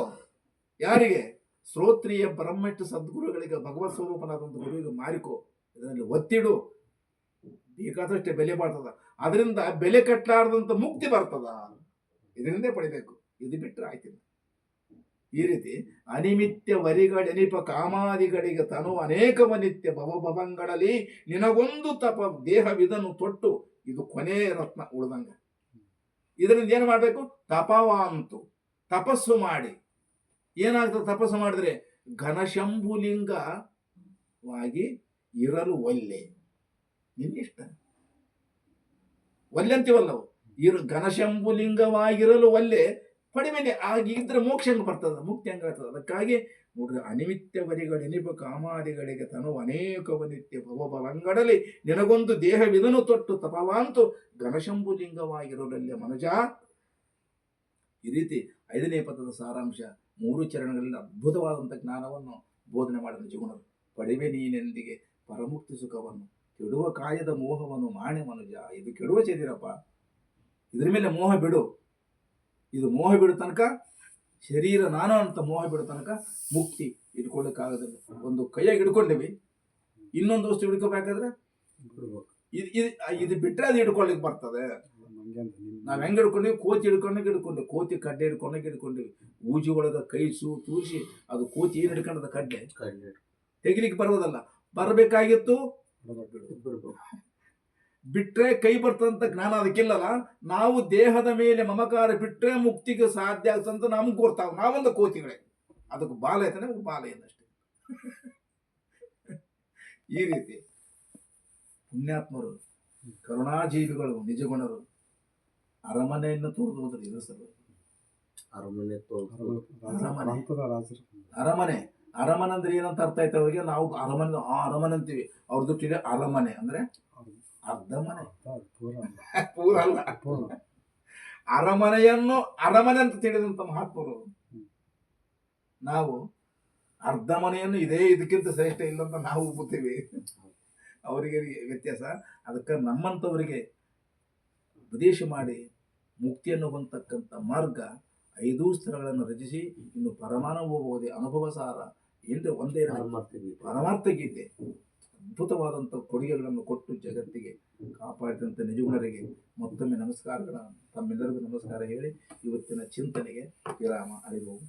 ಯಾರಿಗೆ? ಶ್ರೋತ್ರಿಯ ಬ್ರಹ್ಮಷ್ಠ ಸದ್ಗುರುಗಳಿಗೆ, ಭಗವತ್ ಸ್ವರೂಪನಾದಂಥ ಗುರುವಿಗೆ ಮಾರಿಕೋ. ಇದರಲ್ಲಿ ಒತ್ತಿಡು, ಬೇಕಾದಷ್ಟೇ ಬೆಲೆ ಬಾಳ್ತದ. ಅದರಿಂದ ಬೆಲೆ ಕಟ್ಟಲಾರದಂತ ಮುಕ್ತಿ ಬರ್ತದ. ಇದರಿಂದೇ ಪಡಿಬೇಕು. ಇದು ಬಿಟ್ಟರೆ ಆಯ್ತಿಲ್ಲ. ಈ ರೀತಿ ಅನಿಮಿತ್ಯ ವರಿಗಳೆನಿಪ ಕಾಮಾದಿಗಳಿಗೆ ತನು ಅನೇಕವ ನಿತ್ಯ ಭವಭವಂಗಳಲ್ಲಿ ನಿನಗೊಂದು ತಪ ದೇಹವಿದನು ತೊಟ್ಟು. ಇದು ಕೊನೆ ರತ್ನ ಉಳ್ದಂಗ. ಇದರಿಂದ ಏನು ಮಾಡಬೇಕು? ತಪವಾಂತು, ತಪಸ್ಸು ಮಾಡಿ. ಏನಾಗ್ತದೆ ತಪಸ್ಸು ಮಾಡಿದ್ರೆ? ಘನಶಂಭುಲಿಂಗವಾಗಿ ಇರಲು ಒಲ್ಲೆ. ನಿನ್ನಿಷ್ಟ. ಒಲ್ಲೆ ಅಂತೀವಲ್ಲವು. ಘನಶಂಭುಲಿಂಗವಾಗಿರಲು ಒಲ್ಲೆ ಪಡಿಮೇಲೆ ಆಗಿದ್ರೆ ಮೋಕ್ಷ ಹೆಂಗೆ ಬರ್ತದ, ಮುಕ್ತಿ ಹೆಂಗಾಗ್ತದೆ? ಅದಕ್ಕಾಗಿ ನೋಡ್ರಿ, ಅನಿಮಿತ್ಯವರಿಗಳು ಎನಿಪ ಕಾಮಾದಿಗಳಿಗೆ ತನು ಅನೇಕವ ನಿತ್ಯ ಭವಭವಂಗಡಲಿ ನಿನಗೊಂದು ದೇಹವಿದನು ತೊಟ್ಟು ತಪವಾಂತು ಘನಶಂಭುಲಿಂಗವಾಗಿರಲಲ್ಲೇ ಮನುಜ. ಈ ರೀತಿ 5ನೇ ಪದದ ಸಾರಾಂಶ 3 ಚರಣಗಳಲ್ಲಿ ಅದ್ಭುತವಾದಂಥ ಜ್ಞಾನವನ್ನು ಬೋಧನೆ ಮಾಡಿದ ಜೀವನರು. ಪಡೆವೆ ನೀನೆಂದಿಗೆ ಪರಮುಕ್ತಿ ಸುಖವನ್ನು, ಕೆಡುವ ಕಾಯದ ಮೋಹವನ್ನು ಮಾಣೆ ಮನುಜ. ಇದು ಕೆಡುವ ಚೇದಿರಪ್ಪ, ಇದ್ರ ಮೇಲೆ ಮೋಹ ಬಿಡು. ಇದು ಮೋಹ ಬಿಡು ತನಕ, ಶರೀರ ನಾನು ಅಂತ ಮೋಹ ಬಿಡು ತನಕ ಮುಕ್ತಿ ಇಟ್ಕೊಳ್ಳಿಕ್ಕಾಗೋದಿಲ್ಲ. ಒಂದು ಕೈಯಾಗಿ ಹಿಡ್ಕೊಂಡಿವಿ, ಇನ್ನೊಂದು ವಸ್ತು ಹಿಡ್ಕೋಬೇಕಾದ್ರೆ ಇದು ಬಿಟ್ಟರೆ ಅದು ಹಿಡ್ಕೊಳ್ಳಿಕ್ಕೆ ಬರ್ತದೆ. ನಾವು ಹೆಂಗೆ ಹಿಡ್ಕೊಂಡಿವಿ? ಕೋತಿ ಹಿಡ್ಕೊಂಡಾಗ ಕೋತಿ ಕಡ್ಡೆ ಹಿಡ್ಕೊಂಡಿವಿ. ಊಜಿ ಒಳಗೆ ಕೈ ತೂರಿಸಿ ಅದು ಕೋತಿ ಏನು ಹಿಡ್ಕೊಂಡದ ಕಡ್ಡೆ ತೆಗಿಲಿಕ್ಕೆ ಬರೋದಲ್ಲ. ಬರಬೇಕಾಗಿತ್ತು ಬಿಟ್ರೆ ಕೈ ಬರ್ತದಂತ ಜ್ಞಾನ ಅದಕ್ಕಿಲ್ಲಲ್ಲ. ನಾವು ದೇಹದ ಮೇಲೆ ಮಮಕಾರ ಬಿಟ್ರೆ ಮುಕ್ತಿಗೆ ಸಾಧ್ಯ ಆಗ್ತಂತ ನಮ್ಗೆ ಗೊತ್ತಾವ. ನಾವೊಂದು ಕೋತಿಗಳೇ, ಅದಕ್ಕೆ ಬಾಲ ಐತಾನೆ, ಬಾಲ ಏನಷ್ಟೇ. ಈ ರೀತಿ ಪುಣ್ಯಾತ್ಮರು, ಕರುಣಾಜೀವಿಗಳು, ನಿಜಗುಣರು ಅರಮನೆಯನ್ನು ತೋರಿದು ಹೋದ್ರೆ ಇರಿಸಲು. ಅರಮನೆ ಅಂದ್ರೆ ಏನಂತ ಅರ್ಥ ಆಯ್ತು ಅವರಿಗೆ? ನಾವು ಅರಮನೆ ಅಂತೀವಿ. ಅವ್ರದ್ದು ತಿಳಿ ಅರಮನೆ ಅಂದ್ರೆ ಅರ್ಧ ಮನೆ, ಪೂರ ಅಲ್ಲ. ಅರಮನೆಯನ್ನು ಅರಮನೆ ಅಂತ ತಿಳಿದಂತ ಮಹಾತ್ಮರು. ನಾವು ಅರ್ಧ ಮನೆಯನ್ನು ಇದಕ್ಕಿಂತ ಶ್ರೇಷ್ಠ ಇಲ್ಲಂತ ನಾವು ಒಪ್ಪುತ್ತೀವಿ. ಅವರಿಗೆ ವ್ಯತ್ಯಾಸ. ಅದಕ್ಕೆ ನಮ್ಮಂಥವರಿಗೆ ಉಪದೇಶ ಮಾಡಿ ಮುಕ್ತಿಯನ್ನು ಹೊಂದತಕ್ಕಂಥ ಮಾರ್ಗ 5 ಸ್ತರಗಳನ್ನು ರಚಿಸಿ ಇನ್ನು ಪರಮಾನುಭವ ಓದಿ ಅನುಭವ ಸಾರ ಏನ್ರಿ ಒಂದೇ ಪರಮಾರ್ಥ ಗೀತೆ ಅದ್ಭುತವಾದಂಥ ಕೊಡುಗೆಗಳನ್ನು ಕೊಟ್ಟು ಜಗತ್ತಿಗೆ ಕಾಪಾಡಿದಂಥ ನಿಜಗುಣರಿಗೆ ಮತ್ತೊಮ್ಮೆ ನಮಸ್ಕಾರಗಳ ತಮ್ಮೆಲ್ಲರಿಗೂ ನಮಸ್ಕಾರ ಹೇಳಿ ಇವತ್ತಿನ ಚಿಂತನೆಗೆ ವಿರಾಮ ಅರಿಬಹುದು.